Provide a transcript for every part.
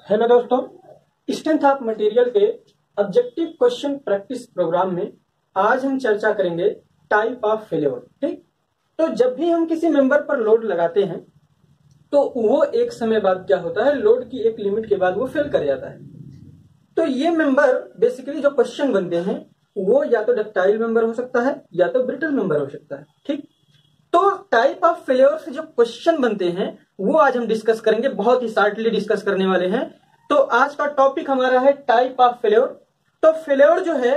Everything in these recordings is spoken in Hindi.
हेलो दोस्तों, स्ट्रेंथ ऑफ मटेरियल के ऑब्जेक्टिव क्वेश्चन प्रैक्टिस प्रोग्राम में आज हम चर्चा करेंगे टाइप ऑफ फेल्योर। ठीक, तो जब भी हम किसी मेंबर पर लोड लगाते हैं तो वो एक समय बाद क्या होता है, लोड की एक लिमिट के बाद वो फेल कर जाता है। तो ये मेंबर बेसिकली जो क्वेश्चन बनते हैं वो या तो डक्टाइल मेंबर हो सकता है या तो ब्रिटल मेंबर हो सकता है। ठीक, तो टाइप ऑफ फेल्योर से जो क्वेश्चन बनते हैं वो आज हम डिस्कस करेंगे, बहुत ही शार्टली डिस्कस करने वाले हैं। तो आज का टॉपिक हमारा है टाइप ऑफ फेल्योर। तो फेल्योर जो है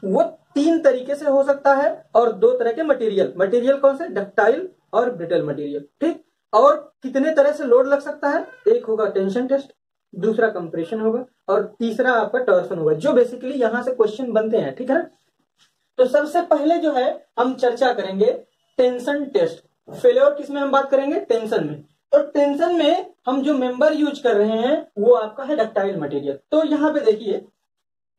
वो तीन तरीके से हो सकता है और दो तरह के मटेरियल कौन से, डक्टाइल और ब्रिटल मटेरियल। ठीक, और कितने तरह से लोड लग सकता है, एक होगा टेंशन टेस्ट, दूसरा कंप्रेशन होगा और तीसरा आपका टॉर्सन होगा, जो बेसिकली यहां से क्वेश्चन बनते हैं। ठीक है ना, तो सबसे पहले जो है हम चर्चा करेंगे टेंशन टेस्ट। फेल्योर किसमें हम बात करेंगे, टेंशन में। तो टेंशन में हम जो मेंबर यूज कर रहे हैं वो आपका है डक्टाइल मटेरियल। तो यहाँ पे देखिए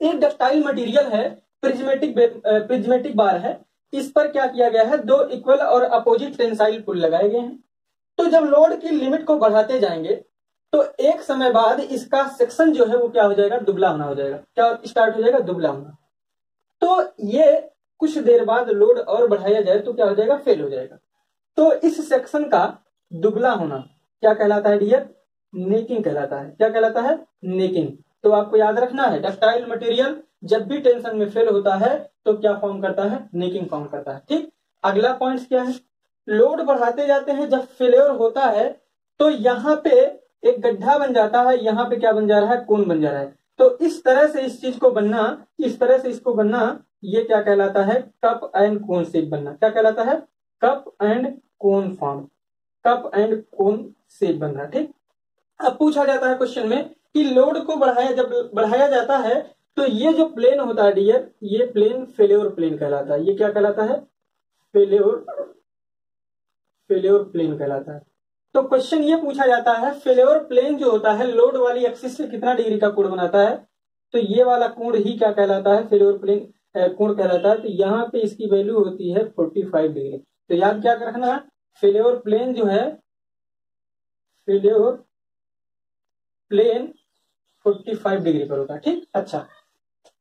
एक डक्टाइल मटेरियल है, प्रिज्मेटिक बार है। इस पर क्या किया गया है, दो इक्वल और अपोजिट टेंसाइल पुल लगाए गए हैं। तो जब लोड की लिमिट को बढ़ाते जाएंगे तो एक समय बाद इसका सेक्शन जो है वो क्या हो जाएगा, दुबला होना हो जाएगा। क्या स्टार्ट हो जाएगा, दुबला होना। तो ये कुछ देर बाद लोड और बढ़ाया जाए तो क्या हो जाएगा, फेल हो जाएगा। तो इस सेक्शन का दुबला होना क्या कहलाता है डियर, नेकिंग कहलाता है। क्या कहलाता है, नेकिंग। तो आपको याद रखना है डक्टाइल मटेरियल जब भी टेंशन में फेल होता है तो क्या फॉर्म करता है, नेकिंग फॉर्म करता है। ठीक, अगला पॉइंट क्या है, लोड बढ़ाते जाते हैं, जब फेल्योर होता है तो यहाँ पे एक गड्ढा बन जाता है, यहाँ पे क्या बन जा रहा है, कोन बन जा रहा है। तो इस तरह से इस चीज को बनना, इस तरह से इसको बनना, ये क्या कहलाता है, कप एंड कोन शेप बनना। क्या कहलाता है, cup and cone form, cup and cone shape बनना। ठीक, अब पूछा जाता है क्वेश्चन में कि लोड को जब बढ़ाया जाता है तो ये जो प्लेन होता है डियर, ये प्लेन फेल्योर प्लेन कहलाता है। ये क्या कहलाता है, फेल्योर प्लेन कहलाता है। तो क्वेश्चन ये पूछा जाता है फेल्योर प्लेन जो होता है लोड वाली एक्सिस से कितना डिग्री का कोण बनाता है। तो ये वाला कोण ही क्या कहलाता है, फेल्योर प्लेन कोण कहलाता है। तो यहाँ पे इसकी वैल्यू होती है 45 डिग्री। तो याद क्या रखना है, फेल्योर प्लेन जो है, फेल्योर प्लेन 45 डिग्री पर होता है। ठीक, अच्छा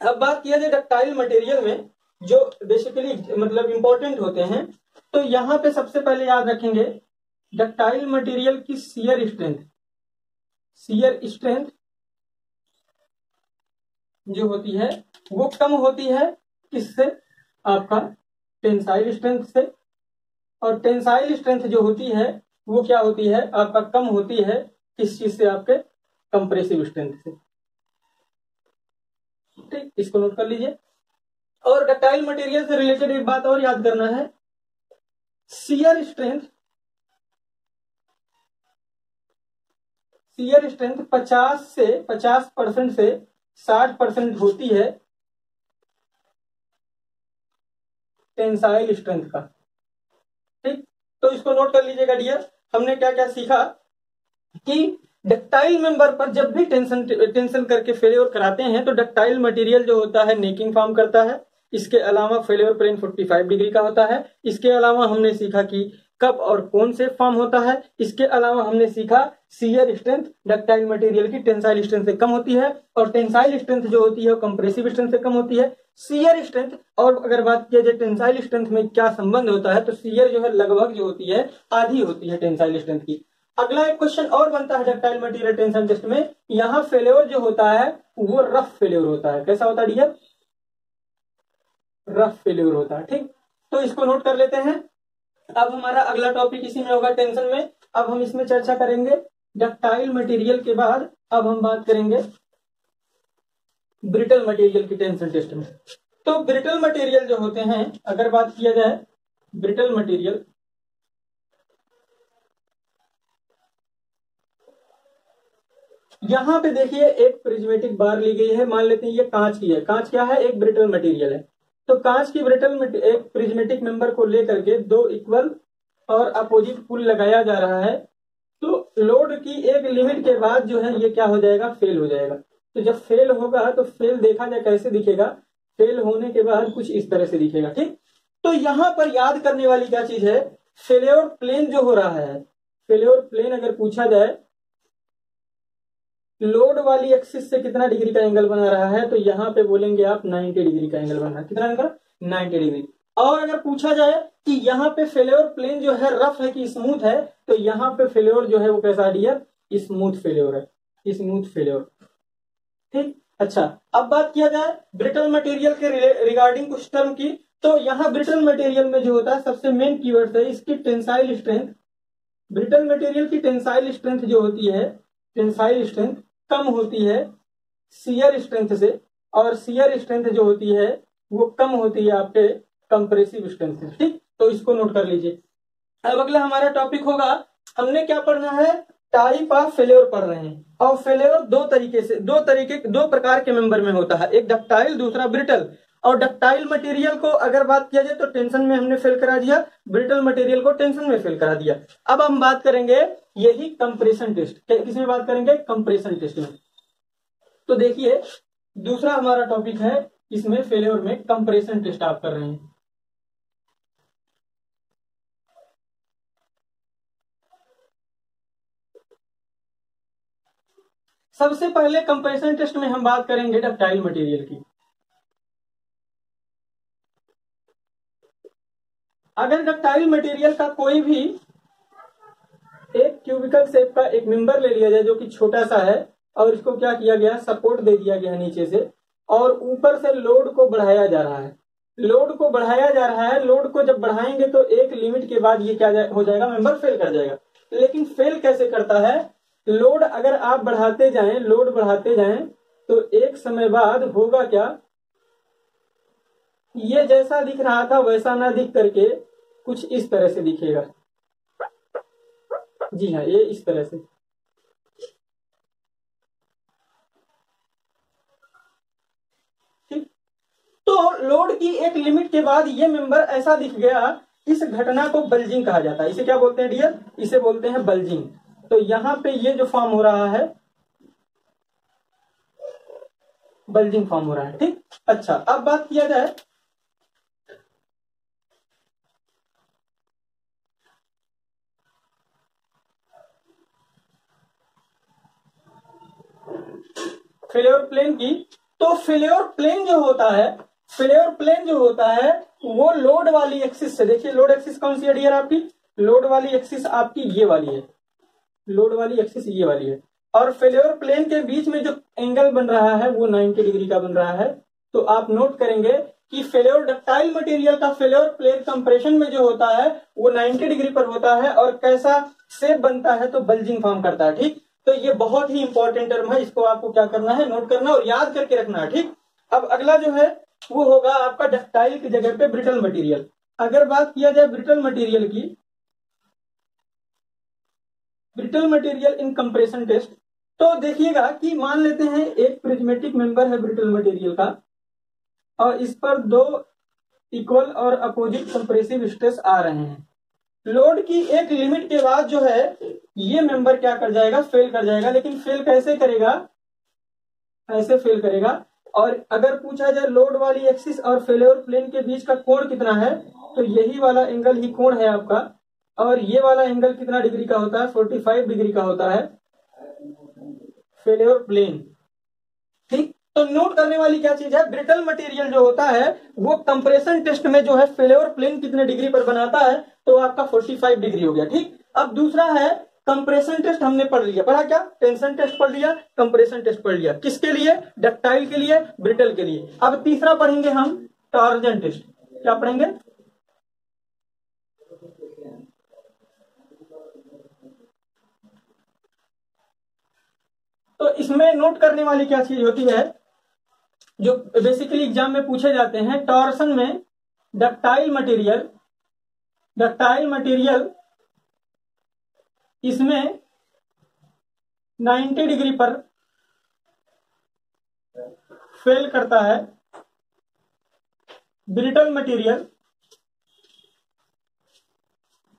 अब बात किया जाए डक्टाइल मटेरियल में जो बेसिकली मतलब इंपॉर्टेंट होते हैं। तो यहाँ पे सबसे पहले याद रखेंगे डक्टाइल मटेरियल की शियर स्ट्रेंथ जो होती है वो कम होती है किससे, आपका टेंसाइल स्ट्रेंथ से। और टेंसाइल स्ट्रेंथ जो होती है वो क्या होती है, आपका कम होती है किस चीज से, आपके कंप्रेसिव स्ट्रेंथ से। ठीक, इसको नोट कर लीजिए। और डक्टाइल मटेरियल से रिलेटेड एक बात और याद करना है, शियर स्ट्रेंथ 50% से 60% होती है टेंसाइल स्ट्रेंथ का। ठीक, तो इसको नोट कर लीजिएगा डियर। हमने क्या क्या सीखा कि डक्टाइल मेंबर पर जब भी टेंशन करके फेल्योर कराते हैं तो डक्टाइल मटेरियल जो होता है नेकिंग फॉर्म करता है। इसके अलावा फेल्योर प्लेन 45 डिग्री का होता है। इसके अलावा हमने सीखा कि कप और कोन से फॉर्म होता है। इसके अलावा हमने सीखा शियर स्ट्रेंथ डक्टाइल मटेरियल की टेंसाइल स्ट्रेंथ से कम होती है और टेंसाइल स्ट्रेंथ जो होती है वो कंप्रेसिव स्ट्रेंथ से कम होती है। शियर स्ट्रेंथ, और अगर बात किया जाए टेंसाइल स्ट्रेंथ में क्या संबंध होता है, तो शियर जो है लगभग जो होती है आधी होती है टेंसाइल स्ट्रेंथ की। अगला एक क्वेश्चन और बनता है डक्टाइल मटेरियल टेंशन टेस्ट में, यहाँ फेल्योर जो होता है वो रफ फेल्योर होता है। कैसा होता है डियर, रफ फेल्योर होता है। ठीक, तो इसको नोट कर लेते हैं। अब हमारा अगला टॉपिक इसी में होगा टेंशन में। अब हम इसमें चर्चा करेंगे डक्टाइल मटेरियल के बाद अब हम बात करेंगे ब्रिटल मटेरियल की टेंशन टेस्ट में। तो ब्रिटल मटेरियल जो होते हैं, अगर बात किया जाए ब्रिटल मटेरियल, यहां पे देखिए एक प्रिज्मेटिक बार ली गई है, मान लेते हैं ये कांच की है। कांच क्या है, एक ब्रिटल मटेरियल है। तो कांच की एक प्रिज्मेटिक मेंबर को लेकर के दो इक्वल और अपोजिट पुल लगाया जा रहा है। तो लोड की एक लिमिट के बाद जो है ये क्या हो जाएगा, फेल हो जाएगा। तो जब फेल होगा तो फेल देखा जाए कैसे दिखेगा, फेल होने के बाद कुछ इस तरह से दिखेगा। ठीक, तो यहां पर याद करने वाली क्या चीज है, फेल्योर प्लेन जो हो रहा है, फेल्योर प्लेन अगर पूछा जाए लोड वाली एक्सिस से कितना डिग्री का एंगल बना रहा है, तो यहाँ पे बोलेंगे आप 90 डिग्री का एंगल बन रहा है। कितना एंगल? 90 डिग्री। और अगर पूछा जाए कि यहाँ पे फेल्योर प्लेन जो है रफ है कि स्मूथ है, तो यहाँ पे फेल्योर जो है वो कैसा डियर? स्मूथ फेल्योर है, स्मूथ फेल्योर। ठीक, अच्छा अब बात किया जाए ब्रिटल मटेरियल के रिगार्डिंग कुछ टर्म की, तो यहाँ ब्रिटल मटेरियल में जो होता है सबसे मेन कीवर्ड है इसकी टेंसाइल स्ट्रेंथ। ब्रिटल मटेरियल की टेंसाइल स्ट्रेंथ जो होती है, टेंसाइल स्ट्रेंथ कम होती है शियर स्ट्रेंथ से, और शियर स्ट्रेंथ जो होती है वो कम होती है आपके कंप्रेसिव स्ट्रेंथ से। ठीक, तो इसको नोट कर लीजिए। अब अगला हमारा टॉपिक होगा, हमने क्या पढ़ना है? टाइप ऑफ फेल्योर पढ़ रहे हैं। और फेल्योर दो प्रकार के मेंबर में होता है, एक डक्टाइल दूसरा ब्रिटल। और डक्टाइल मटेरियल को अगर बात किया जाए तो टेंशन में हमने फेल करा दिया, ब्रिटल मटेरियल को टेंशन में फेल करा दिया। अब हम बात करेंगे यही कंप्रेशन टेस्ट, किसमें बात करेंगे? कंप्रेशन टेस्ट में। तो देखिए दूसरा हमारा टॉपिक है, इसमें फेल्योर में कंप्रेशन टेस्ट आप कर रहे हैं। सबसे पहले कंप्रेशन टेस्ट में हम बात करेंगे डक्टाइल मटेरियल की। अगर डक्टाइल मटेरियल का कोई भी एक क्यूबिकल शेप का एक मेंबर ले लिया जाए जो कि छोटा सा है, और इसको क्या किया गया? सपोर्ट दे दिया गया नीचे से, और ऊपर से लोड को बढ़ाया जा रहा है। लोड को बढ़ाया जा रहा है, लोड को जब बढ़ाएंगे तो एक लिमिट के बाद ये क्या हो जाएगा? मेंबर फेल कर जाएगा। लेकिन फेल कैसे करता है? लोड अगर आप बढ़ाते जाएं, लोड बढ़ाते जाएं, तो एक समय बाद होगा क्या? ये जैसा दिख रहा था वैसा ना दिख करके कुछ इस तरह से दिखेगा। जी हाँ, ये इस तरह से। ठीक, तो लोड की एक लिमिट के बाद ये मेंबर ऐसा दिख गया, इस घटना को बल्जिंग कहा जाता है। इसे क्या बोलते हैं डियर? इसे बोलते हैं बल्जिंग। तो यहां पे ये जो फॉर्म हो रहा है, बल्जिंग फॉर्म हो रहा है। ठीक, अच्छा अब बात किया जाए फेल्योर प्लेन की। तो फेल्योर प्लेन जो होता है, फेल्योर प्लेन जो होता है वो लोड वाली एक्सिस से, देखिए लोड एक्सिस कौन सी है डियर आपकी? लोड वाली एक्सिस आपकी ये वाली है, लोड वाली एक्सिस ये वाली है। और फेल्योर प्लेन के बीच में जो एंगल बन रहा है वो 90 डिग्री का बन रहा है। तो आप नोट करेंगे कि फेल्योर डक्टाइल मटेरियल का फेल्योर प्लेन कंप्रेशन में जो होता है वो 90 डिग्री पर होता है। और कैसा शेप बनता है? तो बल्जिंग फॉर्म करता है। ठीक, तो ये बहुत ही इंपॉर्टेंट टर्म है, इसको आपको क्या करना है? नोट करना और याद करके रखना है। ठीक, अब अगला जो है वो होगा आपका डक्टाइल की जगह पे ब्रिटल मटेरियल। अगर बात किया जाए ब्रिटल मटेरियल की, brittle material in compression test, तो देखिएगा कि मान लेते हैं एक प्रिज्मेटिक मेंबर है ब्रिटल मटेरियल का, और इस पर दो इक्वल और अपोजिट कंप्रेसिव स्ट्रेस आ रहे हैं। लोड की एक लिमिट के बाद जो है ये मेंबर क्या कर जाएगा? फेल कर जाएगा। लेकिन फेल कैसे करेगा? ऐसे फेल करेगा। और अगर पूछा जाए लोड वाली एक्सिस और फेल्योर प्लेन के बीच का कोण कितना है, तो यही वाला एंगल ही कोण है आपका। और ये वाला एंगल कितना डिग्री का होता है? 45 डिग्री का होता है फेल्योर प्लेन। ठीक, तो नोट करने वाली क्या चीज है? ब्रिटल मटेरियल जो होता है वो कंप्रेशन टेस्ट में जो है फेल्योर प्लेन कितने डिग्री पर बनाता है? तो आपका 45 डिग्री हो गया। ठीक, अब दूसरा है कंप्रेशन टेस्ट। हमने पढ़ लिया, पढ़ा क्या? टेंशन टेस्ट पढ़ लिया, कंप्रेशन टेस्ट पढ़ लिया। किसके लिए? डक्टाइल के लिए, ब्रिटल के लिए। अब तीसरा पढ़ेंगे हम टॉर्जन टेस्ट। क्या पढ़ेंगे? तो इसमें नोट करने वाली क्या चीज होती है जो बेसिकली एग्जाम में पूछे जाते हैं? टॉर्सन में डक्टाइल मटेरियल, डक्टाइल मटेरियल इसमें 90 डिग्री पर फेल करता है, ब्रिटल मटेरियल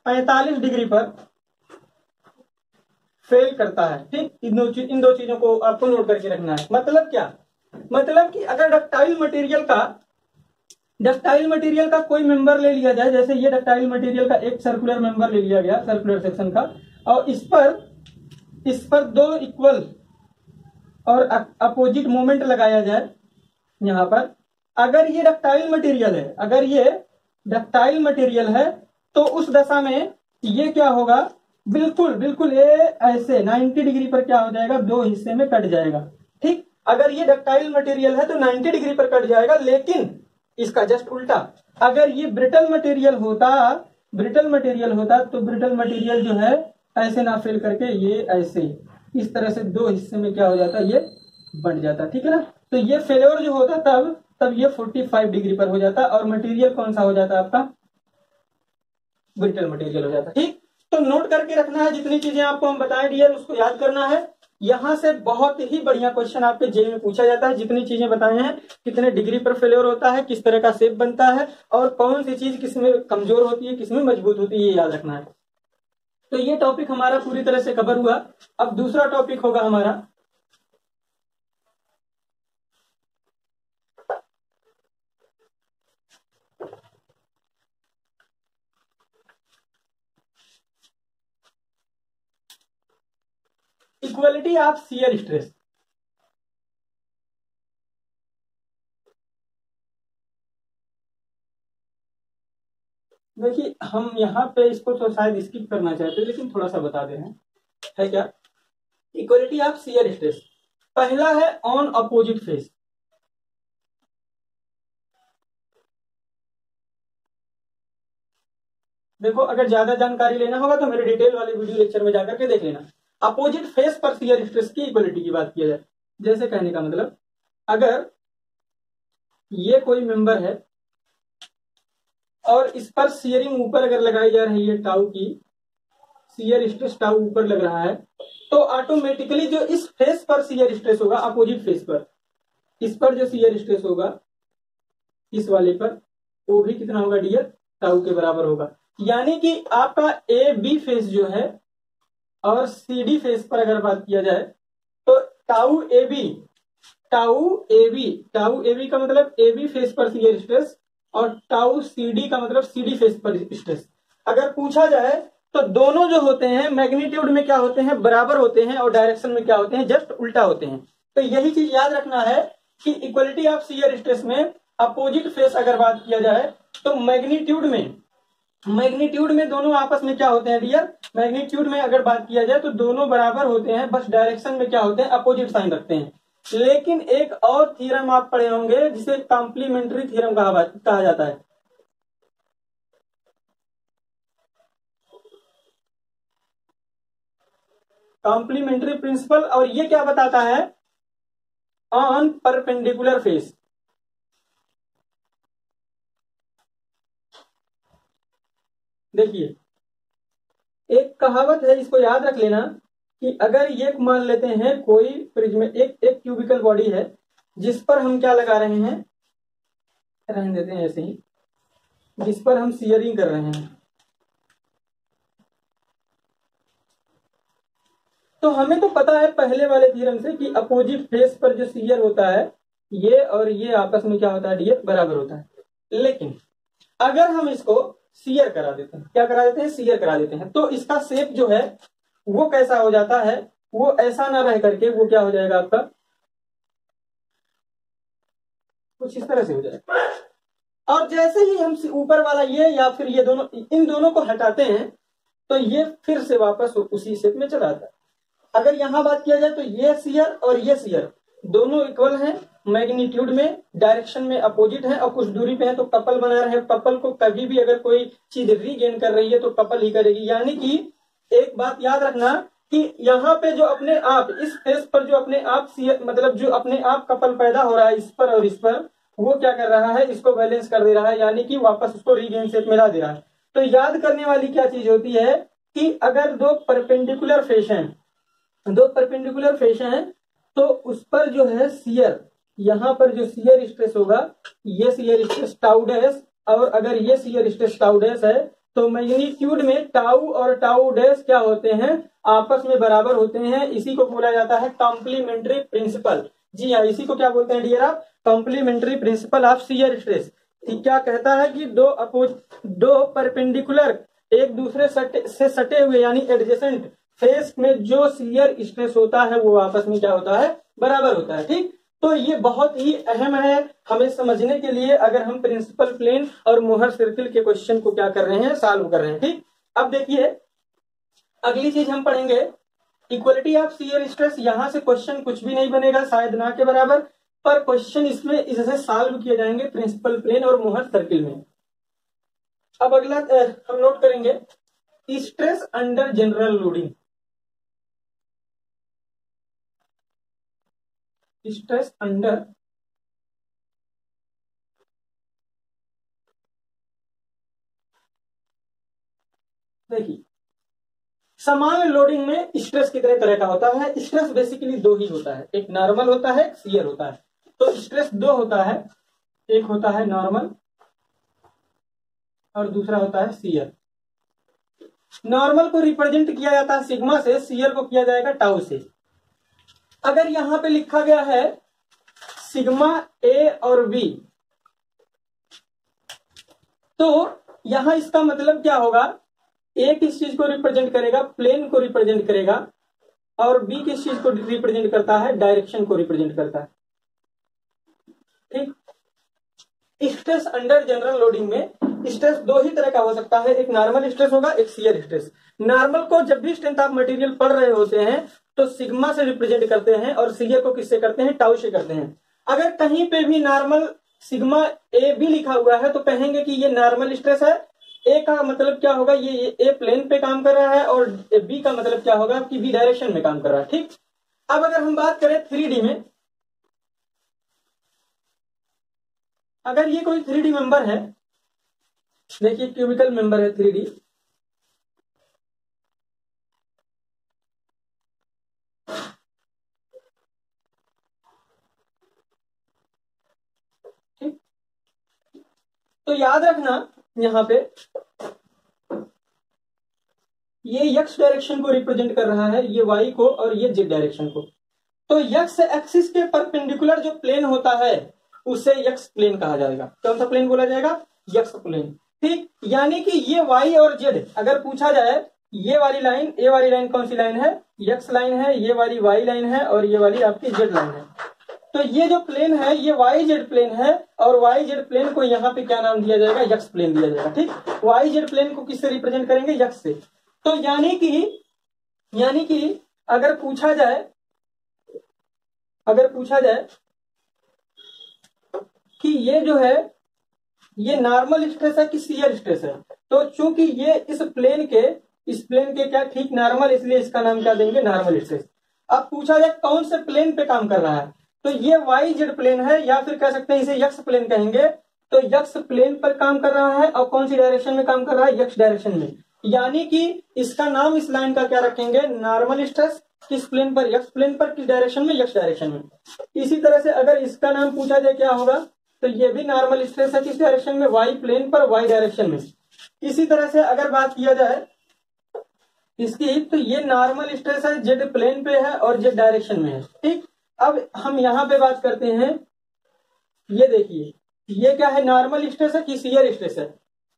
45 डिग्री पर फेल करता है। ठीक, इन दो चीजों को आपको नोट करके रखना है। मतलब क्या? मतलब कि अगर डक्टाइल मटेरियल का कोई मेंबर ले लिया जाए, जैसे ये डक्टाइल मटेरियल का एक सर्कुलर मेंबर ले लिया गया, सर्कुलर सेक्शन का, और इस पर दो इक्वल और अपोजिट मोमेंट लगाया जाए यहाँ पर, अगर ये डक्टाइल मटेरियल है, अगर ये डक्टाइल मटेरियल है तो उस दशा में ये क्या होगा, बिल्कुल बिल्कुल ये ऐसे 90 डिग्री पर क्या हो जाएगा, दो हिस्से में कट जाएगा। ठीक, अगर ये डक्टाइल मटेरियल है तो 90 डिग्री पर कट जाएगा, लेकिन इसका जस्ट उल्टा अगर ये ब्रिटल मटेरियल होता तो ब्रिटल मटेरियल जो है ऐसे ना फेल करके ये ऐसे इस तरह से दो हिस्से में क्या हो जाता, ये बंट जाता। ठीक है ना, तो ये फेल्योर जो होता तब ये 45 डिग्री पर हो जाता और मटेरियल कौन सा हो जाता आपका, ब्रिटल मटेरियल हो जाता। ठीक, तो नोट करके रखना है, जितनी चीजें आपको हम बताएं डियर उसको याद करना है। यहां से बहुत ही बढ़िया क्वेश्चन आपके जेईई में पूछा जाता है। जितनी चीजें बताए हैं, कितने डिग्री पर फेल्योर होता है, किस तरह का शेप बनता है और कौन सी चीज किसमें कमजोर होती है, किसमें मजबूत होती है, ये याद रखना है। तो ये टॉपिक हमारा पूरी तरह से कवर हुआ। अब दूसरा टॉपिक होगा हमारा इक्वलिटी ऑफ शियर स्ट्रेस। देखिए हम यहाँ पे इसको तो शायद स्किप करना चाहते हैं, लेकिन थोड़ा सा बता दे रहे हैं, है क्या, इक्वलिटी ऑफ शियर स्ट्रेस। पहला है ऑन अपोजिट फेस। देखो अगर ज्यादा जानकारी लेना होगा तो मेरे डिटेल वाले वीडियो लेक्चर में जाकर के देख लेना। अपोजिट फेस पर शियर स्ट्रेस की इक्वलिटी की बात किया जाए, जैसे कहने का मतलब अगर ये कोई मेंबर है और इस पर शियरिंग ऊपर अगर लगाई जा रही है, टाउ की शियर स्ट्रेस टाउ ऊपर लग रहा है, तो ऑटोमेटिकली जो इस फेस पर शियर स्ट्रेस होगा, अपोजिट फेस पर, इस पर जो शियर स्ट्रेस होगा इस वाले पर, वो भी कितना होगा डियर, टाउ के बराबर होगा। यानी कि आपका ए बी फेस जो है और सी डी फेस पर अगर बात किया जाए तो टाउ ए बी का मतलब ए बी फेस पर शियर स्ट्रेस और टाउ सी डी का मतलब सी डी फेस पर स्ट्रेस। अगर पूछा जाए तो दोनों जो होते हैं मैग्नीट्यूड में क्या होते हैं, बराबर होते हैं, और डायरेक्शन में क्या होते हैं, जस्ट उल्टा होते हैं। तो यही चीज याद रखना है कि इक्वलिटी ऑफ शियर स्ट्रेस में अपोजिट फेस अगर बात किया जाए तो मैग्नीट्यूड में दोनों आपस में क्या होते हैं डियर, मैग्नीट्यूड में अगर बात किया जाए तो दोनों बराबर होते हैं, बस डायरेक्शन में क्या होते हैं, अपोजिट साइन रखते हैं। लेकिन एक और थ्योरम आप पढ़े होंगे जिसे कॉम्प्लीमेंट्री थ्योरम कहा जाता है। कॉम्प्लीमेंट्री प्रिंसिपल, और ये क्या बताता है, ऑन परपेंडिकुलर फेस। देखिए एक कहावत है, इसको याद रख लेना कि अगर ये मान लेते हैं कोई फ्रिज में एक क्यूबिकल बॉडी है जिस पर हम क्या लगा रहे हैं, रहने देते हैं ऐसे ही, जिस पर हम शियरिंग कर रहे हैं, तो हमें तो पता है पहले वाले थ्योरम से कि अपोजिट फेस पर जो शियर होता है ये और ये आपस में क्या होता है डियर, बराबर होता है। लेकिन अगर हम इसको शियर करा देते हैं, क्या करा देते हैं, शियर करा देते हैं, तो इसका शेप जो है वो कैसा हो जाता है, वो ऐसा ना रह करके वो क्या हो जाएगा आपका, कुछ इस तरह से हो जाएगा। और जैसे ही हम ऊपर वाला ये या फिर ये दोनों, इन दोनों को हटाते हैं तो ये फिर से वापस उसी शेप में चला आता है। अगर यहां बात किया जाए तो ये शियर और ये शियर दोनों इक्वल हैं मैग्नीट्यूड में, डायरेक्शन में अपोजिट है और कुछ दूरी पे है, तो कपल बना रहे हैं। कपल को कभी भी अगर कोई चीज रीगेन कर रही है तो कपल ही करेगी। यानी कि एक बात याद रखना कि यहाँ पे जो अपने आप इस फेस पर जो अपने आप मतलब जो अपने आप कपल पैदा हो रहा है इस पर और इस पर, वो क्या कर रहा है, इसको बैलेंस कर दे रहा है, यानी कि वापस उसको रीगेन शेप में ला दे रहा है। तो याद करने वाली क्या चीज होती है कि अगर दो परपेंडिकुलर फेस हैं तो उस पर जो है शियर, यहाँ पर जो शियर स्ट्रेस होगा ये शियर स्ट्रेस टाउ डैश, और अगर ये शियर स्ट्रेस टाउ डैश है तो मैग्नीट्यूड में टाउ और टाउ डैश क्या होते हैं, आपस में बराबर होते हैं। इसी को बोला जाता है कॉम्प्लीमेंट्री प्रिंसिपल। जी हाँ, इसी को क्या बोलते हैं डियर आप, complementary principle of shear stress. क्या कहता है कि दो परपेंडिकुलर एक दूसरे से सटे हुए यानी एडजेसेंट फेस में जो शियर स्ट्रेस होता है वो आपस में क्या होता है, बराबर होता है। ठीक, तो ये बहुत ही अहम है हमें समझने के लिए, अगर हम प्रिंसिपल प्लेन और मोहर सर्किल के क्वेश्चन को क्या कर रहे हैं, सॉल्व कर रहे हैं। ठीक, अब देखिए अगली चीज हम पढ़ेंगे इक्वलिटी ऑफ शियर स्ट्रेस। यहां से क्वेश्चन कुछ भी नहीं बनेगा, शायद ना के बराबर, पर क्वेश्चन इसमें इससे सॉल्व किए जाएंगे प्रिंसिपल प्लेन और मोहर सर्किल में। अब अगला हम नोट करेंगे stress under general loading. Stress under देखिए समान लोडिंग में स्ट्रेस कितने तरह का होता है। स्ट्रेस बेसिकली दो ही होता है, एक नॉर्मल होता है, एक शियर होता है। तो स्ट्रेस दो होता है, एक होता है नॉर्मल और दूसरा होता है शियर। नॉर्मल को रिप्रेजेंट किया जाता है सिग्मा से, शियर को किया जाएगा टाउ से। अगर यहां पे लिखा गया है सिग्मा ए और बी, तो यहां इसका मतलब क्या होगा, ए किस चीज को रिप्रेजेंट करेगा, प्लेन को रिप्रेजेंट करेगा, और बी किस चीज को रिप्रेजेंट करता है, डायरेक्शन को रिप्रेजेंट करता है। ठीक, स्ट्रेस अंडर जनरल लोडिंग में स्ट्रेस दो ही तरह का हो सकता है, एक नॉर्मल स्ट्रेस होगा, एक शियर स्ट्रेस। नॉर्मल को जब भी स्ट्रेंथ ऑफ मटेरियल पढ़ रहे होते हैं तो सिग्मा से रिप्रेजेंट करते हैं, और शियर को किससे करते हैं, टाउ से करते हैं। अगर कहीं पे भी नॉर्मल सिग्मा ए बी लिखा हुआ है तो कहेंगे कि ये नॉर्मल स्ट्रेस है। ए का मतलब क्या होगा, ये ए प्लेन पे काम कर रहा है, और बी का मतलब क्या होगा कि बी डायरेक्शन में काम कर रहा है। ठीक, अब अगर हम बात करें 3D में, अगर ये कोई 3D मेंबर है, देखिए क्यूबिकल मेंबर है 3D, ठीक, तो याद रखना यहां पे ये एक्स डायरेक्शन को रिप्रेजेंट कर रहा है, ये वाई को, और ये जेड डायरेक्शन को। तो एक्स एक्सिस के परपेंडिकुलर जो प्लेन होता है उसे एक्स प्लेन कहा जाएगा। कौन सा प्लेन बोला जाएगा, एक्स प्लेन। ठीक, यानी कि ये वाई और जेड अगर पूछा जाए, ये वाली लाइन, ये वाली लाइन कौन सी लाइन है, एक्स लाइन है, ये वाली वाई लाइन है, और ये वाली आपकी जेड लाइन है। तो ये जो प्लेन है ये वाई जेड प्लेन है, और वाई जेड प्लेन को यहाँ पे क्या नाम दिया जाएगा, एक्स प्लेन दिया जाएगा। ठीक, वाई जेड प्लेन को किससे रिप्रेजेंट करेंगे, एक्स से। तो यानी कि अगर पूछा जाए कि ये जो है ये नॉर्मल स्ट्रेस है कि शियर स्ट्रेस है, तो चूंकि ये इस प्लेन के क्या ठीक नॉर्मल, इसलिए इसका नाम क्या देंगे, नॉर्मल स्ट्रेस। अब पूछा जाए कौन से प्लेन पे काम कर रहा है, तो ये वाई जेड प्लेन है, या फिर कह सकते हैं इसे यक्स प्लेन कहेंगे। तो यक्स प्लेन पर काम कर रहा है, और कौन सी डायरेक्शन में काम कर रहा है, यक्स डायरेक्शन में। यानी कि इसका नाम इस लाइन का क्या रखेंगे, नॉर्मल स्ट्रेस। किस प्लेन पर, यक्स प्लेन पर, किस डायरेक्शन में, यक्स डायरेक्शन में। इसी तरह से अगर इसका नाम पूछा जाए क्या होगा, तो ये भी नॉर्मल स्ट्रेस है, किस डायरेक्शन में, वाई प्लेन पर, वाई डायरेक्शन में। इसी तरह से अगर बात किया जाए इसकी, तो ये नॉर्मल स्ट्रेस है, जेड प्लेन पे है और जेड डायरेक्शन में है। ठीक, अब हम यहाँ पे बात करते हैं, ये देखिए ये क्या है, नॉर्मल स्ट्रेस है कि शियर स्ट्रेस है।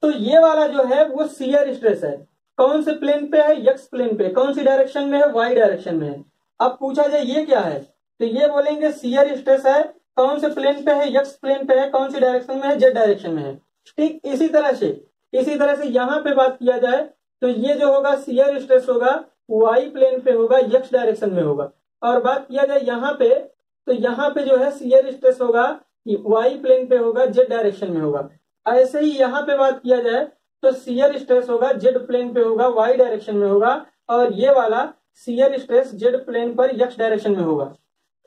तो ये वाला जो है वो शियर स्ट्रेस है। कौन से प्लेन पे है, एक्स प्लेन पे। कौन सी डायरेक्शन में है, वाई डायरेक्शन में है। अब पूछा जाए ये क्या है, तो ये बोलेंगे शियर स्ट्रेस है। कौन से प्लेन पे है, एक्स प्लेन पे है। कौन सी डायरेक्शन में है, जेड डायरेक्शन में है। ठीक, इसी तरह से यहाँ पे बात किया जाए तो ये जो होगा शियर स्ट्रेस होगा, वाई प्लेन पे होगा, एक्स डायरेक्शन में होगा। और बात किया जाए यहाँ पे, तो यहाँ पे जो है शियर स्ट्रेस होगा, वाई प्लेन पे होगा, जेड डायरेक्शन में होगा। ऐसे ही यहाँ पे बात किया जाए तो शियर स्ट्रेस होगा, जेड प्लेन पे होगा, वाई डायरेक्शन में होगा, और ये वाला शियर स्ट्रेस जेड प्लेन पर एक्स डायरेक्शन में होगा।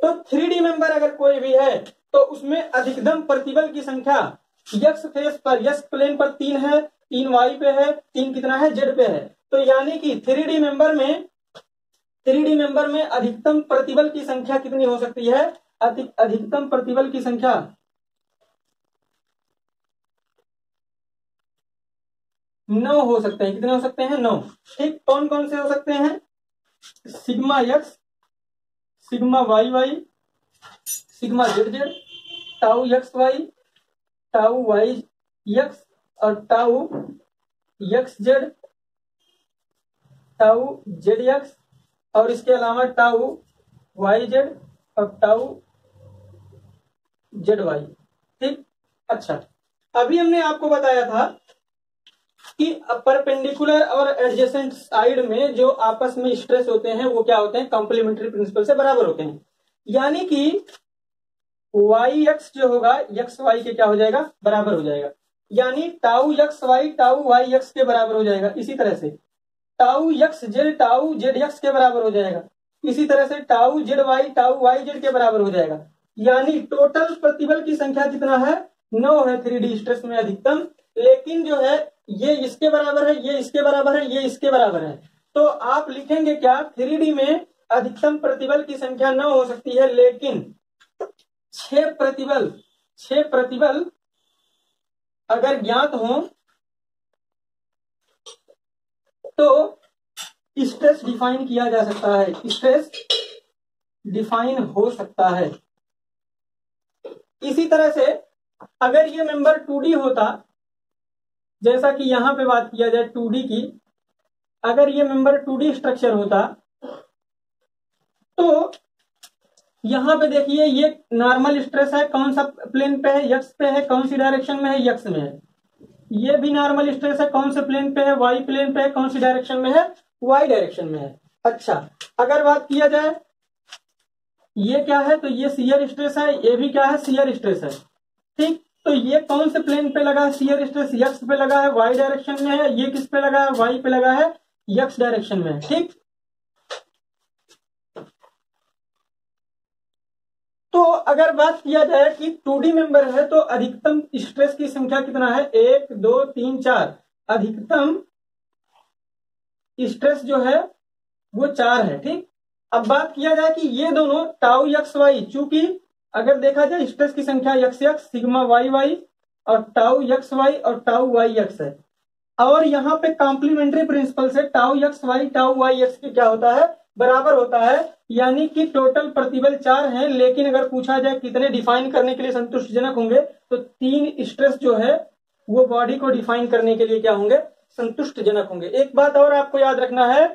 तो 3D मेंबर अगर कोई भी है तो उसमें अधिकतम प्रतिबल की संख्या एक्स फेस पर, एक्स प्लेन पर 3 है, 3 वाई पे है, 3 कितना है, जेड पे है। तो यानी कि 3D मेंबर में अधिकतम प्रतिबल की संख्या कितनी हो सकती है, अधिकतम प्रतिबल की संख्या 9 हो सकते हैं। कितने हो सकते हैं, 9। ठीक, कौन कौन से हो सकते हैं, sigma x, sigma Y y, sigma z z, tau x y, tau Y x, और tau x z, tau z x, और इसके अलावा टाउ वाई जेड, और टाउ जेड वाई। ठीक, अच्छा अभी हमने आपको बताया था कि परपेंडिकुलर और एडजेसेंट साइड में जो आपस में स्ट्रेस होते हैं वो क्या होते हैं, कॉम्प्लीमेंट्री प्रिंसिपल से बराबर होते हैं। यानी कि वाई एक्स जो होगा एक्स वाई के क्या हो जाएगा, बराबर हो जाएगा। यानी टाउ एक्स वाई एक्स के बराबर हो जाएगा। इसी तरह से टाउ जेड एक्स के बराबर हो जाएगा। इसी तरह से टाउ वाई जेड के बराबर हो जाएगा। यानी टोटल प्रतिबल की संख्या कितना है, 9 है 3D स्ट्रेस में अधिकतम। लेकिन जो है ये इसके बराबर है, ये इसके बराबर है, ये इसके बराबर है। तो आप लिखेंगे क्या, 3D में अधिकतम प्रतिबल की संख्या 9 हो सकती है, लेकिन 6 प्रतिबल अगर ज्ञात हो तो स्ट्रेस डिफाइन किया जा सकता है, स्ट्रेस डिफाइन हो सकता है। इसी तरह से अगर ये मेंबर 2D होता, जैसा कि यहां पे बात किया जाए 2D की, अगर ये मेंबर 2D स्ट्रक्चर होता तो यहां पे देखिए ये नॉर्मल स्ट्रेस है, कौन सा प्लेन पे है, एक्स पे है, कौन सी डायरेक्शन में है, एक्स में है। ये भी नॉर्मल स्ट्रेस है, कौन से प्लेन पे है, वाई प्लेन पे है, कौन सी डायरेक्शन में है, वाई डायरेक्शन में है। अच्छा अगर बात किया जाए ये क्या है, तो ये शियर स्ट्रेस है, ये भी क्या है, शियर स्ट्रेस है। ठीक, तो ये कौन से प्लेन पे लगा है शियर स्ट्रेस, एक्स पे लगा है, वाई डायरेक्शन में है। ये किस पे लगा है, वाई पे लगा है, एक्स डायरेक्शन में है। ठीक, तो अगर बात किया जाए कि 2D मेंबर है तो अधिकतम स्ट्रेस की संख्या कितना है, 1 2 3 4। अधिकतम स्ट्रेस जो है वो 4 है। ठीक, अब बात किया जाए कि ये दोनों टाउ एक्स वाई, चूंकि अगर देखा जाए स्ट्रेस की संख्या X X sigma Y Y और टाउ एक्स वाई और टाउ वाई एक्स है, और यहाँ पे कॉम्प्लीमेंट्री प्रिंसिपल से टाउ वाई एक्स की क्या होता है, बराबर होता है। यानी कि टोटल प्रतिबल 4 हैं, लेकिन अगर पूछा जाए कितने डिफाइन करने के लिए संतुष्टजनक होंगे, तो 3 स्ट्रेस जो है वो बॉडी को डिफाइन करने के लिए क्या होंगे, संतुष्टजनक होंगे। एक बात और आपको याद रखना है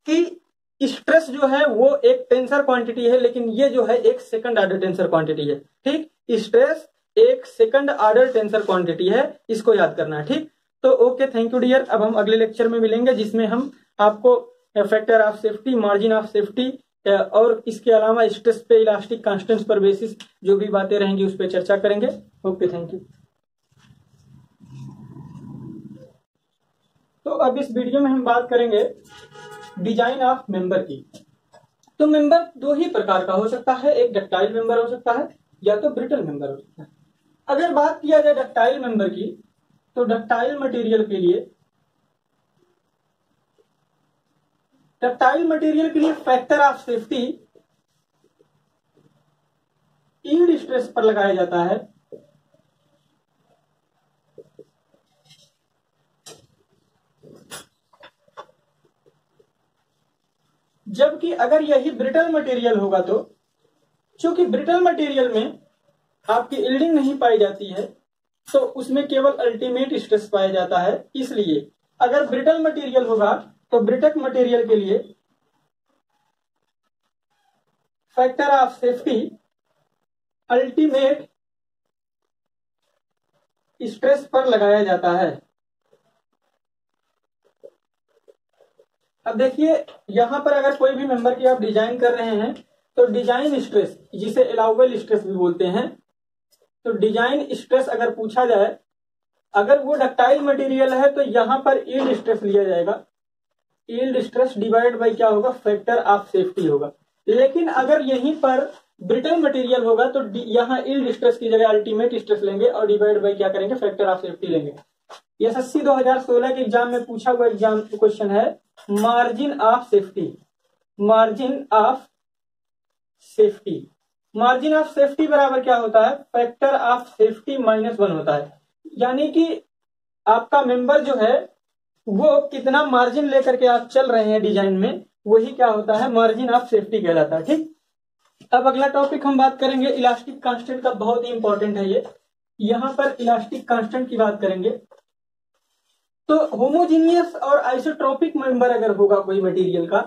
कि स्ट्रेस जो है वो एक टेंसर क्वांटिटी है, लेकिन ये जो है एक सेकंड ऑर्डर टेंसर क्वांटिटी है। ठीक, स्ट्रेस एक सेकंड ऑर्डर टेंसर क्वांटिटी है, इसको याद करना है। ठीक, तो ओके, थैंक यू डियर। अब हम अगले लेक्चर में मिलेंगे जिसमें हम आपको factor of safety, margin of safety और इसके अलावा स्ट्रेस पे इलास्टिक कांस्टेंट्स पर बेसिस जो भी बातें रहेंगी उस पर चर्चा करेंगे। Okay, thank you. तो अब इस वीडियो में हम बात करेंगे डिजाइन ऑफ मेंबर की। तो मेंबर 2 ही प्रकार का हो सकता है, एक डक्टाइल मेंबर हो सकता है या तो ब्रिटल मेंबर हो सकता है। अगर बात किया जाए डक्टाइल मेंबर की, तो डक्टाइल मटेरियल के लिए factor of safety yield stress पर लगाया जाता है। जबकि अगर यही ब्रिटल मटेरियल होगा तो, चूंकि ब्रिटल मटेरियल में आपकी यील्डिंग नहीं पाई जाती है, तो उसमें केवल अल्टीमेट स्ट्रेस पाया जाता है। इसलिए अगर ब्रिटल मटेरियल होगा तो ब्रिटल मटेरियल के लिए factor of safety ultimate stress पर लगाया जाता है। अब देखिए यहां पर अगर कोई भी मेंबर की आप डिजाइन कर रहे हैं तो डिजाइन स्ट्रेस, जिसे अलाउबल स्ट्रेस भी बोलते हैं, तो डिजाइन स्ट्रेस अगर पूछा जाए, अगर वो डक्टाइल मटेरियल है तो यहां पर यील्ड स्ट्रेस लिया जाएगा। यील्ड स्ट्रेस डिवाइड बाय क्या होगा, फैक्टर ऑफ सेफ्टी होगा। लेकिन अगर यहीं पर ब्रिटल मटेरियल होगा तो यहाँ यील्ड स्ट्रेस की जगह अल्टीमेट स्ट्रेस लेंगे और डिवाइड बाय क्या करेंगे, फैक्टर ऑफ सेफ्टी लेंगे। एसएससी 2016 के एग्जाम में पूछा हुआ एग्जाम क्वेश्चन है margin of safety. Margin of safety बराबर क्या होता है, फैक्टर ऑफ सेफ्टी -1 होता है। यानी कि आपका मेंबर जो है वो कितना मार्जिन लेकर के आप चल रहे हैं डिजाइन में, वही क्या होता है, मार्जिन ऑफ सेफ्टी कहलाता है। ठीक, अब अगला टॉपिक हम बात करेंगे इलास्टिक कांस्टेंट का, बहुत ही इंपॉर्टेंट है ये। यहां पर इलास्टिक कांस्टेंट की बात करेंगे तो होमोजीनियस और आइसोट्रोपिक मेंबर अगर होगा कोई मटेरियल का,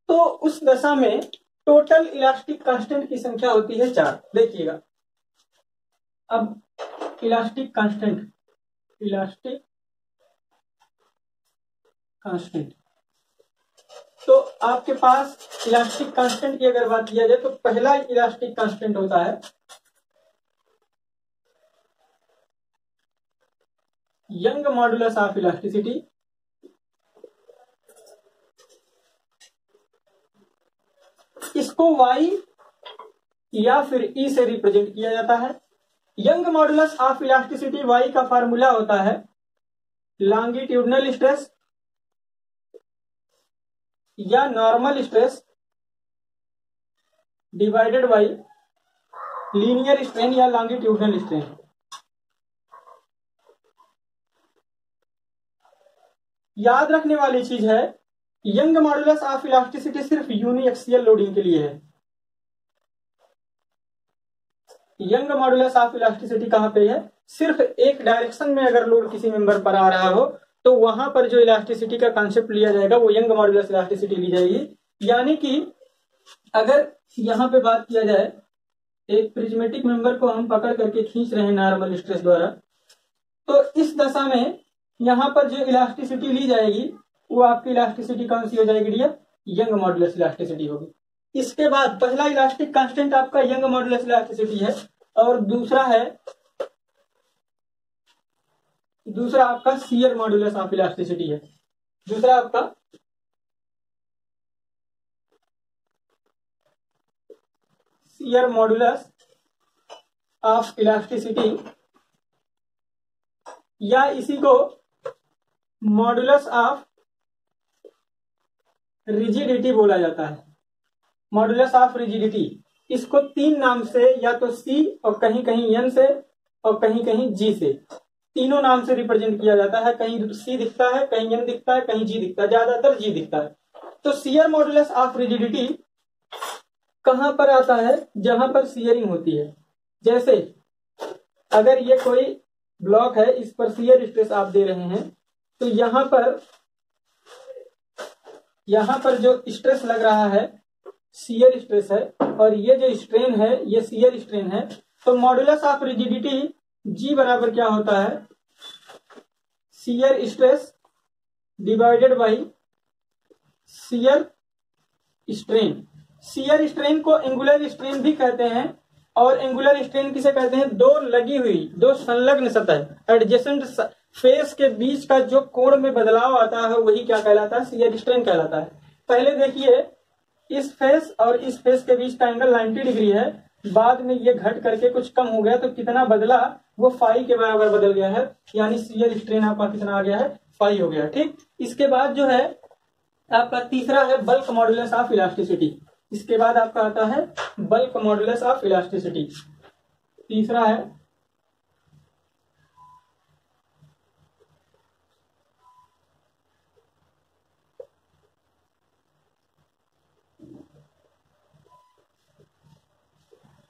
तो उस दशा में टोटल इलास्टिक कांस्टेंट की संख्या होती है 4। देखिएगा, अब इलास्टिक कांस्टेंट तो आपके पास इलास्टिक कांस्टेंट की अगर बात किया जाए तो पहला इलास्टिक कांस्टेंट होता है यंग मॉडुलस ऑफ इलास्टिसिटी। इसको y या फिर E से रिप्रेजेंट किया जाता है। Young modulus of elasticity y का फार्मूला होता है लॉन्गिट्यूडनल स्ट्रेस या normal stress divided by linear strain या लॉन्गिट्यूडनल स्ट्रेन। याद रखने वाली चीज है, यंग मॉडुलस ऑफ इलास्टिसिटी सिर्फ यूनिएक्सियल लोडिंग के लिए है। यंग मॉडुलस ऑफ इलास्टिसिटी कहां पे है? सिर्फ एक डायरेक्शन में अगर लोड किसी मेंबर पर आ रहा हो तो वहां पर जो इलास्टिसिटी का कॉन्सेप्ट लिया जाएगा वो यंग मॉडुलस इलास्टिसिटी ली जाएगी। यानी कि अगर यहां पे बात किया जाए, एक प्रिज्मेटिक मेंबर को हम पकड़ करके खींच रहे हैं नॉर्मल स्ट्रेस द्वारा, तो इस दशा में यहां पर जो इलास्टिसिटी ली जाएगी वो आपकी इलास्टिसिटी कौन सी हो जाएगी डियर? यंग मॉडुलस इलास्टिसिटी होगी। इसके बाद पहला इलास्टिक कांस्टेंट आपका यंग मॉडुलस इलास्टिसिटी है और दूसरा आपका शियर मॉडुलस ऑफ इलास्टिसिटी है। दूसरा आपका शियर मॉडुलस ऑफ इलास्टिसिटी या इसी को मॉडुलस ऑफ रिजिडिटी बोला जाता है। मॉडुलस ऑफ रिजिडिटी, इसको 3 नाम से, या तो सी और कहीं कहीं एन से और कहीं कहीं जी से, तीनों नाम से रिप्रेजेंट किया जाता है। कहीं सी दिखता है, कहीं एन दिखता है, कहीं जी दिखता है, ज्यादातर जी दिखता है। तो शियर मॉडुलस ऑफ रिजिडिटी कहां पर आता है? जहां पर शियरिंग होती है। जैसे अगर ये कोई ब्लॉक है, इस पर शियर स्ट्रेस आप दे रहे हैं, तो यहां पर जो स्ट्रेस लग रहा है शियर स्ट्रेस है और ये जो स्ट्रेन है ये शियर स्ट्रेन है। तो मॉडुलस ऑफ रिजिडिटी जी बराबर क्या होता है? Shear stress divided by shear strain. Shear strain को एंगुलर स्ट्रेन भी कहते हैं और एंगुलर स्ट्रेन किसे कहते हैं? दो संलग्न सतह एडजेसेंट फेस के बीच का जो कोण में बदलाव आता है वही क्या कहलाता है? शियर स्ट्रेन कहलाता है। पहले देखिए, इस फेस और इस फेस के बीच का एंगल 90 डिग्री है, बाद में ये घट करके कुछ कम हो गया, तो कितना बदला? वो फाई के बराबर बदल गया है, यानी शियर स्ट्रेन आपका कितना आ गया है? फाई हो गया। ठीक, इसके बाद जो है आपका तीसरा है बल्क मॉडुलस ऑफ इलास्टिसिटी। इसके बाद आपका आता है बल्क मॉडुलस ऑफ इलास्टिसिटी। तीसरा है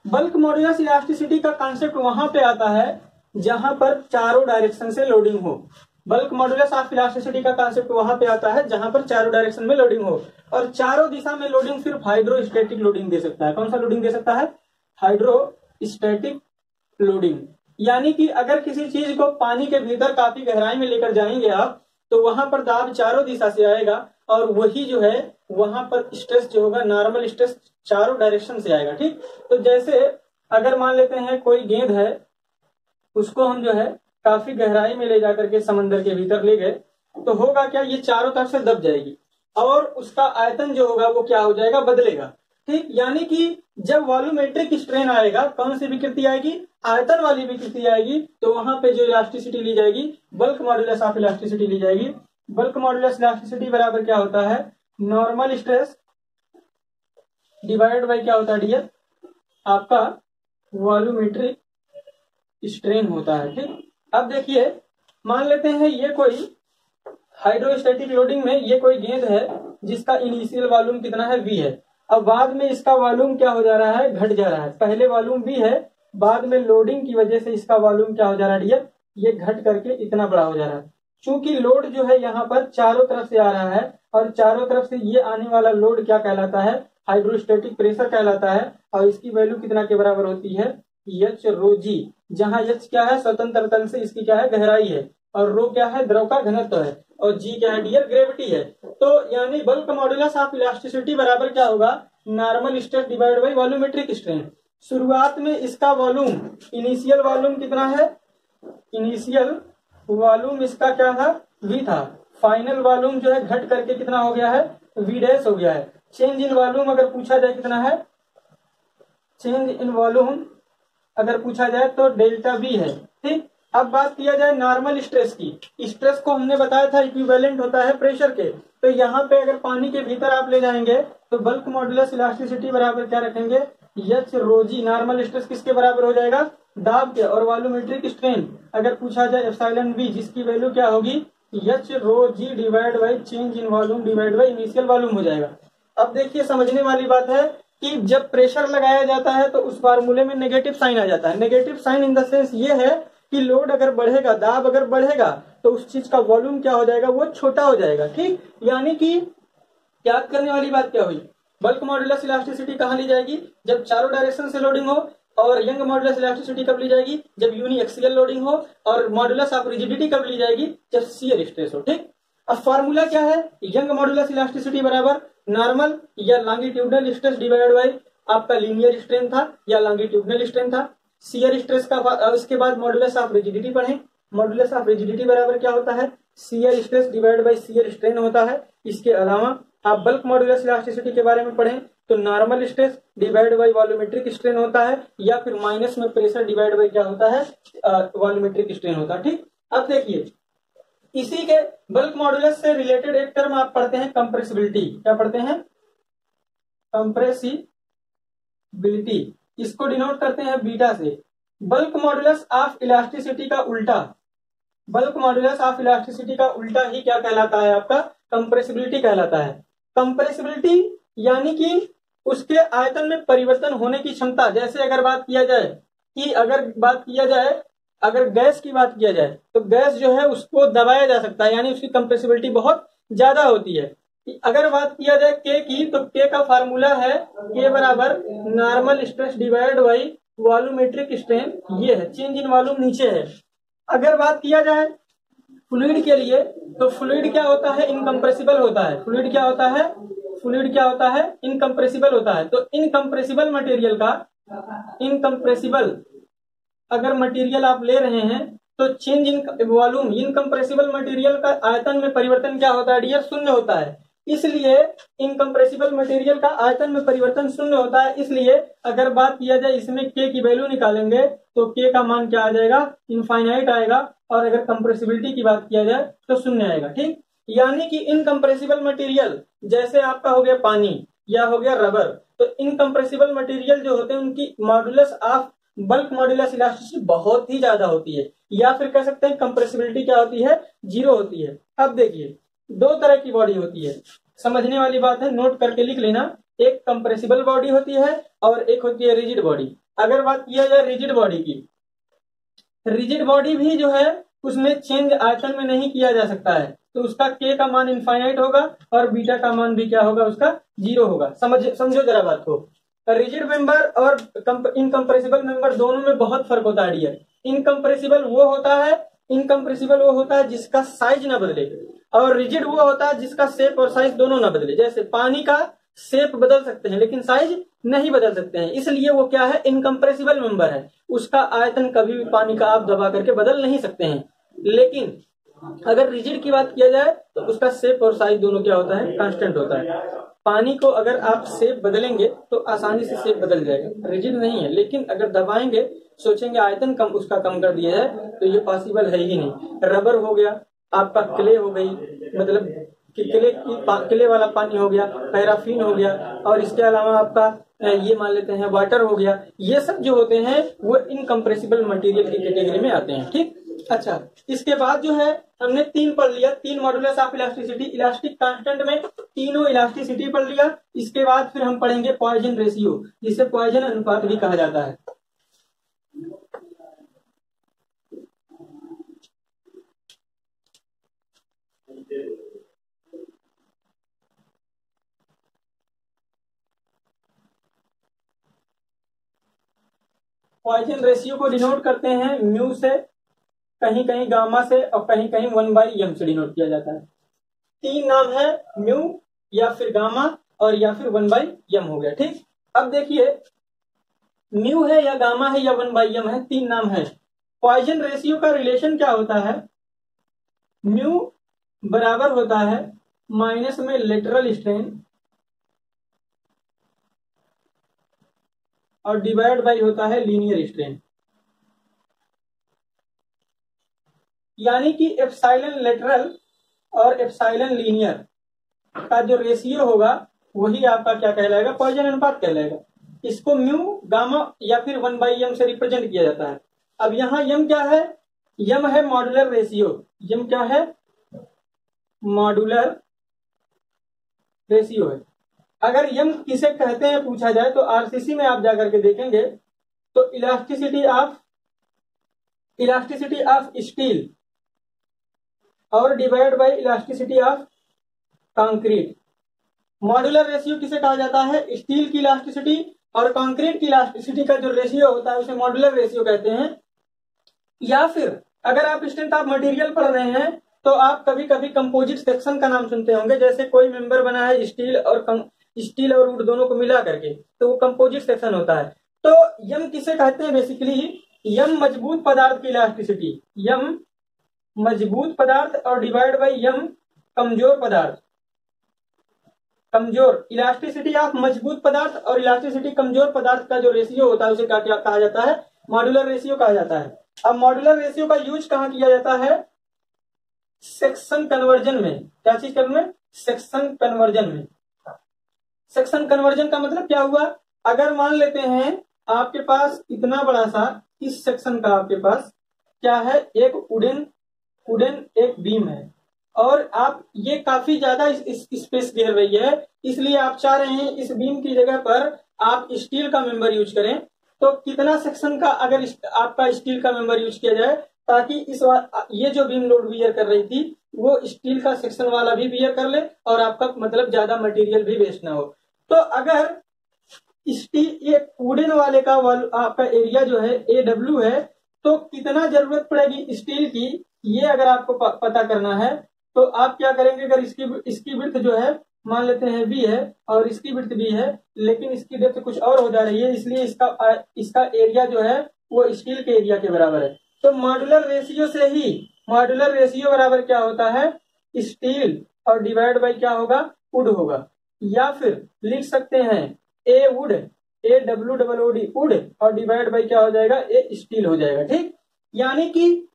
बल्क मॉडुलस इलास्टिसिटी का कॉन्सेप्ट वहां पे आता है जहां पर चारों डायरेक्शन से लोडिंग हो। बल्क मॉडुलस ऑफ इलास्टिसिटी का कॉन्सेप्ट वहां पे आता है जहां पर चारों डायरेक्शन में लोडिंग हो, और चारों दिशा में लोडिंग सिर्फ हाइड्रोस्टैटिक लोडिंग दे सकता है। कौन सा लोडिंग दे सकता है? Hydrostatic loading. यानी कि अगर किसी चीज को पानी के भीतर काफी गहराई में लेकर जाएंगे आप, तो वहां पर दाब चारों दिशा से आएगा और वही जो है वहां पर स्ट्रेस जो होगा नॉर्मल स्ट्रेस चारों डायरेक्शन से आएगा। ठीक, तो जैसे अगर मान लेते हैं कोई गेंद है, उसको हम जो है काफी गहराई में ले जाकर के समंदर के भीतर ले गए, तो होगा क्या? ये चारों तरफ से दब जाएगी और उसका आयतन जो होगा वो क्या हो जाएगा? बदलेगा। ठीक, यानी कि जब वॉल्यूमेट्रिक स्ट्रेन आएगा, कौन सी विकृति आएगी? आयतन वाली विकृति आएगी। तो वहां पे जो इलास्टिसिटी ली जाएगी, बल्क मॉडुलस ऑफ इलास्टिसिटी ली जाएगी। बल्क मॉडुलस इलास्टिसिटी बराबर क्या होता है? नॉर्मल स्ट्रेस डिवाइडेड बाई क्या होता है डियर? आपका वॉल्यूमेट्रिक स्ट्रेन होता है। ठीक, अब देखिए, मान लेते हैं ये कोई हाइड्रोस्टैटिक लोडिंग में ये कोई गेंद है जिसका इनिशियल वॉल्यूम कितना है? V है। अब बाद में इसका वॉल्यूम क्या हो जा रहा है? घट जा रहा है। पहले वॉल्यूम V है, बाद में लोडिंग की वजह से इसका वॉल्यूम क्या हो जा रहा है डियर? ये घट करके इतना बड़ा हो जा रहा है। चूंकि लोड जो है यहाँ पर चारों तरफ से आ रहा है और चारों तरफ से ये आने वाला लोड क्या कहलाता है? हाइड्रोस्टेटिक प्रेशर कहलाता है और इसकी वैल्यू कितना के बराबर होती है, एच रो जी, जहां एच क्या है स्वतंत्र तल से इसकी क्या है गहराई है और रो क्या है द्रव का घनत्व है और जी क्या है डियर ग्रेविटी है। तो यानी बल्क मॉडुलस ऑफ इलास्टिसिटी बराबर क्या होगा, normal stress divide by volumetric strain. शुरुआत में इसका वॉल्यूम इनिशियल वॉल्यूम कितना है, इनिशियल वॉल्यूम इसका क्या था v था, फाइनल वॉल्यूम जो है घट करके कितना हो गया है v डैश हो गया है। चेंज इन वॉल्यूम अगर पूछा जाए कितना है, चेंज इन वॉल्यूम अगर पूछा जाए तो डेल्टा v है। ठीक, अब बात किया जाए नॉर्मल स्ट्रेस की, स्ट्रेस को हमने बताया था इक्विवेलेंट होता है प्रेशर के, तो यहाँ पे अगर पानी के भीतर आप ले जाएंगे तो बल्क मॉडुलस इलास्टिसिटी बराबर क्या रखेंगे, एच रो जी, नॉर्मल स्ट्रेस किसके बराबर हो जाएगा, दाब के, और वॉल्यूमेट्रिक स्ट्रेन अगर पूछा जाए एप्सिलॉन वी, जिसकी वैल्यू क्या होगी H rho G divide by change in volume divide by initial volume हो जाएगा। अब देखिए समझने वाली बात है कि जब प्रेशर लगाया जाता है तो उस फार्मूले में नेगेटिव साइन आ जाता है। Negative sign in the sense ये है कि लोड अगर बढ़ेगा, दाब अगर बढ़ेगा तो उस चीज का वॉल्यूम क्या हो जाएगा, वो छोटा हो जाएगा। ठीक, यानी कि याद करने वाली बात क्या हुई, बल्क मॉडुलस इलास्टिसिटी कहाँ ली जाएगी, जब चारों डायरेक्शन से लोडिंग हो, और यंग मॉडुलस इलास्टिसिटी कब ली जाएगी, जब यूनी एक्सियल लोडिंग हो, और मॉडुलस ऑफ रिजिडिटी कब ली जाएगी, जब शियर स्ट्रेस हो। ठीक, अब फार्मूला क्या है, यंग मॉडुलस इलास्टिसिटी बराबर नॉर्मल या लॉन्गिट्यूडनल स्ट्रेस डिवाइड बाई आपका लीनियर स्ट्रेन था या लॉन्गिट्यूडनल स्ट्रेन था, शियर स्ट्रेस का इसके बाद मॉडुलस ऑफ रिजिडिटी पढ़े, मॉडुलस ऑफ रिजिडिटी बराबर क्या होता है, shear stress divide by shear strain होता है। इसके अलावा आप बल्क मॉडुलस इलास्टिसिटी के बारे में पढ़ें तो normal stress divide by volumetric strain होता है, या फिर माइनस में प्रेशर डिवाइड बाई क्या होता है, वॉल्यूमेट्रिक स्ट्रेन होता है। ठीक, अब देखिए इसी के बल्क मॉडुलस से रिलेटेड एक टर्म आप पढ़ते हैं कंप्रेसिबिलिटी, क्या पढ़ते हैं, कंप्रेसिबिलिटी, इसको डिनोट करते हैं बीटा से। बल्क मॉडुलस ऑफ इलास्टिसिटी का उल्टा, बल्क मॉडुलस ऑफ इलास्टिसिटी का उल्टा ही क्या कहलाता है, आपका कंप्रेसिबिलिटी कहलाता है। कंप्रेसिबिलिटी यानी कि उसके आयतन में परिवर्तन होने की क्षमता। जैसे अगर बात किया जाए कि अगर गैस की बात किया जाए तो गैस जो है उसको दबाया जा सकता है, यानी उसकी कंप्रेसिबिलिटी बहुत ज्यादा होती है। अगर बात किया जाए के की तो के का फार्मूला है के बराबर normal stress divide by volumetric strain, ये है, चेंज इन वॉल्यूम नीचे है। अगर बात किया जाए फ्लूइड के लिए तो फ्लूइड क्या होता है, इनकम्प्रेसिबल होता है। फ्लूइड क्या होता है, फ्लूइड क्या होता है, इनकम्प्रेसिबल होता है। तो इनकम्प्रेसिबल मटेरियल का, इनकम्प्रेसिबल अगर मटेरियल आप ले रहे हैं तो change in volume, incompressible material का आयतन में परिवर्तन क्या होता है डियर, शून्य होता है। इसलिए इनकम्प्रेसिबल मटेरियल का आयतन में परिवर्तन शून्य होता है। इसलिए अगर बात किया जाए इसमें के की वैल्यू निकालेंगे तो के का मान क्या आ जाएगा, इनफाइनाइट आएगा, और अगर कंप्रेसिबिलिटी की बात किया जाए तो शून्य आएगा। ठीक, यानी कि इनकम्प्रेसिबल मटेरियल जैसे आपका हो गया पानी या हो गया रबर, तो इनकम्प्रेसिबल मटेरियल जो होते हैं उनकी modulus of bulk modulus elasticity बहुत ही ज्यादा होती है, या फिर कह सकते हैं कंप्रेसिबिलिटी क्या होती है, 0 होती है। अब देखिए दो तरह की बॉडी होती है, समझने वाली बात है, नोट करके लिख लेना। एक कंप्रेसिबल बॉडी होती है और एक होती है रिजिड बॉडी। अगर बात किया जाए रिजिड बॉडी की, रिजिड बॉडी भी जो है उसमें चेंज आयतन में नहीं किया जा सकता है, तो उसका के का मान इनफाइनाइट होगा और बीटा का मान भी क्या होगा, उसका 0 होगा। समझो जरा बात को, रिजिड मेंबर और इनकम्प्रेसिबल मेंबर दोनों में बहुत फर्क होता है डियर। इनकम्प्रेसिबल वो होता है जिसका साइज ना बदले, और रिजिड वो होता है जिसका शेप और साइज दोनों ना बदले। जैसे पानी का शेप बदल सकते हैं लेकिन साइज नहीं बदल सकते हैं, इसलिए वो क्या है, इनकम्प्रेसिबल मेंबर है। उसका आयतन कभी भी पानी का आप दबा करके बदल नहीं सकते हैं। लेकिन अगर रिजिड की बात किया जाए तो उसका शेप और साइज दोनों क्या होता है, कांस्टेंट होता है। पानी को अगर आप शेप बदलेंगे तो आसानी से शेप बदल जाएगा, रिजिड नहीं है। लेकिन अगर दबाएंगे, सोचेंगे आयतन कम उसका कम कर दिया है, तो ये पॉसिबल है ही नहीं। रबर हो गया आपका, क्ले हो गई, मतलब कि क्ले वाला पानी हो गया, पैराफिन हो गया, और इसके अलावा आपका ये मान लेते हैं वाटर हो गया। ये सब जो होते हैं वो इनकम्प्रेसिबल मटेरियल की कैटेगरी में आते हैं। ठीक, अच्छा, इसके बाद जो है हमने 3 पढ़ लिया, 3 modulus of elasticity. Elastic constant में तीनों इलास्टिसिटी पढ़ लिया। इसके बाद फिर हम पढ़ेंगे पॉइजन रेशियो, जिसे पॉइजन अनुपात भी कहा जाता है। पॉइजन रेशियो को डिनोट करते हैं म्यू से, कहीं कहीं गामा से और कहीं कहीं 1/m से डिनोट किया जाता है। तीन नाम है, म्यू या फिर गामा और या फिर 1/m हो गया। ठीक, अब देखिए म्यू है या गामा है या 1/m है, तीन नाम है। पॉइजन रेशियो का रिलेशन क्या होता है, म्यू बराबर होता है माइनस में लेटरल स्ट्रेन और डिवाइड बाई होता है लीनियर स्ट्रेन। यानी कि एप्सिलॉन लेटरल और एप्सिलॉन लीनियर का जो रेशियो होगा वही आपका क्या कहलाएगा, पॉइजन अनुपात कहलाएगा। इसको म्यू गामा या फिर 1/m से रिप्रेजेंट किया जाता है। अब यहाँ यम क्या है, यम है मॉड्यूलर रेशियो। यम क्या है, मॉड्यूलर रेशियो है। अगर यम किसे कहते हैं पूछा जाए तो आरसीसी में आप जाकर के देखेंगे तो इलास्टिसिटी ऑफ स्टील और divide by elasticity of concrete. Modular ratio किसे कहा जाता है, स्टील की इलास्टिसिटी और कंक्रीट की इलास्टिसिटी का जो रेशियो होता है उसे मॉड्यूलर रेशियो कहते हैं। या फिर अगर आप स्ट्रेंथ ऑफ मटेरियल पढ़ रहे हैं तो आप कभी कभी कंपोजिट सेक्शन का नाम सुनते होंगे, जैसे कोई मेंबर बना है स्टील और वुड दोनों को मिला करके, तो वो कंपोजिट सेक्शन होता है। तो यम किसे कहते हैं, बेसिकली यम मजबूत पदार्थ की इलास्टिसिटी, यम मजबूत पदार्थ और डिवाइड बाई यम कमजोर पदार्थ। कमजोर इलास्टिसिटी ऑफ मजबूत पदार्थ और इलास्टिसिटी कमजोर पदार्थ का जो रेशियो होता है उसे क्या कहा जाता है, मॉड्यूलर रेशियो कहा जाता है। अब मॉड्यूलर रेशियो का यूज कहाँ किया जाता है, सेक्शन कन्वर्जन में। क्या चीज करने में, सेक्शन कन्वर्जन में। सेक्शन कन्वर्जन का मतलब क्या हुआ, अगर मान लेते हैं आपके पास इतना बड़ा सा इस सेक्शन का आपके पास क्या है, एक वुडन एक बीम है और आप ये काफी ज्यादा स्पेस घेर रही है, इसलिए आप चाह रहे हैं इस बीम की जगह पर आप स्टील का मेंबर यूज करें। तो कितना सेक्शन का अगर आपका स्टील का मेंबर यूज किया जाए ताकि ये जो बीम लोड बियर कर रही थी वो स्टील का सेक्शन वाला भी बियर कर ले और आपका मतलब ज्यादा मटेरियल भी वेस्ट ना हो। तो अगर स्टील एक वुडन वाले का आपका एरिया जो है AW है, तो कितना जरूरत पड़ेगी स्टील की, ये अगर आपको पता करना है तो आप क्या करेंगे, अगर इसकी विड्थ जो है मान लेते हैं B है और इसकी विड्थ B है, लेकिन इसकी डेप्थ कुछ और हो जा रही है, इसलिए इसका एरिया जो है वो स्टील के एरिया के बराबर है। तो मॉड्यूलर रेशियो से ही मॉड्यूलर रेशियो बराबर क्या होता है, स्टील और डिवाइड बाई क्या होगा, वुड होगा। या फिर लिख सकते हैं A वुड AWOOD वुड और डिवाइड बाई क्या हो जाएगा, A स्टील हो जाएगा। ठीक, यानी कि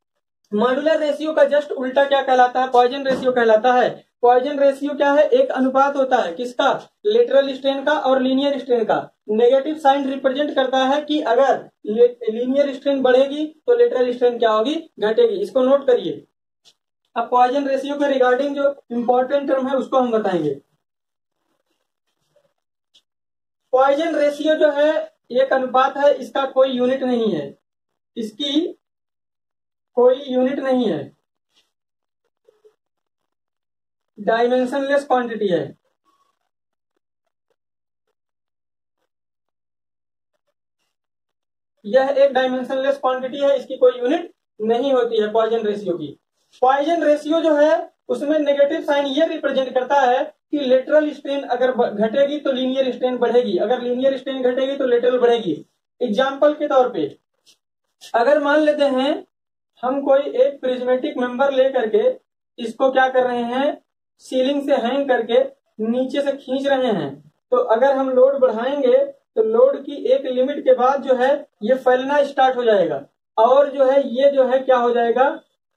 मॉड्यूलर रेशियो का जस्ट उल्टा क्या कहलाता है, पॉइजन रेशियो कहलाता है। पॉइजन रेशियो क्या है, एक अनुपात होता है किसका, लेटरल स्ट्रेन का और लीनियर स्ट्रेन का। नेगेटिव साइन रिप्रेजेंट करता है कि अगर लीनियर स्ट्रेन बढ़ेगी तो लेटरल स्ट्रेन क्या होगी, घटेगी। इसको नोट करिए। अब पॉइजन रेशियो के रिगार्डिंग जो इंपॉर्टेंट टर्म है उसको हम बताएंगे। पॉइजन रेशियो जो है एक अनुपात है, इसका कोई यूनिट नहीं है, इसकी कोई यूनिट नहीं है, डायमेंशनलेस क्वांटिटी है। यह एक डायमेंशनलेस क्वांटिटी है, इसकी कोई यूनिट नहीं होती है पॉइजन रेशियो की। पॉइजन रेशियो जो है उसमें नेगेटिव साइन ये रिप्रेजेंट करता है कि लेटरल स्ट्रेन अगर घटेगी तो लीनियर स्ट्रेन बढ़ेगी, अगर लीनियर स्ट्रेन घटेगी तो लेटरल बढ़ेगी। एग्जाम्पल के तौर पे अगर मान लेते हैं हम कोई एक प्रिज्मेटिक मेंबर ले करके इसको क्या कर रहे हैं, सीलिंग से हैंग करके नीचे से खींच रहे हैं, तो अगर हम लोड बढ़ाएंगे तो लोड की एक लिमिट के बाद जो है ये फैलना स्टार्ट हो जाएगा और जो है ये जो है क्या हो जाएगा,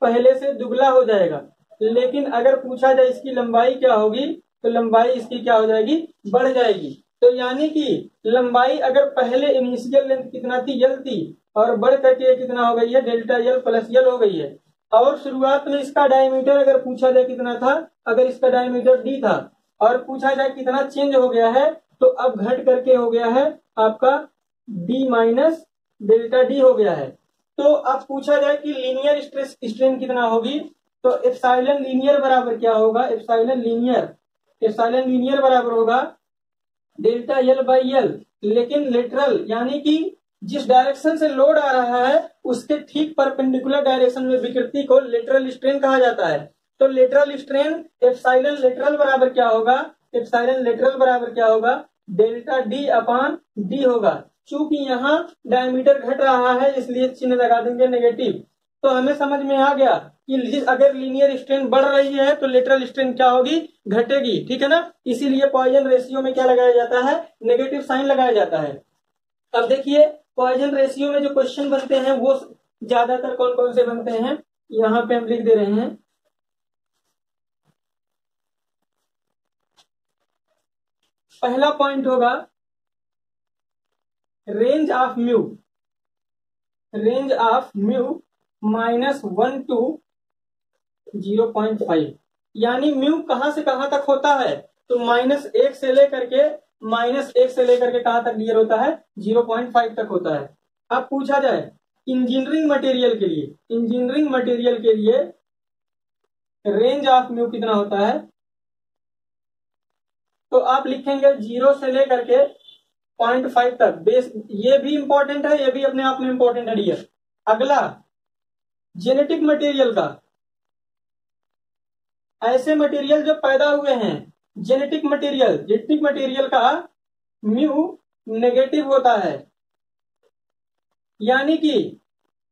पहले से दुगला हो जाएगा। लेकिन अगर पूछा जाए इसकी लंबाई क्या होगी तो लंबाई इसकी क्या हो जाएगी, बढ़ जाएगी। तो यानी कि लंबाई अगर पहले इनिशियल लेंथ कितना थी, L थी, और बढ़ करके कितना हो गई है, डेल्टा L प्लस L हो गई है। और शुरुआत में इसका डायमीटर अगर पूछा जाए कितना था, अगर इसका डायमीटर D था और पूछा जाए कितना चेंज हो गया है, तो अब घट करके हो गया है आपका D माइनस डेल्टा D हो गया है। तो अब पूछा जाए कि लीनियर स्ट्रेन कितना होगी, तो एप्सिलॉन लीनियर बराबर क्या होगा, एप्सिलॉन लीनियर बराबर होगा डेल्टा L बाई L। लेकिन लेटरल यानी कि जिस डायरेक्शन से लोड आ रहा है उसके ठीक परपेंडिकुलर डायरेक्शन में विकृति को लेटरल स्ट्रेन कहा जाता है। तो लेटरल स्ट्रेन एप्सिलॉन लेटरल बराबर क्या होगा, एप्सिलॉन लेटरल बराबर क्या होगा, डेल्टा डी अपॉन डी होगा। चूंकि यहाँ डायमीटर घट रहा है इसलिए चिन्ह लगा देंगे नेगेटिव। तो हमें समझ में आ गया कि अगर लीनियर स्ट्रेन बढ़ रही है तो लेटरल स्ट्रेन क्या होगी, घटेगी, ठीक है ना। इसीलिए पॉइजन रेशियो में क्या लगाया जाता है, नेगेटिव साइन लगाया जाता है। अब देखिए पॉइजन रेशियो में जो क्वेश्चन बनते हैं वो ज्यादातर कौन कौन से बनते हैं, यहाँ पे हम लिख दे रहे हैं। पहला पॉइंट होगा range of mu, range of mu -1 to 0.5, यानी म्यू कहां से कहां तक होता है, तो -1 से लेकर के कहां तक क्लियर होता है, 0.5 तक होता है। अब पूछा जाए इंजीनियरिंग मटेरियल के लिए, इंजीनियरिंग मटेरियल के लिए रेंज ऑफ म्यू कितना होता है, तो आप लिखेंगे 0 से लेकर के 0.5 तक। बेस ये भी इंपॉर्टेंट है, ये भी अपने आप में इंपॉर्टेंट है डियर। अगला जेनेटिक मटेरियल का, ऐसे मटेरियल जो पैदा हुए हैं, जेनेटिक मटेरियल का म्यू नेगेटिव होता है। यानी कि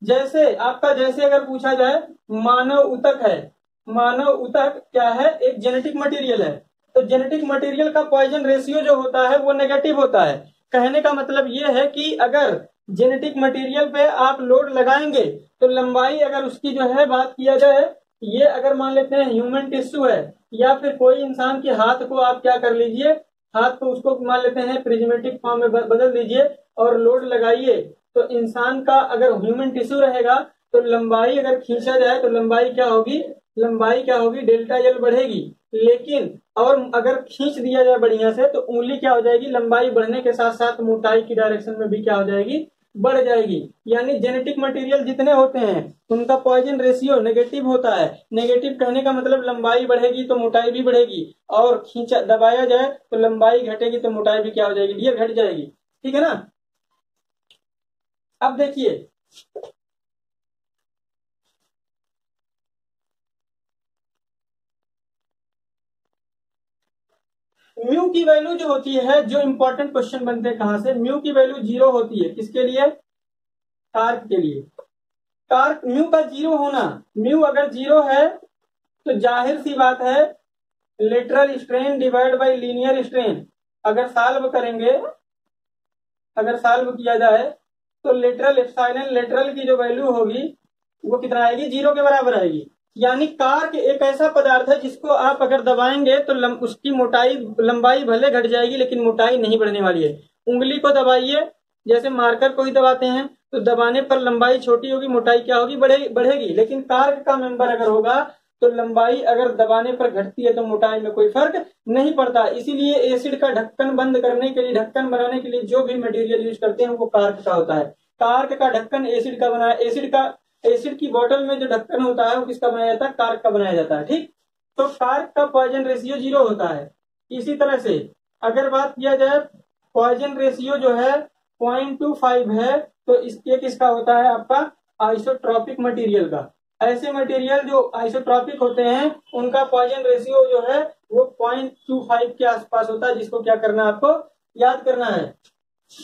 जैसे अगर पूछा जाए मानव ऊतक है, मानव ऊतक क्या है, एक जेनेटिक मटेरियल है, तो जेनेटिक मटेरियल का पॉइजन रेशियो जो होता है वो नेगेटिव होता है। कहने का मतलब ये है कि अगर जेनेटिक मटेरियल पे आप लोड लगाएंगे तो लंबाई, अगर उसकी जो है बात किया जाए, ये अगर मान लेते हैं ह्यूमन टिश्यू है या फिर कोई इंसान के हाथ को आप क्या कर लीजिए, हाथ को उसको मान लेते हैं प्रिज्मेटिक फॉर्म में बदल दीजिए और लोड लगाइए, तो इंसान का अगर ह्यूमन टिश्यू रहेगा तो लंबाई अगर खींचा जाए तो लंबाई क्या होगी, डेल्टा एल बढ़ेगी। लेकिन और अगर खींच दिया जाए बढ़िया से तो उंगली क्या हो जाएगी, लंबाई बढ़ने के साथ साथ मोटाई की डायरेक्शन में भी क्या हो जाएगी, बढ़ जाएगी। यानी जेनेटिक मटेरियल जितने होते हैं उनका पॉइजन रेशियो नेगेटिव होता है। नेगेटिव कहने का मतलब लंबाई बढ़ेगी तो मोटाई भी बढ़ेगी, और खींचा दबाया जाए तो लंबाई घटेगी तो मोटाई भी क्या हो जाएगी, डियर घट जाएगी, ठीक है ना। अब देखिए म्यू की वैल्यू जो होती है, जो इंपॉर्टेंट क्वेश्चन बनते हैं कहां से, म्यू की वैल्यू 0 होती है, किसके लिए, टार्क के लिए। टार्क म्यू का 0 होना, म्यू अगर 0 है तो जाहिर सी बात है lateral strain divide by linear strain, अगर सॉल्व किया जाए तो लेटरल एप्सिलॉन लेटरल की जो वैल्यू होगी वो कितना आएगी, 0 के बराबर आएगी। यानी कार्क एक ऐसा पदार्थ है जिसको आप अगर दबाएंगे तो उसकी लंबाई भले घट जाएगी लेकिन मोटाई नहीं बढ़ने वाली है। उंगली को दबाइए, जैसे मार्कर को ही दबाते हैं, तो दबाने पर लंबाई छोटी होगी, मोटाई क्या होगी, बढ़ेगी। लेकिन कार्क का मेंबर अगर होगा तो लंबाई अगर दबाने पर घटती है तो मोटाई में कोई फर्क नहीं पड़ता। इसीलिए एसिड का ढक्कन बंद करने के लिए, ढक्कन बनाने के लिए जो भी मटेरियल यूज करते हैं वो कार्क का होता है। कार्क का ढक्कन एसिड का बनाया, एसिड की बोतल में जो ढक्कन होता है वो किसका बनाया जाता है, कार्क का बनाया जाता है, ठीक। तो कार्क का पॉइजन रेशियो 0 होता है। इसी तरह से अगर बात किया जाए पॉइजन रेशियो जो है 0.25 है, तो इसके किसका होता है, आपका आइसोट्रॉपिक मटेरियल का। ऐसे मटेरियल जो आइसोट्रॉपिक होते हैं उनका पॉइजन रेशियो जो है वो 0.25 के आसपास होता है, जिसको क्या करना है, आपको याद करना है।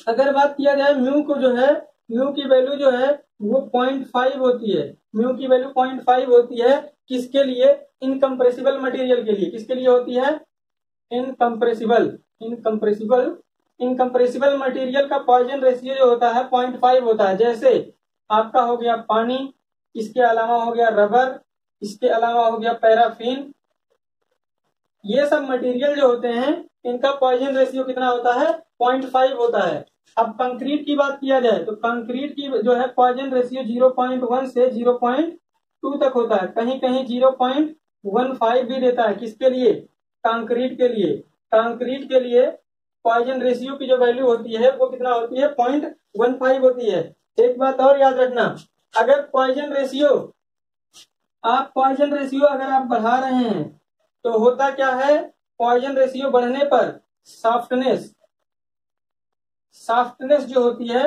अगर बात किया जाए म्यू को जो है, म्यू की वैल्यू जो है वो 0.5 होती है, म्यू की वैल्यू 0.5 होती है। किसके लिए, इनकम्प्रेसिबल मटेरियल के लिए। किसके लिए होती है, इनकम्प्रेसिबल मटेरियल का पॉइजन रेशियो जो होता है 0.5 होता है। जैसे आपका हो गया पानी, इसके अलावा हो गया रबर, इसके अलावा हो गया पैराफिन, ये सब मटेरियल जो होते हैं इनका पॉइजन रेशियो कितना होता है, 0.5 होता है। अब कंक्रीट की बात किया जाए तो कंक्रीट की जो है पॉइजन रेशियो 0.1 से 0.2 तक होता है, कहीं कहीं 0.15 भी देता है। किसके लिए, कंक्रीट के लिए। कंक्रीट के लिए पॉइजन रेशियो की जो वैल्यू होती है वो कितना होती है, 0.15 होती है। एक बात और याद रखना, अगर पॉइजन रेशियो अगर आप बढ़ा रहे हैं तो होता क्या है, पॉइजन रेशियो बढ़ने पर सॉफ्टनेस जो होती है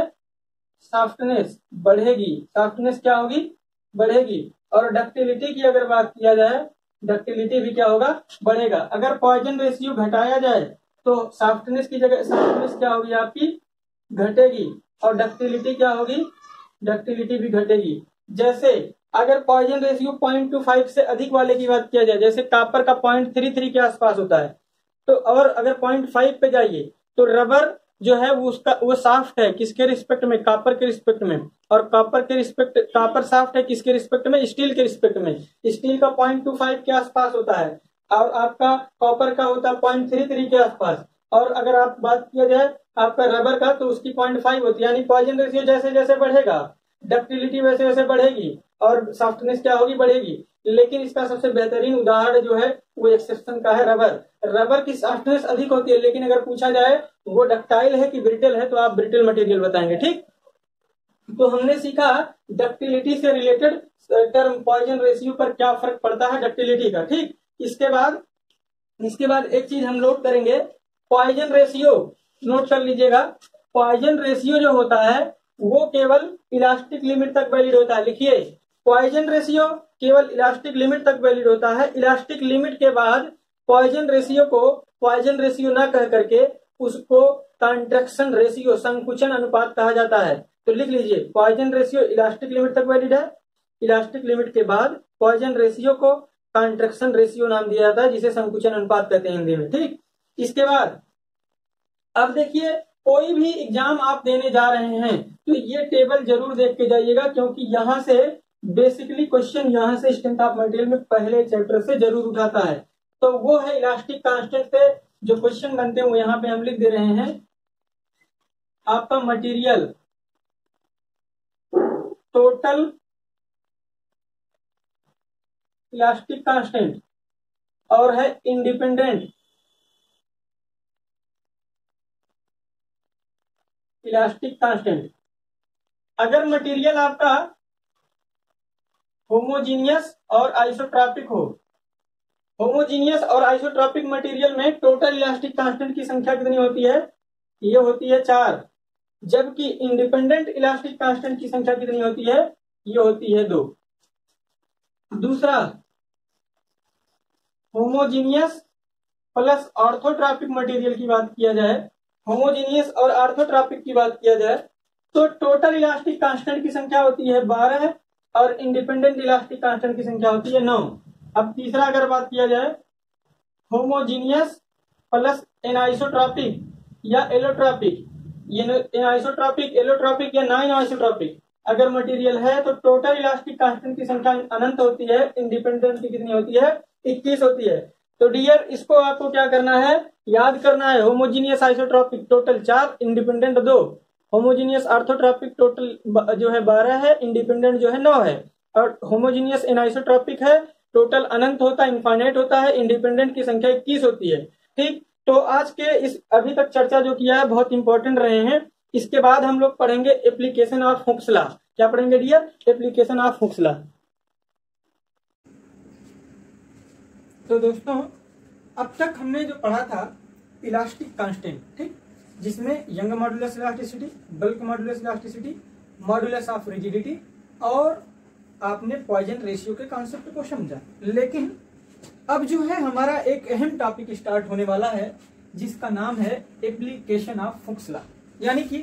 सॉफ्टनेस बढ़ेगी, सॉफ्टनेस क्या होगी, बढ़ेगी। और डक्टिलिटी की अगर बात किया जाए, डक्टिलिटी भी क्या होगा, बढ़ेगा। अगर पॉइजन रेशियो घटाया जाए तो सॉफ्टनेस की जगह सॉफ्टनेस क्या होगी आपकी, घटेगी, और डक्टिलिटी क्या होगी, डक्टिलिटी भी घटेगी। जैसे अगर पॉइजन रेशियो 0.25 से अधिक वाले की बात किया जाए, जैसे कॉपर का 0.33 के आसपास होता है, तो और अगर 0.5 पे जाइए तो रबर जो है वो उसका वो सॉफ्ट है किसके रिस्पेक्ट में, कॉपर के रिस्पेक्ट में। और कॉपर सॉफ्ट है किसके रिस्पेक्ट में, स्टील के रिस्पेक्ट में। स्टील का 0.25 के आसपास होता है और आपका कॉपर का होता है 0.33 के आसपास। और अगर आप बात किया जाए आपका रबर का तो उसकी 0.5 होती है। यानी पॉइजन रेशियो जैसे जैसे बढ़ेगा डक्टिलिटी वैसे वैसे बढ़ेगी और सॉफ्टनेस क्या होगी, बढ़ेगी। लेकिन इसका सबसे बेहतरीन उदाहरण जो है वो एक्सेप्शन का है रबर। रबर की सॉफ्टनेस अधिक होती है, लेकिन अगर पूछा जाए वो डक्टाइल है कि ब्रिटल है तो आप ब्रिटल मटेरियल बताएंगे। ठीक, तो हमने सीखा डक्टिलिटी से रिलेटेड टर्म पॉइजन रेशियो पर क्या फर्क पड़ता है डक्टिलिटी का। ठीक, इसके बाद एक चीज हम नोट करेंगे, पॉइजन रेशियो नोट कर लीजिएगा। पॉइजन रेशियो जो होता है वो केवल इलास्टिक लिमिट तक वैलिड होता है। लिखिए, पॉइजन रेशियो केवल इलास्टिक लिमिट तक वैलिड होता है। इलास्टिक लिमिट के बाद पॉइजन रेशियो को पॉइजन रेशियो ना कह करके उसको कॉन्ट्रैक्शन रेशियो, संकुचन अनुपात कहा जाता है। तो लिख लीजिए, पॉइजन रेशियो इलास्टिक लिमिट तक वैलिड है। इलास्टिक लिमिट के बाद पॉइजन रेशियो को कॉन्ट्रैक्शन रेशियो नाम दिया जाता है, जिसे संकुचन अनुपात कहते हैं हिंदी में। ठीक, इसके बाद अब देखिए, कोई भी एग्जाम आप देने जा रहे हैं तो ये टेबल जरूर देख के जाइएगा, क्योंकि यहाँ से बेसिकली क्वेश्चन यहाँ से स्ट्रेंथ ऑफ मटेरियल में पहले चैप्टर से जरूर उठाता है। तो वो है इलास्टिक कांस्टेंट से जो क्वेश्चन बनते हैं वो यहाँ पे हम लिख दे रहे हैं। आपका मटेरियल टोटल इलास्टिक कांस्टेंट और है इंडिपेंडेंट इलास्टिक कांस्टेंट। अगर मटेरियल आपका होमोजीनियस और आइसोट्रॉपिक हो, होमोजीनियस और आइसोट्रॉपिक मटेरियल में टोटल इलास्टिक कांस्टेंट की संख्या कितनी होती है, ये होती है 4। जबकि इंडिपेंडेंट इलास्टिक कांस्टेंट की संख्या कितनी होती है, ये होती है 2। दूसरा, होमोजीनियस प्लस ऑर्थोट्रॉपिक मटेरियल की बात किया जाए, होमोजीनियस और ऑर्थोट्रॉपिक की बात किया जाए तो टोटल इलास्टिक कांस्टेंट की संख्या होती है 12 और इंडिपेंडेंट इलास्टिक कांस्टेंट की संख्या होती है 9। अब तीसरा अगर बात किया जाए, होमोजीनियस प्लस एनाइसोट्रॉपिक या एलोट्रॉपिक, एनाइसोट्रॉपिक, एलोट्रॉपिक या नॉन आइसोट्रॉपिक अगर मटेरियल है तो टोटल इलास्टिक कांस्टेंट की संख्या अनंत होती है, इंडिपेंडेंट की कितनी होती है, 21 होती है। तो डियर इसको आपको क्या करना है, याद करना है। Homogeneous isotropic total 4, independent 2। Homogeneous orthotropic total जो है 12 है, इंडिपेंडेंट जो है 9 है। और होमोजीनियस एनाइसोट्रॉपिक है, टोटल अनंत होता है, इनफाइनाइट होता है, इंडिपेंडेंट की संख्या 21 होती है। ठीक, तो आज के इस अभी तक चर्चा जो किया है बहुत इंपॉर्टेंट रहे हैं। इसके बाद हम लोग पढ़ेंगे एप्लीकेशन ऑफ हुक्स लॉ। क्या पढ़ेंगे dear, application of Hooke's law. तो दोस्तों अब तक हमने जो पढ़ा था इलास्टिक कांस्टेंट, ठीक, जिसमें young modulus elasticity, bulk modulus elasticity, modulus of rigidity और आपने पॉइजन रेशियो के कॉन्सेप्ट को समझा। लेकिन अब जो है हमारा एक अहम टॉपिक स्टार्ट होने वाला है जिसका नाम है एप्लीकेशन ऑफ हुक्स लॉ, यानी कि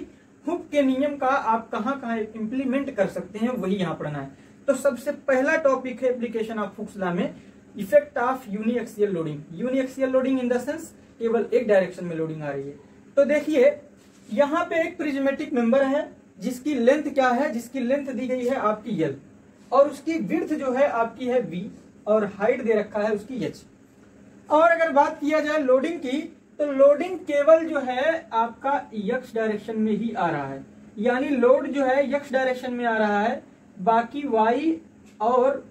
हुक के नियम का आप कहाँ कहाँ इम्प्लीमेंट कर सकते हैं वही यहाँ पढ़ना है। तो सबसे पहला टॉपिक है एप्लीकेशन ऑफ हुक्स लॉ में effect of uniaxial loading. Uniaxial loading in the sense केवल एक डायरेक्शन में लोडिंग आ रही है। तो देखिए यहाँ पे एक प्रिज्मेटिक मेंबर है जिसकी लेंथ क्या है, जिसकी लेंथ दी गई है आपकी L और उसकी विड्थ जो है आपकी है V और हाइट दे रखा है उसकी H। और अगर बात किया जाए लोडिंग की तो लोडिंग केवल जो है आपका x डायरेक्शन में ही आ रहा है, यानी लोड जो है x डायरेक्शन में आ रहा है। बाकी y और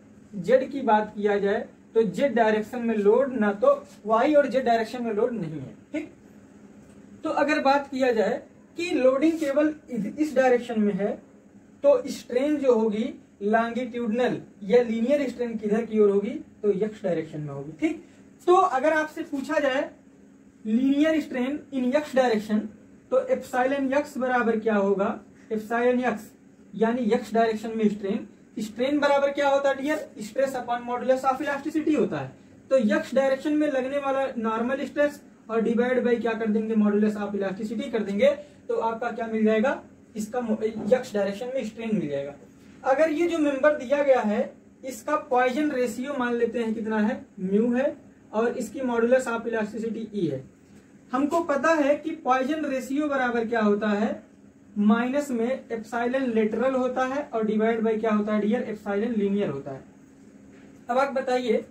z की बात किया जाए तो z डायरेक्शन में लोड ना तो y और z डायरेक्शन में लोड नहीं है। ठीक, तो अगर बात किया जाए कि लोडिंग केवल इस डायरेक्शन में है तो स्ट्रेन जो होगी लॉन्गिट्यूडनल या लीनियर स्ट्रेन किधर की ओर होगी, तो x डायरेक्शन में होगी। ठीक, तो अगर आपसे पूछा जाए linear strain in x direction तो एप्सिलॉन x बराबर क्या होगा, एप्सिलॉन एक्स यानी एक्स डायरेक्शन में स्ट्रेन। स्ट्रेन बराबर क्या होता है dear, stress upon modulus of elasticity होता है। तो एक्स डायरेक्शन में लगने वाला नॉर्मल स्ट्रेस और डिवाइड बाई क्या कर देंगे, मॉडुलस ऑफ इलास्टिसिटी कर देंगे, तो आपका क्या मिल जाएगा, इसका एक्स डायरेक्शन में स्ट्रेन मिल जाएगा। अगर ये जो मेंबर दिया गया है इसका पॉइजन रेशियो मान लेते हैं कितना है, म्यू है, और इसकी मॉडुलस ऑफ इलास्टिसिटी ई है। हमको पता है कि पॉइजन रेशियो बराबर क्या होता है, माइनस में एप्सिलॉन लेटरल होता है और डिवाइड बाय क्या होता है डियर, एप्सिलॉन लीनियर होता है। अब आप बताइए,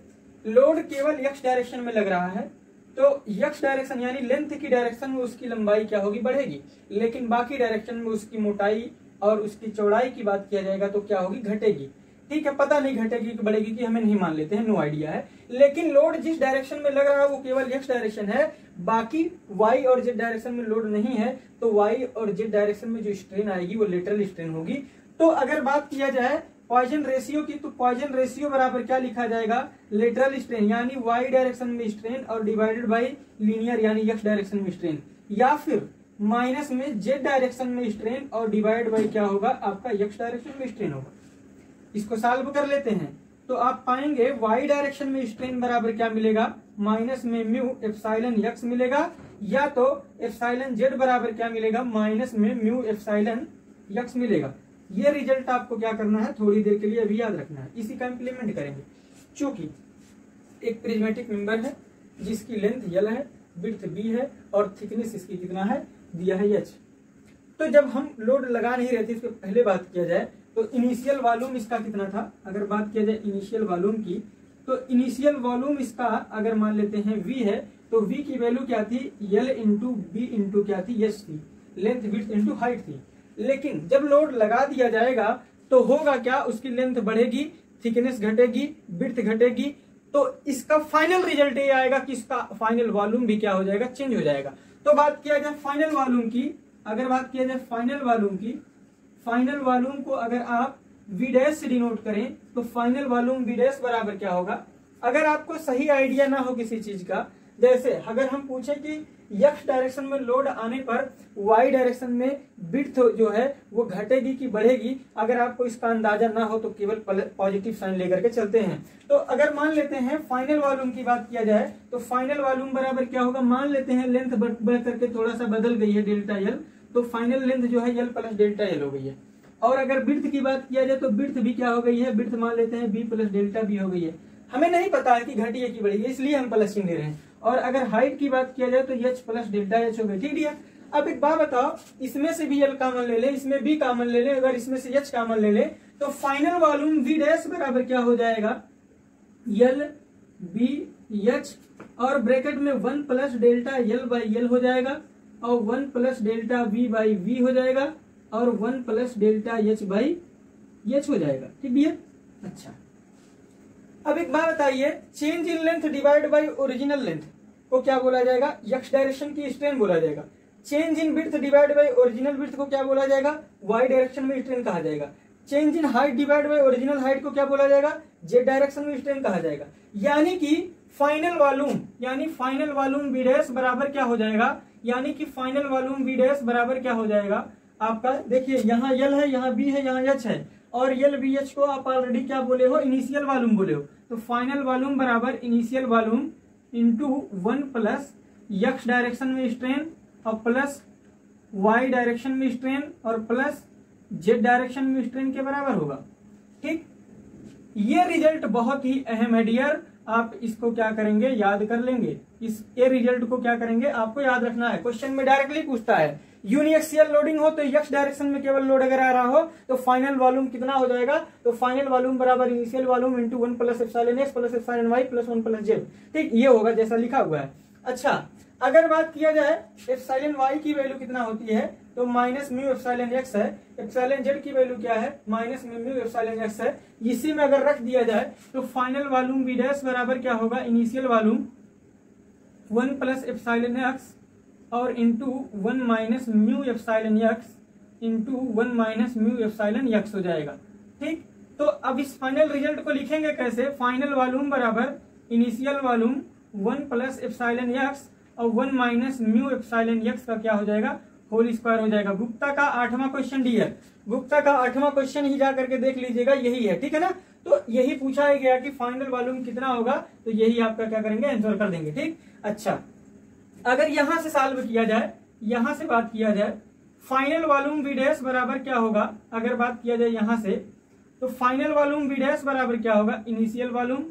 लोड केवल एक्स डायरेक्शन में लग रहा है, तो एक्स डायरेक्शन यानी लेंथ की डायरेक्शन में उसकी लंबाई क्या होगी, बढ़ेगी, लेकिन बाकी डायरेक्शन में उसकी मोटाई और उसकी चौड़ाई की बात किया जाएगा तो क्या होगी, घटेगी। ठीक है, पता नहीं घटेगी कि बढ़ेगी कि हमें नहीं मान लेते हैं, नो आइडिया है। लेकिन लोड जिस डायरेक्शन में लग रहा है वो केवल एक्स डायरेक्शन है, बाकी वाई और जेड डायरेक्शन में लोड नहीं है, तो वाई और जेड डायरेक्शन में जो स्ट्रेन आएगी वो लेटरल स्ट्रेन होगी। तो अगर बात किया जाए पॉइजन रेशियो की, तो पॉइजन रेशियो बराबर क्या लिखा जाएगा, लेटरल स्ट्रेन यानी वाई डायरेक्शन में स्ट्रेन और डिवाइडेड बाई लीनियर यानी एक्स डायरेक्शन में स्ट्रेन, या फिर माइनस में जेड डायरेक्शन में स्ट्रेन और डिवाइड बाई क्या होगा, आपका एक्स डायरेक्शन में स्ट्रेन होगा। इसको सॉल्व कर लेते हैं तो आप पाएंगे y डायरेक्शन में स्ट्रेन बराबर क्या मिलेगा, माइनस में म्यू एप्सिलॉन एक्स मिलेगा, या तो एप्सिलॉन जेड बराबर क्या मिलेगा, माइनस में म्यू एप्सिलॉन एक्स मिलेगा। ये रिजल्ट आपको क्या करना है, थोड़ी देर के लिए अभी याद रखना है, इसी का इम्प्लीमेंट करेंगे। चूंकि एक प्रिज्मेटिक मेंबर है जिसकी लेंथ यल है, विड्थ बी है और थिकनेस इसकी कितना है, दिया है एच। तो जब हम लोड लगा नहीं रहे थे, इसके पहले बात किया जाए तो इनिशियल वॉल्यूम इसका कितना था। अगर बात किया जाए इनिशियल वॉल्यूम की, तो इनिशियल वॉल्यूम इसका अगर मान लेते हैं v है, तो v की वैल्यू क्या थी, l इंटू बी इंटू क्या थी, s थी, लेंथ विड्थ इंटू हाइट थी। लेकिन जब लोड लगा दिया जाएगा तो होगा क्या, उसकी लेंथ बढ़ेगी, थिकनेस घटेगी, विड्थ घटेगी, तो इसका फाइनल रिजल्ट ये आएगा कि इसका फाइनल वॉल्यूम भी क्या हो जाएगा, चेंज हो जाएगा। तो बात किया जाए फाइनल वॉल्यूम की, अगर बात किया जाए फाइनल वॉल्यूम की, फाइनल वॉल्यूम को अगर आप v डैश से डिनोट करें तो फाइनल वॉल्यूम v डैश बराबर क्या होगा। अगर आपको सही आइडिया ना हो किसी चीज का, जैसे अगर हम पूछे कि x डायरेक्शन में लोड आने पर y डायरेक्शन में विड्थ जो है वो घटेगी कि बढ़ेगी, अगर आपको इसका अंदाजा ना हो तो केवल पॉजिटिव साइन लेकर के चलते हैं। तो अगर मान लेते हैं फाइनल वॉल्यूम की बात किया जाए तो फाइनल वॉल्यूम बराबर क्या होगा, मान लेते हैं लेंथ बढ़ करके थोड़ा सा बदल गई है डेल्टा एल, तो फाइनल लेंथ जो है यल प्लस डेल्टा एल हो गई है। और अगर विड्थ की बात किया जाए तो विड्थ भी क्या हो गई है, विड्थ मान लेते हैं बी प्लस डेल्टा बी हो गई है। हमें नहीं पता है कि घटी है कि बढ़ी है, इसलिए हम प्लस चिन्ह ले रहे हैं। और अगर हाइट की बात किया जाए तो एच प्लस डेल्टा एच हो गई। ठीक है, अब एक बात बताओ, इसमें से भी यल कॉमन ले ले, इसमें बी कॉमन ले ले, अगर इसमें से एच कॉमन ले ले तो फाइनल वॉल्यूम वी डैश बराबर क्या हो जाएगा, यल बी एच, और ब्रैकेट में 1 plus delta L by L हो जाएगा, और 1 plus delta V by V हो जाएगा, और 1 plus delta H by H हो जाएगा। ठीक है, अच्छा अब एक बात बताइए, change in length divide by original length को क्या बोला जाएगा, एक्स डायरेक्शन की स्ट्रेन बोला जाएगा। Change in width divide by original width को क्या बोला जाएगा, वाई डायरेक्शन में स्ट्रेन कहा जाएगा। Change in height divide by original height को क्या बोला जाएगा, जेड डायरेक्शन में स्ट्रेन कहा जाएगा। यानी कि फाइनल वॉल्यूम वी डैश बराबर क्या हो जाएगा, यानी कि फाइनल वॉल्यूम वी डैश बराबर क्या हो जाएगा आपका, देखिए यहाँ यल है, यहाँ बी है, यहाँ एच है, और यल बी एच को आप ऑलरेडी क्या बोले हो, इनिशियल वॉल्यूम बोले हो। तो फाइनल वॉल्यूम बराबर initial volume into 1 plus x direction में स्ट्रेन और प्लस वाई डायरेक्शन में स्ट्रेन और प्लस जेड डायरेक्शन में स्ट्रेन के बराबर होगा। ठीक, ये रिजल्ट बहुत ही अहम है डियर, आप इसको क्या करेंगे, याद कर लेंगे। इस ए रिजल्ट को क्या करेंगे, आपको याद रखना है। क्वेश्चन में डायरेक्टली पूछता है, यूनिएक्सियल लोडिंग हो तो एक्स डायरेक्शन में केवल लोड अगर आ रहा हो तो फाइनल वॉल्यूम कितना हो जाएगा, तो फाइनल वॉल्यूम बराबर initial volume into 1 plus epsilon X plus epsilon Y plus 1 plus Z. ठीक, ये होगा जैसा लिखा हुआ है। अच्छा, अगर बात किया जाए एप्सिलॉन वाई की वैल्यू कितना होती है, तो माइनस म्यू एप्सिलॉन एक्स है। एप्सिलॉन जेड की वैल्यू क्या है, माइनस म्यू एप्सिलॉन एक्स है। इसी में अगर रख दिया जाए तो फाइनल वॉल्यूम वी डैश बराबर क्या होगा, initial volume 1 plus epsilon x और into 1 minus mu epsilon x into 1 minus mu epsilon x हो जाएगा। ठीक, तो अब इस फाइनल रिजल्ट को लिखेंगे कैसे, फाइनल वॉल्यूम बराबर initial volume 1 plus epsilon x और 1 माइनस म्यू एप्सिलॉन एक्स का क्या हो जाएगा, होल स्क्वायर हो जाएगा। गुप्ता का 8वां क्वेश्चन डियर, गुप्ता का 8वां क्वेश्चन ही जा करके देख लीजिएगा, यही है, ठीक है ना। तो यही पूछा गया कि फाइनल वॉल्यूम कितना होगा, तो यही आपका क्या करेंगे, आंसर कर देंगे, ठीक। अच्छा, अगर यहां से सॉल्व किया जाए, यहां से बात किया जाए, फाइनल वॉल्यूम वी डैश बराबर क्या होगा, अगर बात किया जाए यहां से, तो फाइनल वॉल्यूम वी डैश बराबर क्या होगा, इनिशियल वॉल्यूम।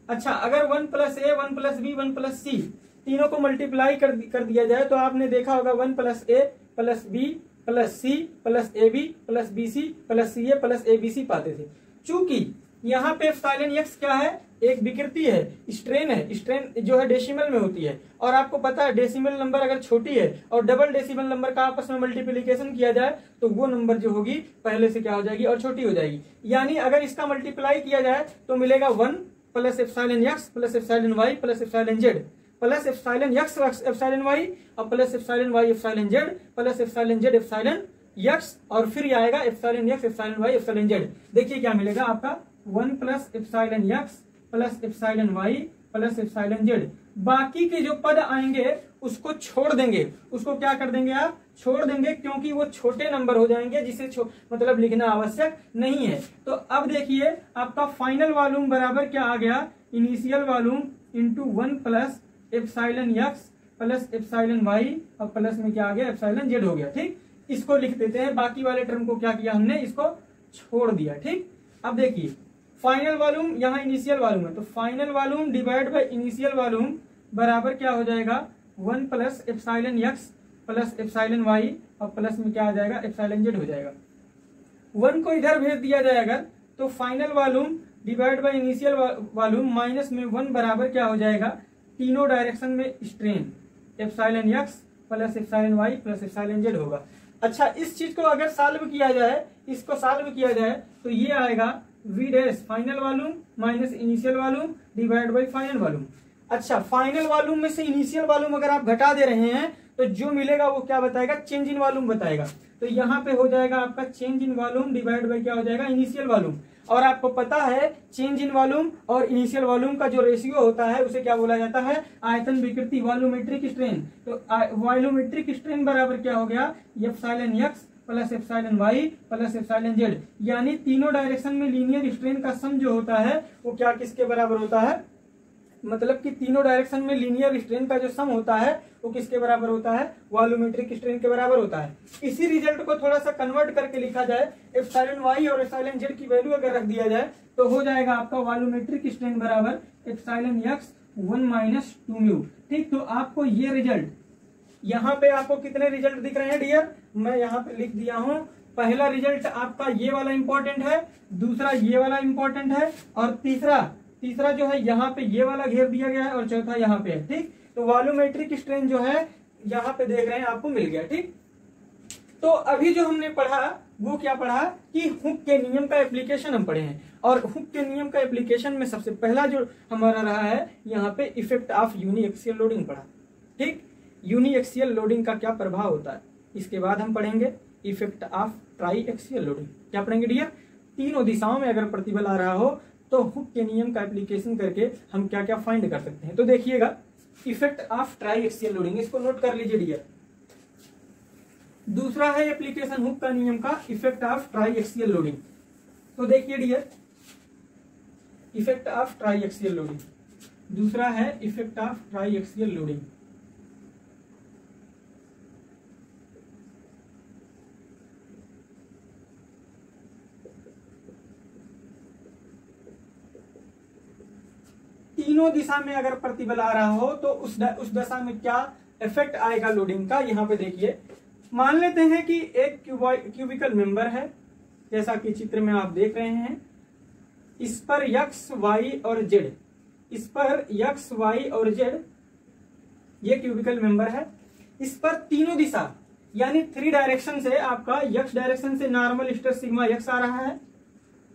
अच्छा, अगर 1 + a 1 + b 1 + c तीनों को मल्टीप्लाई कर दिया जाए, तो आपने देखा होगा 1 + a + b + c + ab + bc + ca + abc पाते थे। चूंकि यहाँ पे एप्सिलॉन x क्या है, एक विकृति है, स्ट्रेन है, स्ट्रेन जो है डेसिमल में होती है, और आपको पता है डेसिमल नंबर अगर छोटी है और डबल डेसिमल नंबर का आपस में मल्टीप्लीकेशन किया जाए तो वो नंबर जो होगी पहले से क्या हो जाएगी, और छोटी हो जाएगी। यानी अगर इसका मल्टीप्लाई किया जाए तो मिलेगा 1 + epsilon x + epsilon y + epsilon z plus epsilon x epsilon y और plus epsilon y epsilon z plus epsilon z epsilon x, और फिर ये आएगा epsilon x epsilon y epsilon z। देखिए क्या मिलेगा आपका, 1 + epsilon x plus epsilon y plus epsilon z। बाकी के जो पद आएंगे उसको छोड़ देंगे, उसको क्या कर देंगे आप, छोड़ देंगे, क्योंकि वो छोटे नंबर हो जाएंगे जिसे मतलब लिखना आवश्यक नहीं है। तो अब देखिए आपका फाइनल वॉल्यूम बराबर क्या आ गया, initial volume into 1 + epsilon x plus epsilon y और प्लस में क्या आ गया, एप्सिलॉन z हो गया, ठीक। इसको लिख देते हैं, बाकी वाले टर्म को क्या किया हमने, इसको छोड़ दिया, ठीक। अब देखिए फाइनल वॉल्यूम, यहाँ इनिशियल वॉल्यूम है, तो final volume divide by initial volume बराबर क्या हो जाएगा, 1 + epsilon x plus epsilon y और प्लस में क्या आ जाएगा, एप्सिलॉन z हो जाएगा। 1 को इधर भेज दिया जाएगा तो final volume divide by initial volume minus में 1 बराबर क्या हो जाएगा, तीनों डायरेक्शन में strain epsilon x plus epsilon y plus epsilon z होगा। अच्छा, इस चीज को अगर सॉल्व किया जाए, इसको सॉल्व किया जाए तो ये आएगा v dash final volume minus initial volume divide by final volume. अच्छा, फाइनल वॉल्यूम में से इनिशियल वॉल्यूम अगर आप घटा दे रहे हैं तो जो मिलेगा वो क्या बताएगा, चेंज इन वॉल्यूम बताएगा। तो यहाँ पे हो जाएगा आपका change in volume divide by क्या हो जाएगा, इनिशियल वॉल्यूम। और आपको पता है चेंज इन वॉल्यूम और इनिशियल वॉल्यूम का जो रेशियो होता है उसे क्या बोला जाता है, आयतन विकृति, वॉल्यूमेट्रिक स्ट्रेन। तो वॉल्यूमेट्रिक स्ट्रेन बराबर क्या हो गया, epsilon x plus epsilon y plus epsilon z। यानी तीनों डायरेक्शन में लीनियर स्ट्रेन का सम जो होता है वो क्या किसके बराबर होता है, मतलब कि तीनों डायरेक्शन में लीनियर स्ट्रेन का जो सम होता है वो किसके बराबर होता है, वॉल्यूमेट्रिक स्ट्रेन के बराबर होता है। इसी रिजल्ट को थोड़ा सा कन्वर्ट करके लिखा जाए, एप्सिलॉन y और एप्सिलॉन z की वैल्यू अगर रख दिया जाए तो हो जाएगा आपका वॉल्यूमेट्रिक स्ट्रेन बराबर एप्सिलॉन x 1 - 2μ, ठीक। तो आपको ये रिजल्ट, यहाँ पे आपको कितने रिजल्ट दिख रहे हैं डियर, मैं यहाँ पे लिख दिया हूँ। पहला रिजल्ट आपका ये वाला इंपॉर्टेंट है, दूसरा ये वाला इंपॉर्टेंट है, और तीसरा जो है यहाँ पे ये वाला घेर दिया गया है, और चौथा यहाँ पे है, ठीक। तो वॉल्यूमेट्रिक स्ट्रेन जो है यहाँ पे देख रहे हैं आपको मिल गया, ठीक। तो अभी जो हमने पढ़ा वो क्या पढ़ा कि हुक के नियम का एप्लीकेशन हम पढ़े हैं, और हुक के नियम का एप्लीकेशन में सबसे पहला जो हमारा रहा है यहाँ पे इफेक्ट ऑफ यूनिएक्सियल लोडिंग पढ़ा, ठीक। यूनिएक्सियल लोडिंग का क्या प्रभाव होता है, इसके बाद हम पढ़ेंगे effect of triaxial loading. क्या पढ़ेंगे डियर, तीनों दिशाओं में अगर प्रतिबल आ रहा हो तो हुक के नियम का एप्लीकेशन करके हम क्या क्या फाइंड कर सकते हैं। तो देखिएगा effect of triaxial loading, इसको नोट कर लीजिए डियर। दूसरा है एप्लीकेशन हुक का नियम का effect of triaxial loading. तो देखिए dear, effect of triaxial loading, दूसरा है effect of triaxial loading. तीनों दिशा में अगर प्रतिबल आ रहा हो तो उस दशा में क्या इफेक्ट आएगा लोडिंग का। यहाँ पे देखिए, मान लेते हैं कि एक क्यूबिकल मेंबर है, जैसा कि चित्र में आप देख रहे हैं। इस पर x, y और z, इस पर x, y और z ये क्यूबिकल मेंबर है। इस पर तीनों दिशा यानी 3 डायरेक्शन से आपका x डायरेक्शन से नॉर्मल स्ट्रेस सिग्मा x आ रहा है,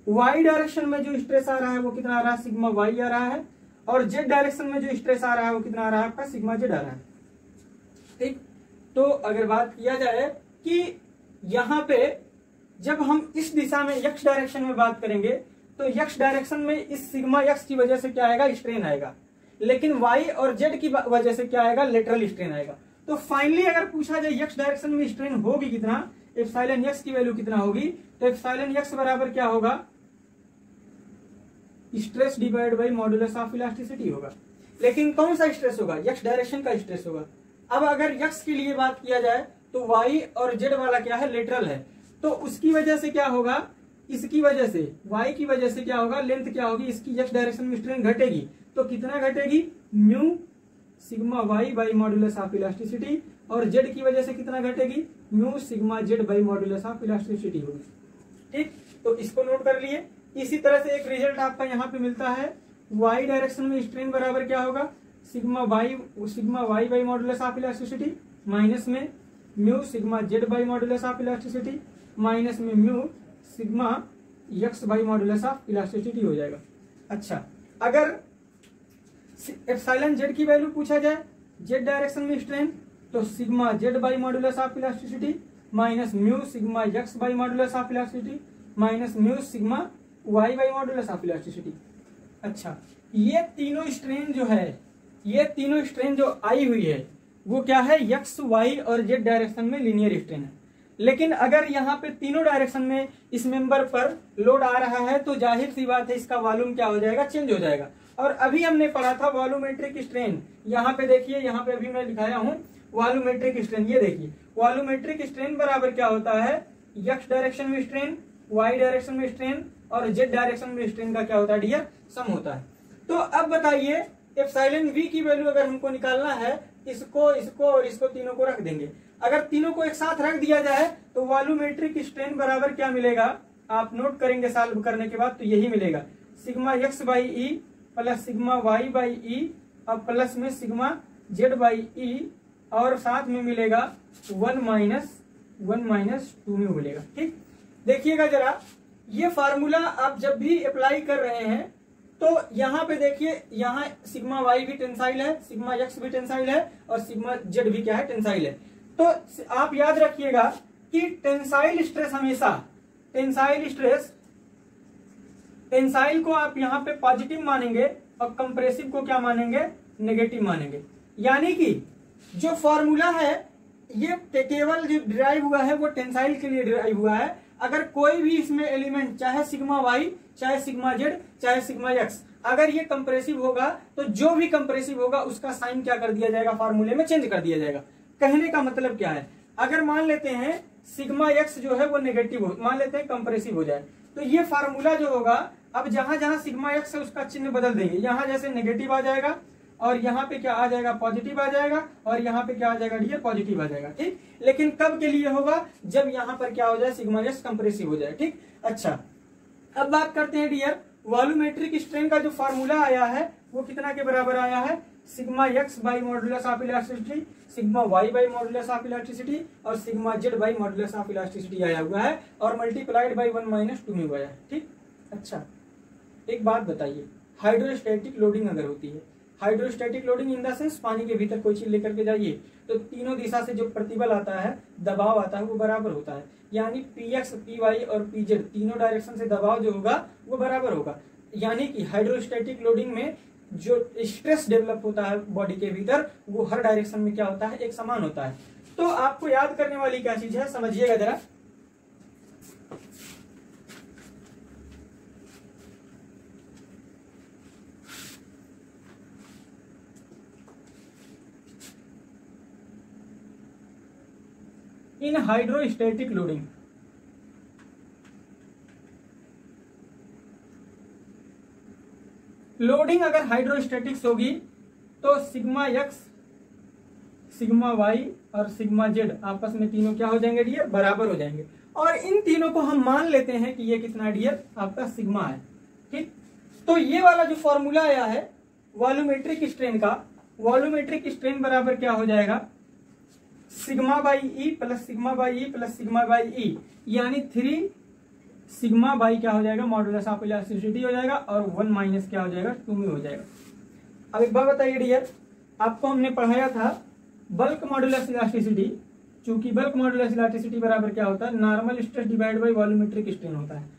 y डायरेक्शन में जो स्ट्रेस आ रहा है वो कितना आ रहा है, सिग्मा y आ रहा है, और z डायरेक्शन में जो स्ट्रेस आ रहा है वो कितना आ रहा है, आपका सिग्मा z आ रहा है, ठीक। तो अगर बात किया जाए कि यहाँ पे जब हम इस दिशा में x डायरेक्शन में बात करेंगे तो x डायरेक्शन में इस सिग्मा x की वजह से क्या आएगा, स्ट्रेन आएगा, लेकिन y और z की वजह से क्या आएगा, लेटरल स्ट्रेन आएगा। तो फाइनली अगर पूछा जाए एक्स डायरेक्शन में स्ट्रेन होगी कितना, एप्सिलॉन एक्स की वैल्यू कितना होगी, तो एप्सिलॉन एक्स बराबर क्या होगा, stress divide by modulus of elasticity होगा। लेकिन कौन सा स्ट्रेस होगा, एक्स डायरेक्शन का स्ट्रेस होगा। अब अगर एक्स के लिए बात किया जाए तो वाई और जेड वाला क्या है, लेटरल है, तो उसकी वजह से क्या होगा, इसकी वजह से वाई की वजह से क्या होगा, लेंथ क्या होगी इसकी, एक्स डायरेक्शन में स्ट्रेन घटेगी, तो कितना घटेगी, mu sigma Y by modulus of elasticity, और जेड की वजह से कितना घटेगी, mu sigma Z by modulus of elasticity होगी। ठीक, तो इसको नोट कर लिए। इसी तरह से एक रिजल्ट आपका यहाँ पे मिलता है, वाई डायरेक्शन में स्ट्रेन बराबर क्या होगा, sigma Y by modulus of elasticity minus में mu sigma Z by modulus of elasticity minus में mu sigma x by modulus of elasticity हो जाएगा। अच्छा, अगर एप्सिलॉन जेड की वैल्यू पूछा जाए जेड डायरेक्शन में स्ट्रेन, तो sigma Z by modulus of elasticity minus mu sigma x by modulus of elasticity minus mu sigma Y by modulus of elasticity. अच्छा, ये तीनों स्ट्रेन जो है, ये तीनों स्ट्रेन जो आई हुई है वो क्या है, एक्स वाई और जेड डायरेक्शन में लीनियर स्ट्रेन है। लेकिन अगर यहाँ पे तीनों डायरेक्शन में इस मेंबर पर लोड आ रहा है तो जाहिर सी बात है इसका वॉल्यूम क्या हो जाएगा, चेंज हो जाएगा। और अभी हमने पढ़ा था वॉल्यूमेट्रिक स्ट्रेन, यहाँ पे देखिए, यहाँ पे अभी मैं दिखाया हूँ वॉल्यूमेट्रिक स्ट्रेन, ये देखिए वॉल्यूमेट्रिक स्ट्रेन बराबर क्या होता है, एक्स डायरेक्शन में स्ट्रेन, वाई डायरेक्शन में स्ट्रेन और जेड डायरेक्शन में स्ट्रेन का क्या होता है डियर, सम होता है। तो अब बताइए एप्सिलॉन वी की वैल्यू अगर हमको निकालना है, इसको इसको और इसको तीनों को रख देंगे। अगर तीनों को एक साथ रख दिया जाए तो वॉल्यूमेट्रिक स्ट्रेन बराबर क्या मिलेगा, आप नोट करेंगे सॉल्व करने के बाद, तो यही मिलेगा, sigma x by E plus sigma Y by E और प्लस में सिग्मा जेड बाई ई और साथ में मिलेगा 1 माइनस 2 में मिलेगा। ठीक, देखिएगा जरा, ये फार्मूला आप जब भी अप्लाई कर रहे हैं तो यहाँ पे देखिए, यहाँ सिग्मा वाई भी टेंसाइल है, सिग्मा एक्स भी टेंसाइल है और सिग्मा जेड भी क्या है, टेंसाइल है। तो आप याद रखिएगा कि टेंसाइल स्ट्रेस हमेशा, टेंसाइल को आप यहाँ पे पॉजिटिव मानेंगे और कंप्रेसिव को क्या मानेंगे, नेगेटिव मानेंगे। यानी कि जो फॉर्मूला है ये केवल जो डिराइव हुआ है वो टेंसाइल के लिए डिराइव हुआ है। अगर कोई भी इसमें एलिमेंट, चाहे सिग्मा वाई, चाहे सिग्मा जेड, चाहे सिग्मा एक्स, अगर ये कंप्रेसिव होगा तो जो भी कंप्रेसिव होगा उसका साइन क्या कर दिया जाएगा, फार्मूले में चेंज कर दिया जाएगा। कहने का मतलब क्या है, अगर मान लेते हैं सिग्मा एक्स जो है वो नेगेटिव हो, मान लेते हैं कंप्रेसिव हो जाए, तो ये फार्मूला जो होगा, अब जहां जहां सिग्मा एक्स है उसका चिन्ह बदल देंगे, यहां जैसे नेगेटिव आ जाएगा और यहाँ पे क्या आ जाएगा, पॉजिटिव आ जाएगा, और यहाँ पे क्या आ जाएगा डियर, पॉजिटिव आ जाएगा। ठीक, लेकिन कब के लिए होगा, जब यहाँ पर क्या हो जाए, सिग्मा एक्स कंप्रेसिव हो जाए। ठीक, अच्छा, अब बात करते हैं डियर, वॉल्यूमेट्रिक स्ट्रेन का जो फार्मूला आया है वो कितना के बराबर आया है, sigma x by modulus of elasticity, sigma Y by modulus of elasticity और sigma Z by modulus of elasticity आया हुआ है और मल्टीप्लाइड बाई 1 माइनस 2 में हुआ है। ठीक, अच्छा, एक बात बताइए, हाइड्रोस्टैटिक लोडिंग अगर होती है, hydrostatic loading in the sense पानी के भीतर कोई चीज लेकर के जाइए तो तीनों दिशा से जो प्रतिबल आता है, दबाव आता है, वो बराबर होता है। यानी पी एक्स, पी वाई और पी जेड तीनों डायरेक्शन से दबाव जो होगा वो बराबर होगा। यानी कि हाइड्रोस्टैटिक लोडिंग में जो स्ट्रेस डेवलप होता है बॉडी के भीतर वो हर डायरेक्शन में क्या होता है, एक समान होता है। तो आपको याद करने वाली क्या चीज है, समझिएगा जरा। इन हाइड्रोस्टैटिक लोडिंग, लोडिंग अगर हाइड्रोस्टैटिक्स होगी तो सिग्मा एक्स, सिग्मा वाई और सिग्मा जेड आपस में तीनों क्या हो जाएंगे डियर, बराबर हो जाएंगे। और इन तीनों को हम मान लेते हैं कि ये कितना डियर, आपका सिग्मा है। ठीक, तो ये वाला जो फॉर्मूला आया है वॉल्यूमेट्रिक स्ट्रेन का, वॉल्यूमेट्रिक स्ट्रेन बराबर क्या हो जाएगा, sigma by E plus sigma by E plus sigma by E, यानी 3 सिग्मा बाई क्या हो जाएगा, मॉडुलस ऑफ इलास्टिसिटी हो जाएगा और 1 माइनस क्या हो जाएगा, 2 में हो जाएगा। अब एक बात बताइए डियर, आपको हमने पढ़ाया था बल्क मॉडुलस इलास्टिसिटी, चूंकि बल्क मॉडुलस इलास्टिसिटी बराबर क्या होता है, normal stress divide by volumetric strain होता है।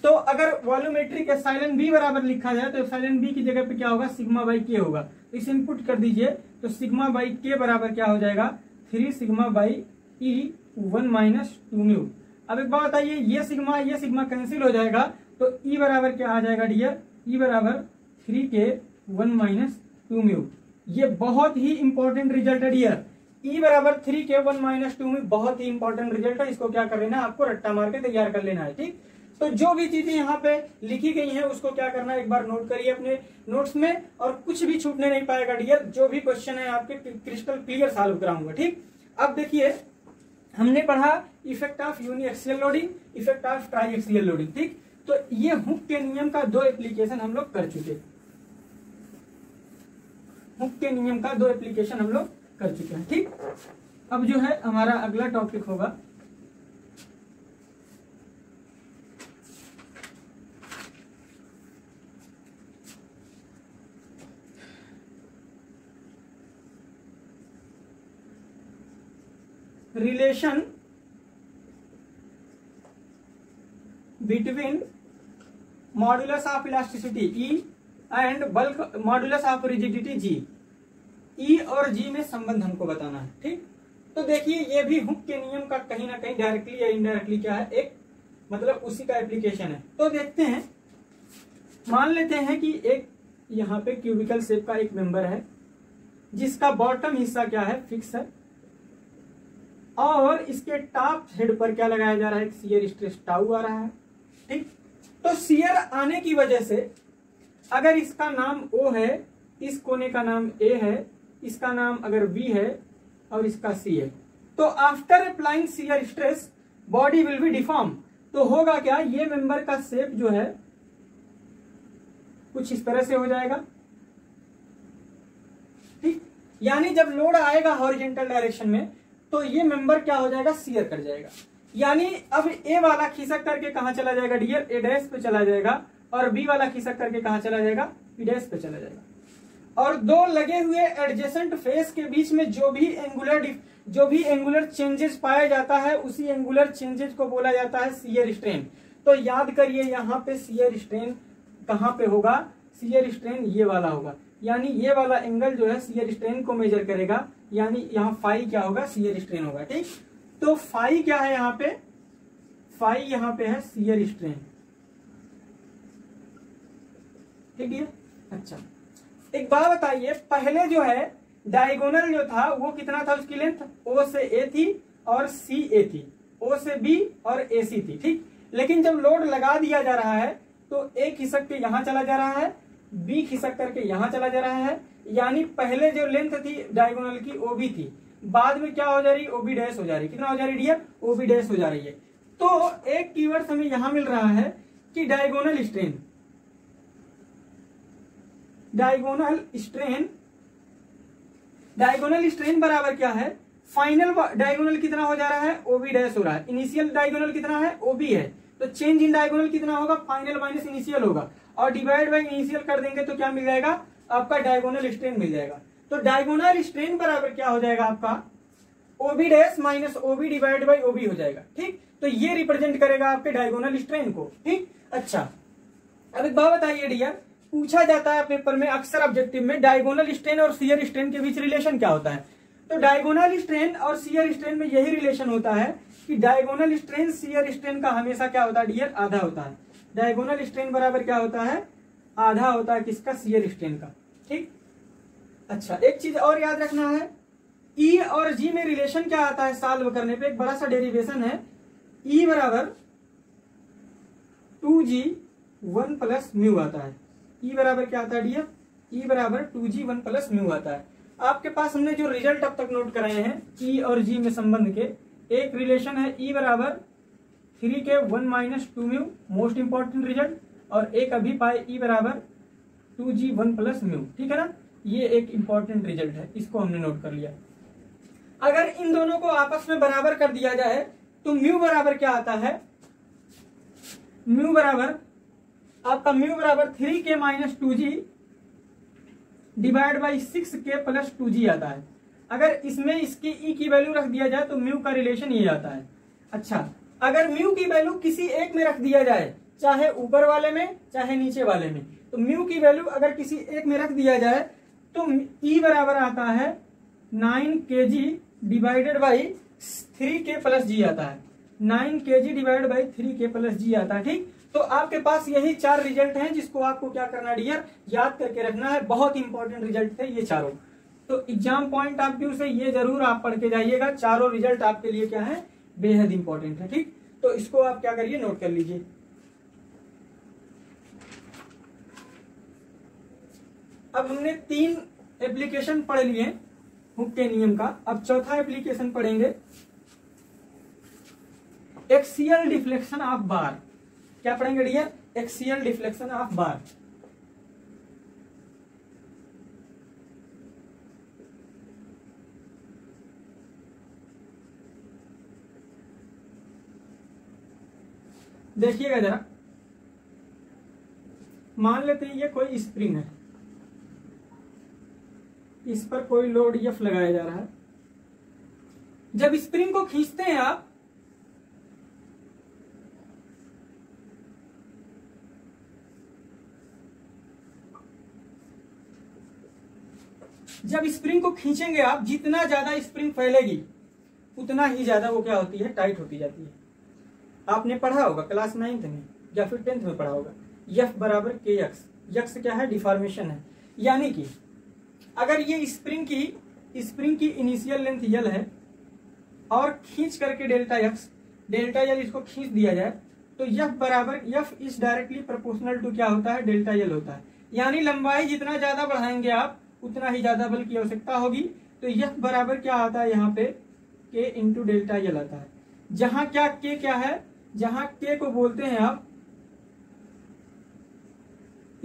तो अगर वॉल्यूमेट्रिक एप्सिलॉन बी बराबर लिखा जाए तो एप्सिलॉन बी की जगह पे क्या होगा, सिग्मा बाई के होगा। इस इनपुट कर दीजिए तो सिग्मा बाई के बराबर क्या हो जाएगा, 3 sigma by E 1 minus 2 mu. अब एक बात बताइए, ये सिग्मा कैंसिल हो जाएगा तो ई बराबर क्या आ जाएगा डियर, ई बराबर 3k 1 माइनस 2 म्यू। ये बहुत ही इंपॉर्टेंट रिजल्ट है डियर, ई बराबर 3k 1 माइनस 2 म्यू, बहुत ही इंपॉर्टेंट रिजल्ट है। इसको क्या कर लेना है, आपको रट्टा मार के तैयार कर लेना है, ठीक। तो जो भी चीजें यहाँ पे लिखी गई हैं उसको क्या करना है, एक बार नोट करिए अपने नोट्स में, और कुछ भी छूटने नहीं पाएगा डियर। जो भी क्वेश्चन है आपके क्रिस्टल क्लियर सॉल्व कराऊंगा, ठीक। अब देखिए, हमने पढ़ा effect of uniaxial loading, effect of triaxial loading, ठीक। तो ये हुक के नियम का 2 एप्लीकेशन हम लोग कर चुके, हुक के नियम का 2 एप्लीकेशन हम लोग कर चुके हैं, ठीक। अब जो है हमारा अगला टॉपिक होगा relation between modulus of elasticity E and bulk modulus of rigidity G. E और जी में संबंध हमको बताना है, ठीक। तो देखिए, ये भी हुक के नियम का कहीं ना कहीं डायरेक्टली या इनडायरेक्टली क्या है, एक मतलब उसी का एप्लीकेशन है। तो देखते हैं, मान लेते हैं कि एक यहाँ पे क्यूबिकल शेप का एक मेंबर है जिसका बॉटम हिस्सा क्या है, फिक्स है, और इसके टॉप हेड पर क्या लगाया जा रहा है, शियर स्ट्रेस टाउ आ रहा है, ठीक। तो शियर आने की वजह से अगर इसका नाम O है, इस कोने का नाम A है, इसका नाम अगर B है और इसका C है, तो after applying shear stress body will be deform. तो होगा क्या, ये मेंबर का शेप जो है कुछ इस तरह से हो जाएगा, ठीक। यानी जब लोड आएगा हॉरिजॉन्टल डायरेक्शन में तो ये मेंबर क्या हो जाएगा, शियर कर जाएगा। यानी अब ए वाला खिसक करके कहां चला जाएगा डियर, ए डैश पे चला जाएगा, और बी वाला खिसक करके कहां चला जाएगा, बी डैश पे चला जाएगा। और दो लगे हुए एडजेसेंट फेस के बीच में जो भी एंगुलर चेंजेस पाया जाता है उसी एंगुलर चेंजेस को बोला जाता है शियर स्ट्रेन। तो याद करिए, यहाँ पे शियर स्ट्रेन कहां पे होगा, शियर स्ट्रेन ये वाला होगा, यानी ये वाला एंगल जो है शियर स्ट्रेन को मेजर करेगा, यानी यहाँ फाई क्या होगा, शियर स्ट्रेन होगा, ठीक। तो फाई क्या है यहाँ पे, फाई यहाँ पे है शियर स्ट्रेन, ठीक है। अच्छा, एक बात बताइए, पहले जो है डायगोनल जो था वो कितना था, उसकी लेंथ O से A थी और C A थी, O से B और AC थी, ठीक। लेकिन जब लोड लगा दिया जा रहा है तो A खिसक के यहां चला जा रहा है, B खिसक करके यहां चला जा रहा है, यानी पहले जो लेंथ थी डायगोनल की OB थी, बाद में क्या हो जा रही है, OB डैश हो जा रही है। कितना हो जा रही है डियर, OB डैश हो जा रही है। तो एक कीवर्ड हमें यहां मिल रहा है कि डायगोनल स्ट्रेन, डायगोनल स्ट्रेन बराबर क्या है, फाइनल डायगोनल कितना हो जा रहा है, OB डैश हो रहा है, इनिशियल डायगोनल कितना है, OB है, तो चेंज इन डायगोनल कितना होगा, फाइनल माइनस इनिशियल होगा, और डिवाइड बाय इनिशियल कर देंगे तो क्या मिल जाएगा, आपका डायगोनल स्ट्रेन मिल जाएगा। तो डायगोनल स्ट्रेन बराबर क्या हो जाएगा आपका, OB dash minus OB divide by OB हो जाएगा, ठीक। तो ये रिप्रेजेंट करेगा आपके डायगोनल स्ट्रेन को, ठीक। अच्छा, अब एक बात बताइए डियर, पूछा जाता है पेपर में अक्सर ऑब्जेक्टिव में, डायगोनल स्ट्रेन और शियर स्ट्रेन के बीच रिलेशन क्या होता है। तो डायगोनल स्ट्रेन और शियर स्ट्रेन में यही रिलेशन होता है कि डायगोनल स्ट्रेन शियर स्ट्रेन का हमेशा क्या होता है डियर, आधा होता है। डायगोनल स्ट्रेन बराबर क्या होता है, आधा होता है किसका, शियर स्ट्रेन का, ठीक। अच्छा, एक चीज और याद रखना है, ई और जी में रिलेशन क्या आता है सॉल्व करने पे, एक बड़ा सा डेरिवेशन है, ई बराबर 2G 1 प्लस म्यू आता है। ई बराबर क्या आता है डियर, ई बराबर 2G 1 प्लस म्यू आता है। आपके पास हमने जो रिजल्ट अब तक नोट कराए हैं ई और जी में संबंध के, एक रिलेशन है ई बराबर 3k 1 minus 2 mu, most important result, और एक अभी पाए ई बराबर 2G 1 प्लस म्यू, ठीक है ना। ये एक इंपॉर्टेंट रिजल्ट है, इसको हमने नोट कर लिया। अगर इन दोनों को आपस में बराबर कर दिया जाए तो म्यू बराबर क्या आता है, म्यू बराबर आपका म्यू बराबर 3k minus 2G divide by 6k plus 2G आता है। अगर इसमें इसकी ई की वैल्यू रख दिया जाए तो म्यू का रिलेशन ये आता है। अच्छा, अगर म्यू की वैल्यू किसी एक में रख दिया जाए, चाहे ऊपर वाले में चाहे नीचे वाले में, तो म्यू की वैल्यू अगर किसी एक में रख दिया जाए तो ई बराबर आता है 9 kg divided by 3k plus G आता है। 9 kg divided by 3k plus G आता है। ठीक, तो आपके पास यही 4 रिजल्ट हैं जिसको आपको क्या करना है डियर, याद करके रखना है। बहुत इंपॉर्टेंट रिजल्ट थे ये चारों, तो एग्जाम पॉइंट ऑफ व्यू से ये जरूर आप पढ़ के जाइएगा। चारों रिजल्ट आपके लिए क्या है, बेहद इंपॉर्टेंट है। ठीक, तो इसको आप क्या करिए, नोट कर लीजिए। अब हमने 3 एप्लीकेशन पढ़ लिए हुक के नियम का। अब चौथा एप्लीकेशन पढ़ेंगे, एक्सियल डिफ्लेक्शन ऑफ बार। क्या पढ़ेंगे dear, axial deflection of bar. देखिएगा जरा, मान लेते हैं ये कोई स्प्रिंग है, इस पर कोई लोड एफ लगाया जा रहा है। जब स्प्रिंग को खींचते हैं आप, जब स्प्रिंग को खींचेंगे आप, जितना ज्यादा स्प्रिंग फैलेगी उतना ही ज्यादा वो क्या होती है, टाइट होती जाती है। आपने पढ़ा होगा क्लास 9th में या फिर 10th में पढ़ा होगा, एफ बराबर के एक्स। यक्स क्या है, डिफॉर्मेशन है। यानी कि अगर ये स्प्रिंग की इनिशियल लेंथ यल है और खींच करके डेल्टा यल इसको खींच दिया जाए, तो एफ बराबर F is directly proportional to क्या होता है, डेल्टा यल होता है। यानी लंबाई जितना ज्यादा बढ़ाएंगे आप उतना ही ज्यादा बल की आवश्यकता होगी। तो एफ बराबर क्या आता है यहाँ पे, के इंटू डेल्टा यल आता है। जहां क्या के क्या है, जहां के को बोलते हैं आप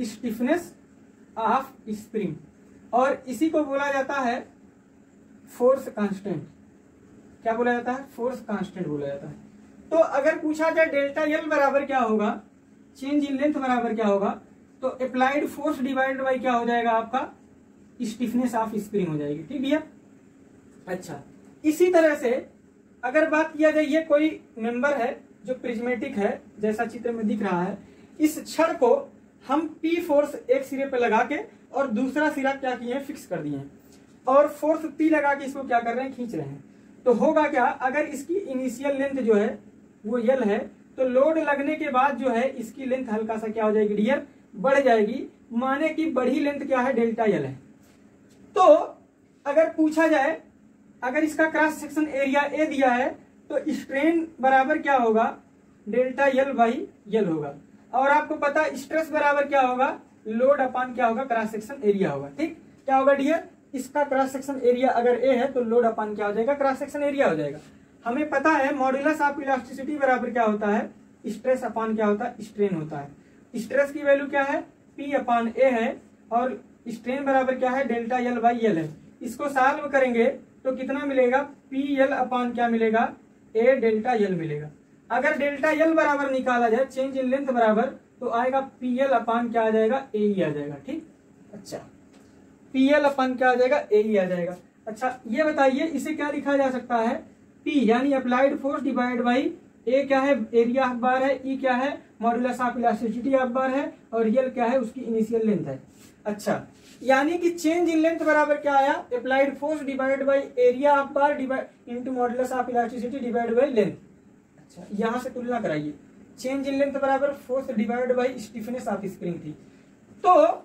स्टिफनेस ऑफ स्प्रिंग, और इसी को बोला जाता है फोर्स कांस्टेंट। क्या बोला जाता है, फोर्स कांस्टेंट बोला जाता है। तो अगर पूछा जाए डेल्टा यल बराबर क्या होगा, चेंज इन लेंथ बराबर क्या होगा, तो अप्लाइड फोर्स डिवाइडेड बाई क्या हो जाएगा, आपका स्टिफनेस ऑफ स्प्रिंग हो जाएगी। ठीक है, अच्छा। इसी तरह से अगर बात किया जाए, ये कोई मेंबर है जो प्रिज्मेटिक है, जैसा चित्र में दिख रहा है। इस छड़ को हम पी फोर्स एक सिरे पे लगा के और दूसरा सिरा क्या किए हैं, फिक्स कर दिए हैं, और फोर्स पी लगा के इसको क्या कर रहे हैं, खींच रहे हैं। तो होगा क्या, अगर इसकी इनिशियल लेंथ जो है वो यल है, तो लोड लगने के बाद जो है इसकी लेंथ हल्का सा क्या हो जाएगी डियर, बढ़ जाएगी। माने कि बढ़ी लेंथ क्या है, डेल्टा यल है। तो अगर पूछा जाए, अगर इसका क्रॉस सेक्शन एरिया ए दिया है, तो स्ट्रेन बराबर क्या होगा, डेल्टा यल बाई यल होगा। और आपको पता है स्ट्रेस बराबर क्या होगा, लोड अपान क्या होगा, क्रॉस सेक्शन एरिया होगा। ठीक, क्या होगा डियर, इसका क्रॉस सेक्शन एरिया अगर ए है तो लोड अपान क्या हो जाएगा, क्रॉस सेक्शन एरिया हो जाएगा। हमें पता है मॉड्यूलस ऑफ इलास्टिसिटी बराबर क्या होता है, स्ट्रेस अपान क्या होता है, स्ट्रेन होता है। स्ट्रेस की वैल्यू क्या है, पी अपान ए है, और स्ट्रेन बराबर क्या है, डेल्टा यल बाई यल है। इसको सॉल्व करेंगे तो कितना मिलेगा, पी यल अपान क्या मिलेगा, ए डेल्टा यल मिलेगा। अगर डेल्टा यल बराबर निकाला जाए, चेंज इन लेंथ बराबर, तो आएगा पी यल अपान क्या आ जाएगा, ए ही आ जाएगा। ठीक, अच्छा, पी यल अपान क्या आ जाएगा, ए ही आ जाएगा। अच्छा, ये बताइए इसे क्या लिखा जा सकता है, पी यानी अप्लाइड फोर्स डिवाइड बाई ए क्या है, एरिया ऑफ बार है, ई क्या है, मॉड्यूलस ऑफ इलास्टिसिटी ऑफ बार है, और यल क्या है, उसकी इनिशियल लेंथ है। अच्छा, यानी कि चेंज इन लेंथ बराबर क्या आया, applied force divide by area of bar divide into modulus of elasticity divide by length. अच्छा, यहां से तुलना कराइए, चेंज इन लेंथ बराबर force divide by stiffness of spring थी। तो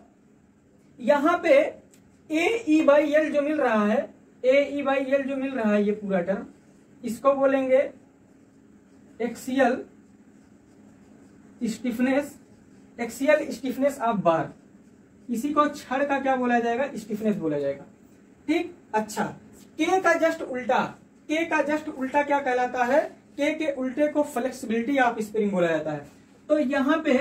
यहां पे ए ई बाई एल जो मिल रहा है, ए ई बाई एल जो मिल रहा है, ये पूरा टर्म, इसको बोलेंगे एक्सियल स्टिफनेस ऑफ बार। इसी को छड़ का क्या बोला जाएगा, स्टिफनेस बोला जाएगा। ठीक, अच्छा, के का जस्ट उल्टा क्या कहलाता है, के के उल्टे को फ्लेक्सिबिलिटी ऑफ स्प्रिंग बोला जाता है। तो यहां पे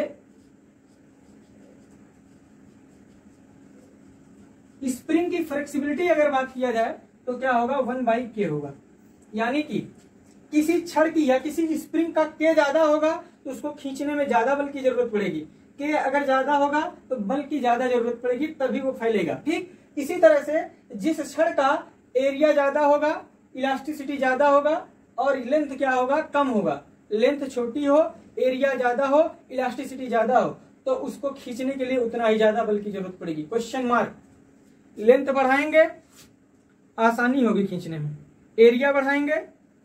स्प्रिंग की फ्लेक्सिबिलिटी अगर बात किया जाए तो क्या होगा, 1/k होगा। यानी कि किसी छड़ की या किसी स्प्रिंग का के ज्यादा होगा तो उसको खींचने में ज्यादा बल की जरूरत पड़ेगी, के अगर ज्यादा होगा तो बल की ज्यादा जरूरत पड़ेगी, तभी वो फैलेगा। ठीक, इसी तरह से जिस छड़ का एरिया ज्यादा होगा, इलास्टिसिटी ज्यादा होगा, और लेंथ क्या होगा, कम होगा, लेंथ छोटी हो, एरिया ज्यादा हो, इलास्टिसिटी ज्यादा हो, तो उसको खींचने के लिए उतना ही ज्यादा बल की जरूरत पड़ेगी। क्वेश्चन मार्क, लेंथ बढ़ाएंगे आसानी होगी खींचने में, एरिया बढ़ाएंगे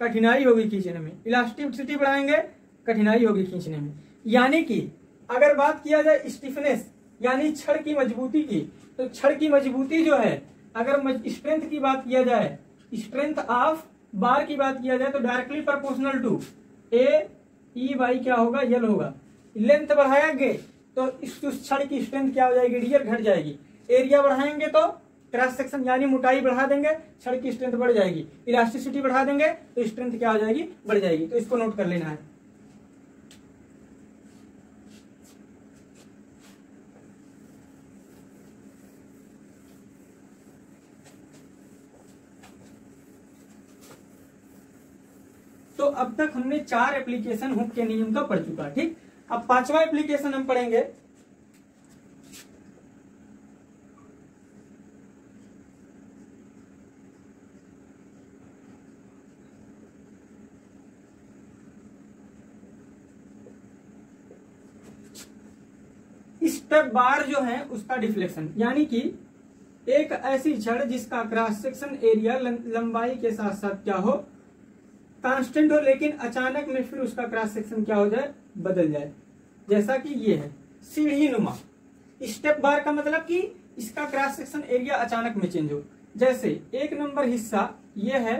कठिनाई होगी खींचने में, इलास्टिसिटी बढ़ाएंगे कठिनाई होगी खींचने में। यानी कि अगर बात किया जाए स्टिफनेस यानी छड़ की मजबूती की, तो छड़ की मजबूती जो है, अगर स्ट्रेंथ की बात किया जाए, स्ट्रेंथ ऑफ बार की बात किया जाए, तो directly proportional to A E by क्या होगा, यल होगा। लेंथ बढ़ाएंगे तो उस छड़ की स्ट्रेंथ क्या हो जाएगी डियर, घट जाएगी। एरिया बढ़ाएंगे तो क्रॉस सेक्शन यानी मोटाई बढ़ा देंगे, छड़ की स्ट्रेंथ बढ़ जाएगी। इलास्टिसिटी बढ़ा देंगे तो स्ट्रेंथ क्या हो जाएगी, बढ़ जाएगी। तो इसको नोट कर लेना है। तो अब तक हमने 4 एप्लीकेशन हुक के नियम का पढ़ चुका, ठीक। अब 5वां एप्लीकेशन हम पढ़ेंगे। स्टेप बार जो है उसका डिफ्लेक्शन, यानी कि एक ऐसी छड़ जिसका क्रॉस सेक्शन एरिया लंबाई के साथ साथ क्या हो, कांस्टेंट हो, लेकिन अचानक में फिर उसका क्रॉस सेक्शन क्या हो जाए, बदल जाए। जैसा कि ये है सीढ़ी नुमा। स्टेप बार का मतलब कि इसका क्रॉस सेक्शन एरिया अचानक में चेंज हो। जैसे 1 नंबर हिस्सा ये है,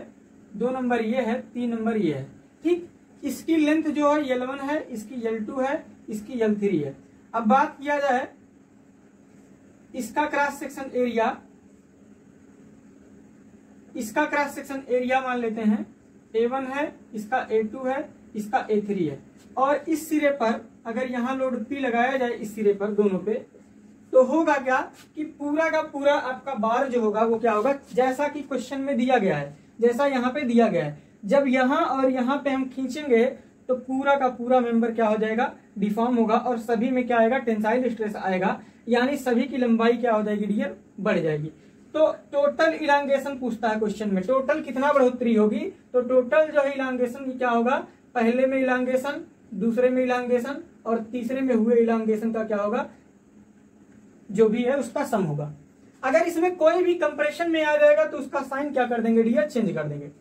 2 नंबर ये है, 3 नंबर ये है, ठीक। इसकी लेंथ जो है L1 है, इसकी L2 है, इसकी L3 है। अब बात किया जाए इसका क्रॉस सेक्शन एरिया, इसका क्रॉस सेक्शन एरिया मान लेते हैं A1 है, इसका A2 है, इसका A3 है। और इस सिरे पर अगर यहां लोड P लगाया जाए, इस सिरे पर दोनों पे, तो होगा क्या कि पूरा का पूरा आपका बार जो होगा वो क्या होगा, जैसा कि क्वेश्चन में दिया गया है, जैसा यहाँ पे दिया गया है। जब यहाँ और यहाँ पे हम खींचेंगे तो पूरा का पूरा मेंबर क्या हो जाएगा, डिफॉर्म होगा, और सभी में क्या आएगा, टेंसाइल स्ट्रेस आएगा, यानी सभी की लंबाई क्या हो जाएगी डियर, बढ़ जाएगी। तो टोटल इलांगेशन पूछता है क्वेश्चन में, टोटल कितना बढ़ोतरी होगी, तो टोटल जो है इलांगेशन क्या होगा, पहले में इलांगेशन, दूसरे में इलांगेशन और तीसरे में हुए इलांगेशन का क्या होगा, जो भी है उसका सम होगा। अगर इसमें कोई भी कंप्रेशन में आ जाएगा तो उसका साइन क्या कर देंगे डियर, चेंज कर देंगे।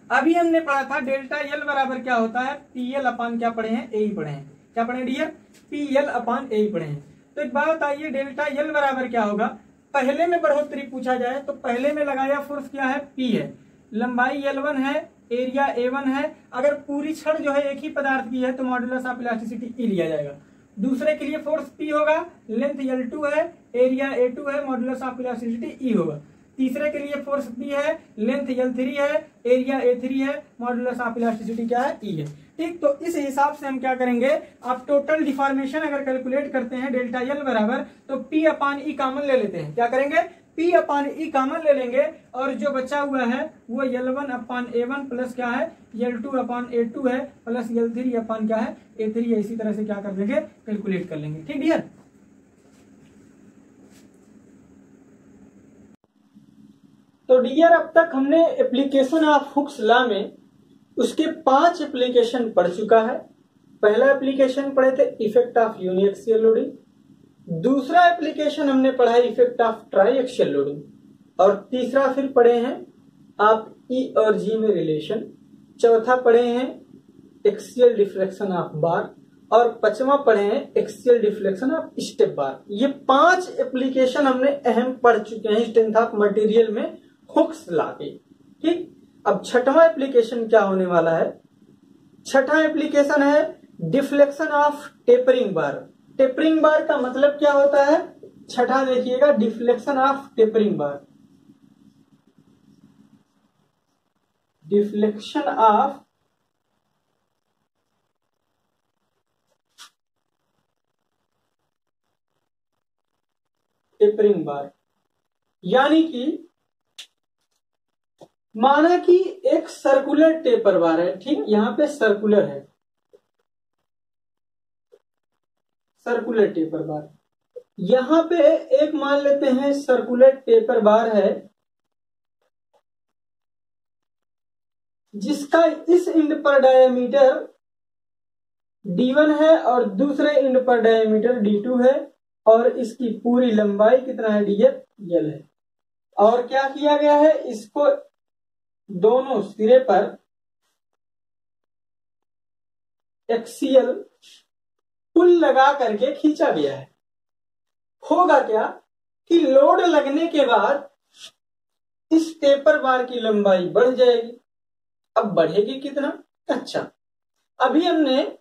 अभी हमने पढ़ा था डेल्टा एल बराबर क्या होता है, पी एल अपान क्या पढ़े हैं, ए ही पढ़े हैं, क्या पढ़े डियर, पी एल अपान ए ही पढ़े हैं। तो एक बात आइए, डेल्टा एल बराबर क्या होगा, पहले में बढ़ोतरी पूछा जाए तो पहले में लगाया फोर्स क्या है, पी है, लंबाई L1 है, एरिया A1 है। अगर पूरी छड़ जो है एक ही पदार्थ की है तो मॉडुलस ऑफ इलास्टिसिटी ई लिया जाएगा। दूसरे के लिए फोर्स P होगा, लेंथ L2 है, एरिया A2 है, मॉडुलस ऑफ इलास्टिसिटी ई होगा। तीसरे के लिए फोर्स P है, लेंथ L3 है, एरिया A3 है, मॉडुलस ऑफ इलास्टिसिटी क्या है, ई है, ठीक। तो इस हिसाब से हम क्या करेंगे, आप टोटल डिफॉर्मेशन अगर कैलकुलेट करते हैं डेल्टा एल बराबर, तो P अपान ई कॉमन ले लेते हैं। क्या करेंगे, P अपान ई कॉमन ले लेंगे, और जो बचा हुआ है वो L1 अपान A1 प्लस क्या है, L2 अपान A2 है, प्लस L3 अपान क्या है, A3 है। इसी तरह से क्या कर लेंगे, कैलकुलेट कर लेंगे, ठीक डियर। तो डियर अब तक हमने एप्लीकेशन ऑफ हुक्स लॉ में उसके 5 एप्लीकेशन पढ़ चुका है। पहला एप्लीकेशन पढ़े थे इफेक्ट ऑफ यूनिएक्सियल लोडिंग, दूसरा एप्लीकेशन हमने पढ़ा है इफेक्ट ऑफ ट्राईएक्सियल लोडिंग, और तीसरा फिर पढ़े हैं आप ई और जी में रिलेशन, चौथा पढ़े हैं एक्सियल डिफ्लेक्शन ऑफ बार, और 5वां पढ़े हैं axial deflection of step bar. ये 5 एप्लीकेशन हमने अहम पढ़ चुके हैं स्ट्रेंथ ऑफ मटेरियल में हुक्स लॉ के, ठीक। अब 6वां एप्लीकेशन क्या होने वाला है, 6वां एप्लीकेशन है deflection of tapering bar. Tapering bar का मतलब क्या होता है, 6वां देखिएगा, deflection of tapering bar, deflection of tapering bar. यानी कि माना कि एक सर्कुलर टेपर बार है, ठीक, यहां पे सर्कुलर है, सर्कुलर टेपर बार। यहां पे एक मान लेते हैं सर्कुलर टेपर बार है जिसका इस एंड पर डायमीटर D1 है और दूसरे एंड पर डायमीटर D2 है, और इसकी पूरी लंबाई कितना है डियर, L है। और क्या किया गया है, इसको दोनों सिरे पर एक्सियल पुल लगा करके खींचा गया है, होगा क्या कि लोड लगने के बाद इस टेपर बार की लंबाई बढ़ जाएगी। अब बढ़ेगी कितना? अच्छा, अभी हमने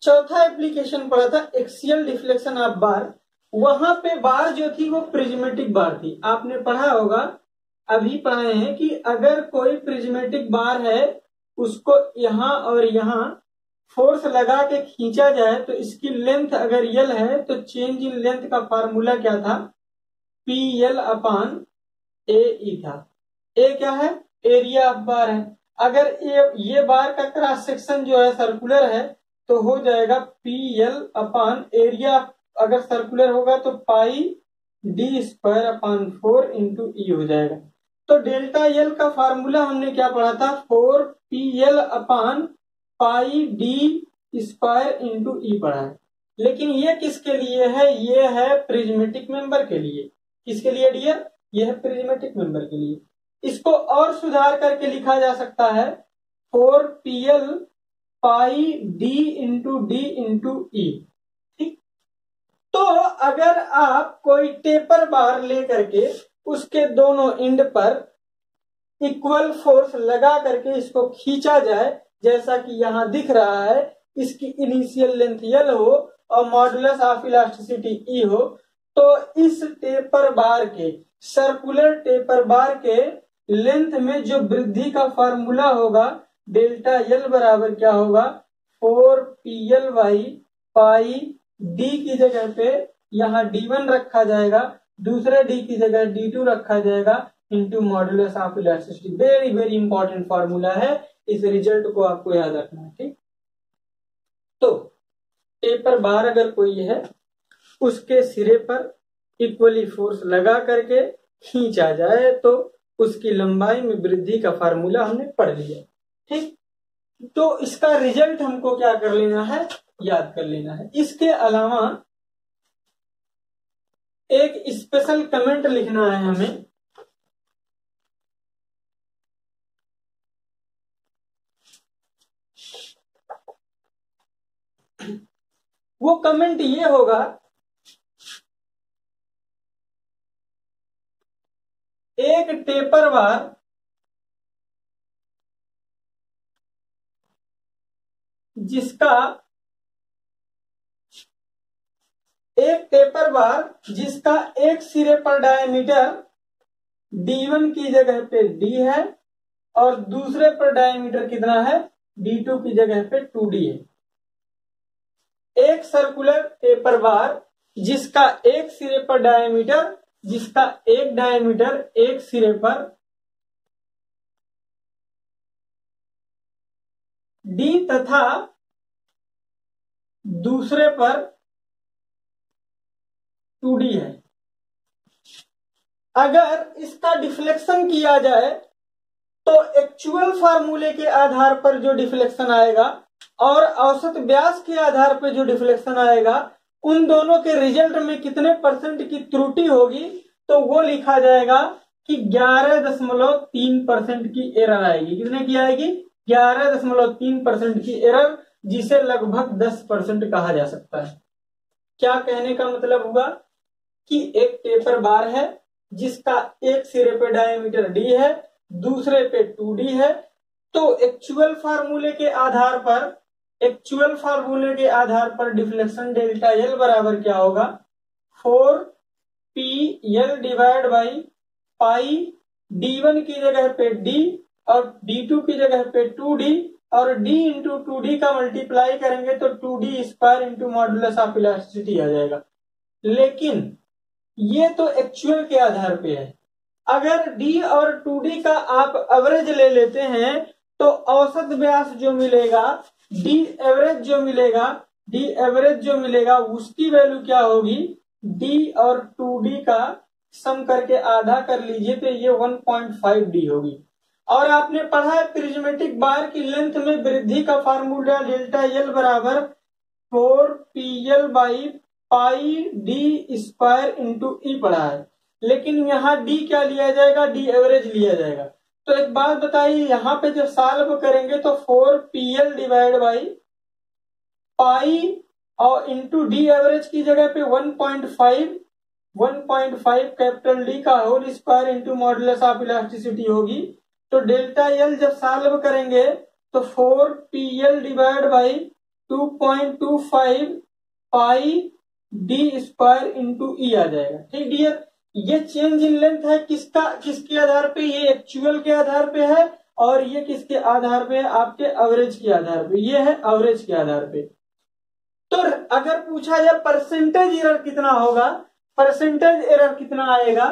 चौथा एप्लीकेशन पढ़ा था एक्सियल डिफ्लेक्शन ऑफ बार, वहां पे बार जो थी वो प्रिज्मेटिक बार थी। आपने पढ़ा होगा, अभी पढ़ाए हैं कि अगर कोई प्रिज्मेटिक बार है उसको यहां और यहां फोर्स लगा के खींचा जाए तो इसकी लेंथ अगर यल है तो चेंज इन लेंथ का फार्मूला क्या था? पी यल अपॉन ए ई था। ए क्या है? एरिया ऑफ बार है। अगर ये बार का क्रॉस सेक्शन जो है सर्कुलर है तो हो जाएगा पी यल अपॉन एरिया, अगर सर्कुलर होगा तो पाई D square upon 4 into E हो जाएगा। तो डेल्टा यल का फार्मूला हमने क्या पढ़ा था? 4 P L upon pi D square into E पढ़ा है। लेकिन ये किसके लिए है? ये है प्रिज्मेटिक मेंबर के लिए। किसके लिए डियर? ये है प्रिज्मेटिक मेंबर के लिए। इसको और सुधार करके लिखा जा सकता है 4 पी एल पाई डी इंटू ई। ठीक, तो अगर आप कोई टेपर बार लेकर के उसके दोनों एंड पर इक्वल फोर्स लगा करके इसको खींचा जाए, जैसा कि यहां दिख रहा है, इसकी इनिशियल लेंथ यल हो और मॉडुलस ऑफ इलास्टिसिटी ई हो, तो इस टेपर बार के, सर्कुलर टेपर बार के लेंथ में जो वृद्धि का फार्मूला होगा डेल्टा यल बराबर क्या होगा? 4 P L by pi D की जगह पे यहाँ D1 रखा जाएगा, दूसरे डी की जगह D2 रखा जाएगा into modulus of elasticity. Very very important formula है, इस रिजल्ट को आपको याद रखना है। ठीक, तो टेपर बार अगर कोई है उसके सिरे पर इक्वली फोर्स लगा करके खींचा जाए तो उसकी लंबाई में वृद्धि का फार्मूला हमने पढ़ लिया। ठीक, तो इसका रिजल्ट हमको क्या कर लेना है? याद कर लेना है। इसके अलावा एक स्पेशल कमेंट लिखना है हमें। वो कमेंट ये होगा, एक टेपर बार जिसका एक सिरे पर डायमीटर D1 की जगह पे D है और दूसरे पर डायमीटर कितना है? D2 की जगह पे 2D है। एक सर्कुलर टेपर बार जिसका एक सिरे पर डायमीटर, जिसका एक डायमीटर एक सिरे पर D तथा दूसरे पर 2D है। अगर इसका डिफ्लेक्शन किया जाए तो एक्चुअल फार्मूले के आधार पर जो डिफ्लेक्शन आएगा और औसत व्यास के आधार पर जो डिफ्लेक्शन आएगा, उन दोनों के रिजल्ट में कितने परसेंट की त्रुटि होगी तो वो लिखा जाएगा कि 11.3% की एरर आएगी। कितने की आएगी? 11.3% की एरर, जिसे लगभग 10% कहा जा सकता है। क्या कहने का मतलब हुआ कि एक टेपर बार है जिसका एक सिरे पे डायमीटर D है, दूसरे पे 2D है, तो एक्चुअल फार्मूले के आधार पर डिफ्लेक्शन डेल्टा L बराबर क्या होगा? 4 P L divide by pi D1 की जगह पे D और D2 की जगह पे 2D और D इंटू 2D का मल्टीप्लाई करेंगे तो 2D square into modulus of elasticity आ जाएगा। लेकिन ये तो एक्चुअल के आधार पे है। अगर D और 2D का आप एवरेज ले लेते हैं तो औसत व्यास जो मिलेगा, D एवरेज जो मिलेगा उसकी वैल्यू क्या होगी? D और 2D का सम करके आधा कर लीजिए तो ये 1.5D होगी। और आपने पढ़ा है प्रिज्मेटिक बार की लेंथ में वृद्धि का फार्मूला डेल्टा L बराबर 4 PL by pi D square into E पढ़ा है। लेकिन यहाँ D क्या लिया जाएगा? D एवरेज लिया जाएगा। तो एक बात बताइए, यहाँ पे जब सॉल्व करेंगे तो 4PL डिवाइड बाई पाई और इंटू डी एवरेज की जगह पे 1.5 कैपिटल डी का whole square into modulus of elasticity होगी। तो डेल्टा एल जब सॉल्व करेंगे तो 4PL divide by 2.25 pi D square into E आ जाएगा। ठीक डियर, ये चेंज इन लेंथ है किसके आधार पे, ये एक्चुअल के आधार पे है और ये किसके आधार पे है, आपके एवरेज के आधार पे, ये है एवरेज के आधार पे। तो अगर पूछा जाए परसेंटेज एरर कितना होगा, परसेंटेज एरर कितना आएगा,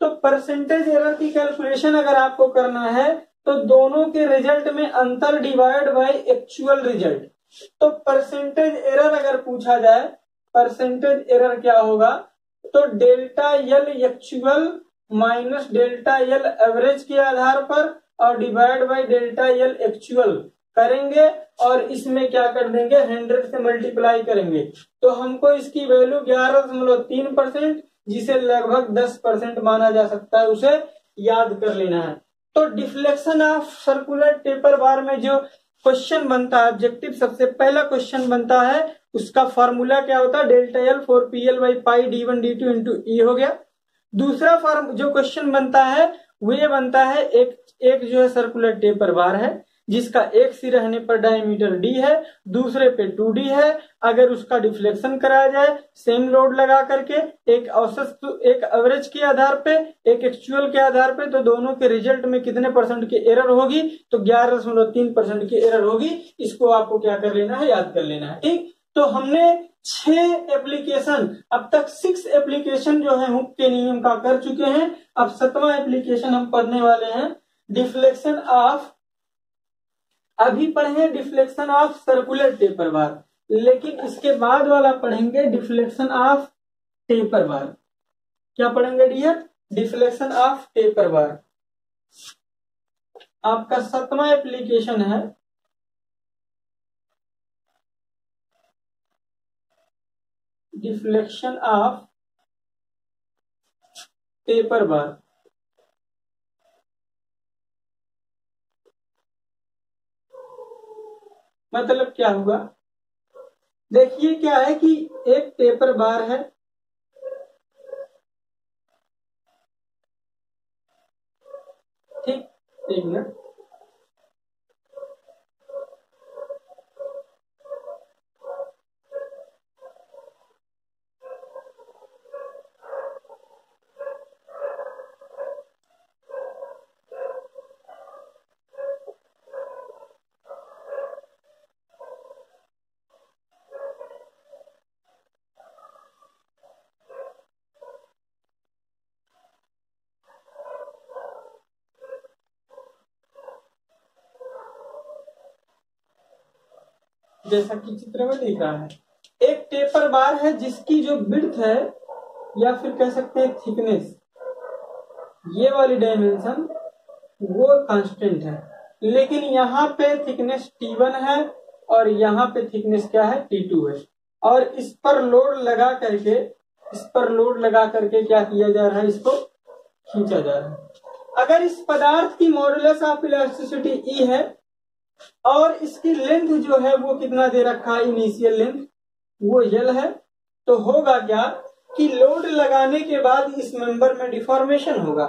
तो परसेंटेज एरर की कैलकुलेशन अगर आपको करना है तो दोनों के रिजल्ट में अंतर डिवाइड बाय एक्चुअल रिजल्ट। तो परसेंटेज एरर अगर पूछा जाए, परसेंटेज एरर क्या होगा, तो delta L actual minus delta L average के आधार पर और divide by delta L actual करेंगे और इसमें क्या कर देंगे, 100 से मल्टीप्लाई करेंगे। तो हमको इसकी वैल्यू 11.3%, जिसे लगभग 10% माना जा सकता है, उसे याद कर लेना है। तो डिफ्लेक्शन ऑफ सर्कुलर टेपर बार में जो क्वेश्चन बनता है ऑब्जेक्टिव, सबसे पहला क्वेश्चन बनता है, उसका फॉर्मूला क्या होता है, delta L 4PL by pi D1 D2 into E हो गया। दूसरा फॉर्म जो क्वेश्चन बनता है वो ये बनता है, एक जो है सर्कुलर टेपर बार है जिसका एक सिर रहने पर डायमीटर d है, दूसरे पे 2d है। अगर उसका डिफ्लेक्शन कराया जाए सेम लोड लगा करके, एक औसत एक एवरेज के आधार पे एक एक्चुअल के आधार पे, तो दोनों के रिजल्ट में कितने परसेंट की एरर होगी, तो 11.3% की एरर होगी। इसको आपको क्या कर लेना है, याद कर लेना है। ठीक, तो हमने 6 एप्लीकेशन, अब तक 6 एप्लीकेशन जो है हुक के नियम का कर चुके हैं। अब 7वां एप्लीकेशन हम पढ़ने वाले हैं, डिफ्लेक्शन ऑफ, अभी पढ़े डिफ्लेक्शन ऑफ सर्कुलर टेपर बार, लेकिन इसके बाद वाला पढ़ेंगे डिफ्लेक्शन ऑफ टेपर बार। क्या पढ़ेंगे डियर, डिफ्लेक्शन ऑफ टेपर बार। आपका 7वां एप्लीकेशन है डिफ्लेक्शन ऑफ टेपर बार। मतलब क्या हुआ, देखिए क्या है कि एक टेपर बार है, ठीक, एक मिनट, जैसा कि चित्र में दिख रहा है, एक टेपर बार है जिसकी जो विड्थ है या फिर कह सकते हैं थिकनेस, ये वाली डायमेंशन वो कांस्टेंट है, लेकिन यहाँ पे थिकनेस T1 है और यहाँ पे थिकनेस क्या है, T2 है। और इस पर लोड लगा करके क्या किया जा रहा है, इसको खींचा जा रहा है। अगर इस पदार्थ की मॉडुलस ऑफ इलास्टिसिटी E है और इसकी लेंथ जो है वो कितना दे रखा है, इनिशियल लेंथ वो L है, तो होगा क्या कि लोड लगाने के बाद इस मेंबर में डिफॉर्मेशन होगा।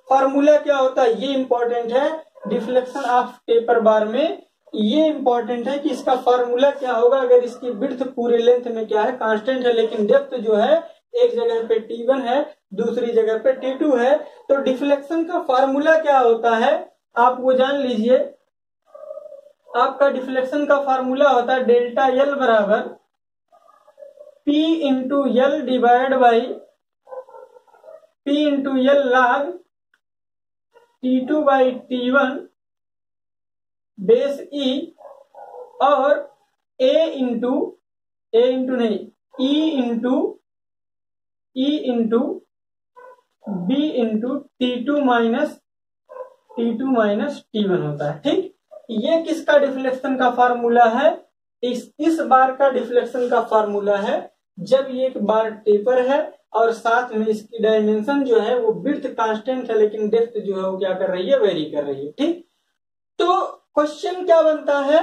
फॉर्मूला क्या होता है, ये इंपॉर्टेंट है डिफ्लेक्शन ऑफ टेपर बार में, ये इंपॉर्टेंट है कि इसका फॉर्मूला क्या होगा। अगर इसकी विड्थ पूरे लेंथ में क्या है, कांस्टेंट है, लेकिन डेप्थ जो है एक जगह पे T1 है, दूसरी जगह पे T2 है, तो डिफ्लेक्शन का फॉर्मूला क्या होता है आप वो जान लीजिए। आपका डिफ्लेक्शन का फॉर्मूला होता है डेल्टा एल बराबर P into L divide by P into L log T2 by T1 base E और E into B into T2 minus T1 होता है। ठीक, ये किसका डिफ्लेक्शन का फार्मूला है, इस बार का डिफ्लेक्शन का फार्मूला है जब ये एक बार टेपर है और साथ में इसकी डायमेंशन जो है वो विड्थ कांस्टेंट है, लेकिन डेप्थ जो है वो क्या कर रही है, वेरी कर रही है। ठीक, तो क्वेश्चन क्या बनता है,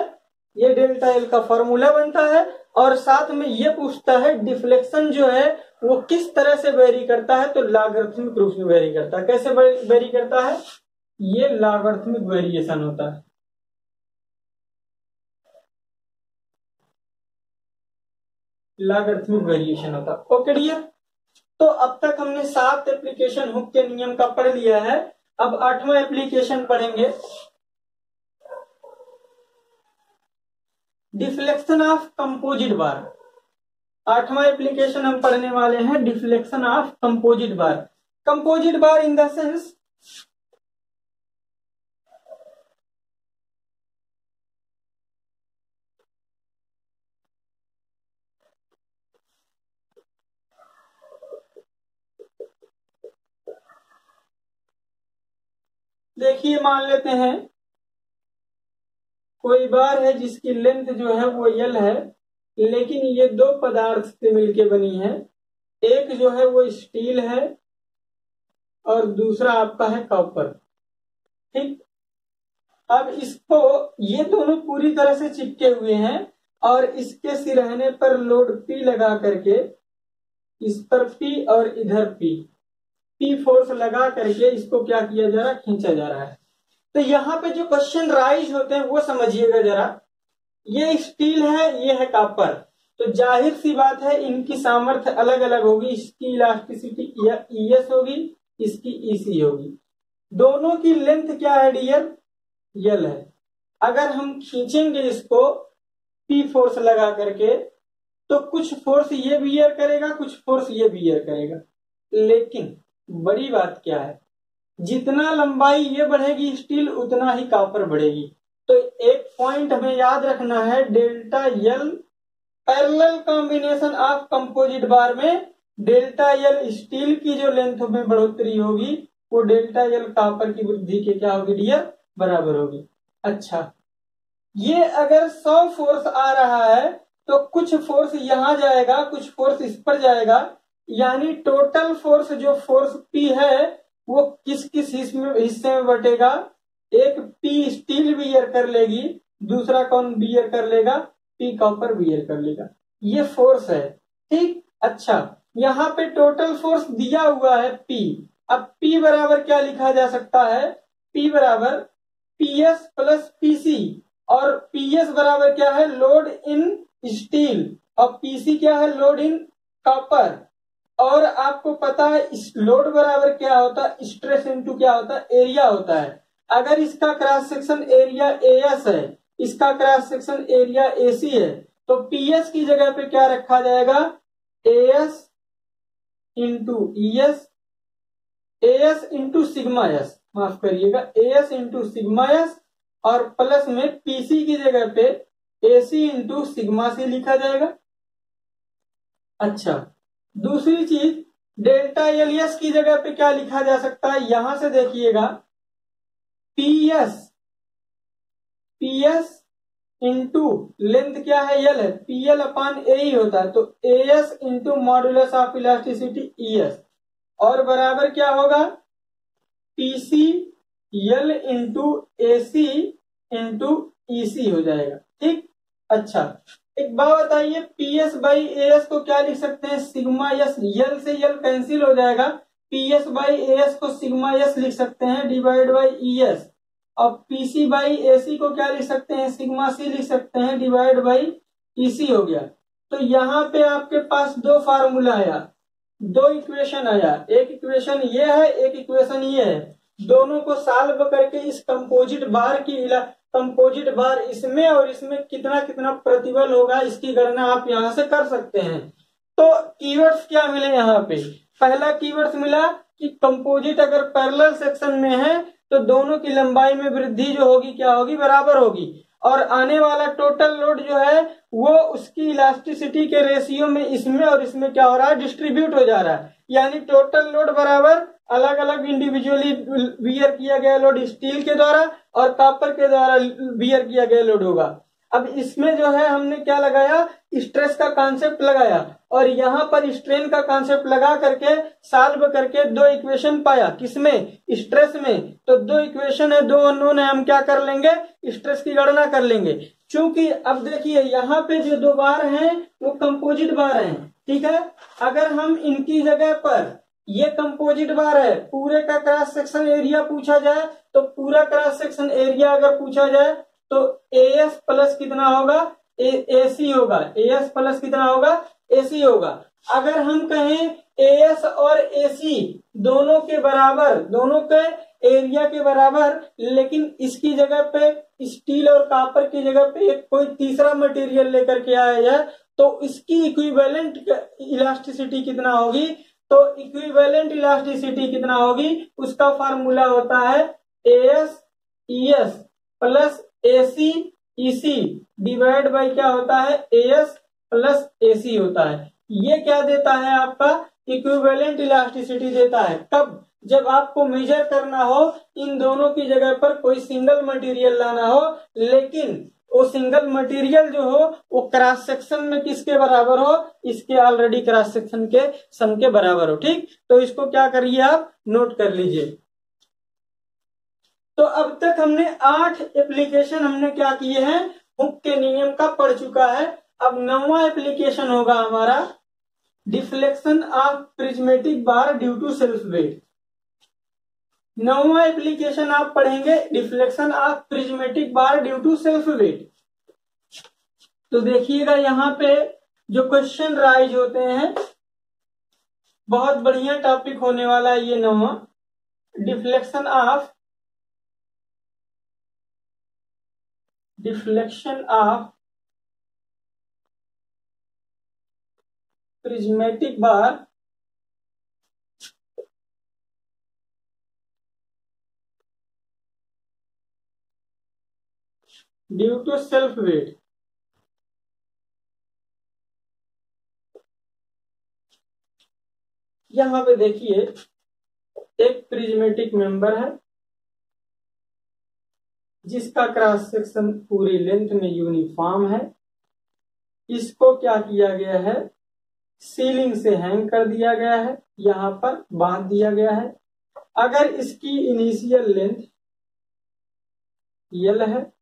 ये डेल्टा एल का फॉर्मूला बनता है और साथ में ये पूछता है डिफ्लेक्शन जो है वो किस तरह से वेरी करता है, तो लॉगरिथमिक रूप में वेरी करता है। कैसे वेरी करता है, ये लॉगरिथमिक वेरिएशन होता है। लॉगरिथमिक वेरिएशन होता है। ओके डियर, तो अब तक हमने 7 एप्लीकेशन हुक के नियम का पढ़ लिया है। अब 8वां एप्लीकेशन पढ़ेंगे, डिफ्लेक्शन ऑफ कंपोजिट बार। 8वां एप्लीकेशन हम पढ़ने वाले हैं deflection of composite bar. Composite bar in the sense देखिए, मान लेते हैं कोई बार है जिसकी लेंथ जो है वो L है, लेकिन ये 2 पदार्थ से मिलके बनी है। एक जो है वो स्टील है और दूसरा आपका है कॉपर। ठीक, अब इसको, ये दोनों पूरी तरह से चिपके हुए हैं और इसके सिरहने पर लोड P लगा करके, इस पर P और इधर P फोर्स लगा करके इसको क्या किया जा रहा है, खींचा जा रहा है। तो यहाँ पे जो क्वेश्चन राइज होते हैं वो समझिएगा जरा। ये स्टील है, ये है कॉपर, तो जाहिर सी बात है इनकी सामर्थ्य अलग अलग होगी। इसकी इलास्टिसिटी ES होगी, इसकी EC होगी। दोनों की लेंथ क्या है डियर, L है। अगर हम खींचेंगे इसको P फोर्स लगा करके, तो कुछ फोर्स ये बियर करेगा, कुछ फोर्स ये बियर करेगा। लेकिन बड़ी बात क्या है, जितना लंबाई ये बढ़ेगी स्टील, उतना ही कॉपर बढ़ेगी। तो एक पॉइंट हमें याद रखना है, delta L parallel combination of composite bar में डेल्टा एल स्टील की जो लेंथ में बढ़ोतरी होगी वो डेल्टा एल कॉपर की वृद्धि के क्या होगी डियर, बराबर होगी। अच्छा, ये अगर 100 फोर्स आ रहा है तो कुछ फोर्स यहां जाएगा, कुछ फोर्स इस पर जाएगा, यानी टोटल फोर्स जो फोर्स P है वो किस किस हिस्से में बटेगा। एक P स्टील बियर कर लेगी, दूसरा कौन बियर कर लेगा, P कॉपर बियर कर लेगा। ये फोर्स है। ठीक, अच्छा, यहाँ पे टोटल फोर्स दिया हुआ है P। अब P बराबर क्या लिखा जा सकता है, P बराबर PS प्लस PC, और PS बराबर क्या है, लोड इन स्टील, और PC क्या है, लोड इन कॉपर। और आपको पता है इस लोड बराबर क्या होता है, स्ट्रेस इनटू क्या होता है, एरिया होता है। अगर इसका क्रॉस सेक्शन एरिया AS है, इसका क्रॉस सेक्शन एरिया AC है, तो PS की जगह पे क्या रखा जाएगा, AS into ES, AS into sigma S, माफ करिएगा, AS इंटू सिग्मा S, और प्लस में PC की जगह पे AC इंटू सिग्मा C लिखा जाएगा। अच्छा, दूसरी चीज, डेल्टा LS की जगह पे क्या लिखा जा सकता है, यहां से देखिएगा, PS इंटू लेंथ क्या है, L है, PL अपान A ही होता है, तो AS into modulus of elasticity ES, और बराबर क्या होगा, PC L into AC into EC हो जाएगा। ठीक, अच्छा, एक बात बताइए, PS बाई AS को क्या लिख सकते हैं, सिग्मा S, L से L कैंसिल हो जाएगा, PS बाई AS को सिग्मा S लिख सकते हैं डिवाइड बाई ES, और PC बाई AC को क्या लिख सकते हैं, सिग्मा C लिख सकते हैं डिवाइड बाई EC हो गया। तो यहाँ पे आपके पास 2 फार्मूला आया, 2 इक्वेशन आया, एक इक्वेशन ये है, एक इक्वेशन ये है। दोनों को सॉल्व करके इस कंपोजिट बार इसमें और इसमें कितना कितना प्रतिबल होगा, इसकी गणना आप यहां से कर सकते हैं। तो कीवर्ड्स क्या मिले यहाँ पे, पहला कीवर्ड्स मिला कि कंपोजिट अगर पैरेलल सेक्शन में है तो दोनों की लंबाई में वृद्धि जो होगी क्या होगी, बराबर होगी, और आने वाला टोटल लोड जो है वो उसकी इलास्टिसिटी के रेशियो में इसमें और इसमें क्या हो रहा है, डिस्ट्रीब्यूट हो जा रहा है। यानी टोटल लोड बराबर अलग अलग इंडिविजुअली बियर किया गया लोड स्टील के द्वारा और कॉपर के द्वारा बियर किया गया लोड होगा। अब इसमें जो है हमने क्या लगाया, स्ट्रेस का कॉन्सेप्ट लगाया और यहाँ पर स्ट्रेन का कॉन्सेप्ट लगा करके सॉल्व करके दो इक्वेशन पाया। किसमें, स्ट्रेस में। तो दो इक्वेशन है, दो अननोन है, हम क्या कर लेंगे, स्ट्रेस की गणना कर लेंगे। चूंकि अब देखिए यहाँ पे जो दो बार हैं वो कंपोजिट बार हैं, ठीक है। अगर हम इनकी जगह पर, ये कंपोजिट बार है, पूरे का क्रॉस सेक्शन एरिया पूछा जाए तो पूरा क्रॉस सेक्शन एरिया अगर पूछा जाए तो एएस प्लस कितना होगा, एसी होगा। एएस प्लस कितना होगा, एसी होगा। अगर हम कहें एएस और एसी दोनों के बराबर, दोनों के एरिया के बराबर, लेकिन इसकी जगह पे स्टील और कॉपर की जगह पे एक कोई तीसरा मटेरियल लेकर के आया जाए तो इसकी इक्विवेलेंट इलास्टिसिटी कितना होगी, तो इक्विवेलेंट इलास्टिसिटी कितना होगी, उसका फार्मूला होता है AS ES plus AC EC divide by क्या होता है, एएस प्लस एसी होता है। ये क्या देता है, आपका इक्विवेलेंट इलास्टिसिटी देता है। कब, जब आपको मेजर करना हो, इन दोनों की जगह पर कोई सिंगल मटेरियल लाना हो, लेकिन वो सिंगल मटेरियल जो हो वो क्रॉस सेक्शन में किसके बराबर हो, इसके ऑलरेडी क्रॉस सेक्शन के सम के बराबर हो। ठीक, तो इसको क्या करिए आप नोट कर लीजिए। तो अब तक हमने 8 एप्लीकेशन हमने क्या किए हैं, हुक के नियम का पढ़ चुका है। अब 9वां एप्लीकेशन होगा हमारा deflection of prismatic bar due to self weight. 9वां एप्लीकेशन आप पढ़ेंगे deflection of prismatic bar due to self weight. तो देखिएगा यहाँ पे जो क्वेश्चन राइज होते हैं, बहुत बढ़िया टॉपिक होने वाला है ये 9वां, deflection of prismatic bar due to self weight. यहां पे देखिए एक प्रिज्मेटिक मेंबर है जिसका क्रॉस सेक्शन पूरी लेंथ में यूनिफॉर्म है। इसको क्या किया गया है, सीलिंग से हैंग कर दिया गया है, यहां पर बांध दिया गया है। अगर इसकी इनिशियल लेंथ यल है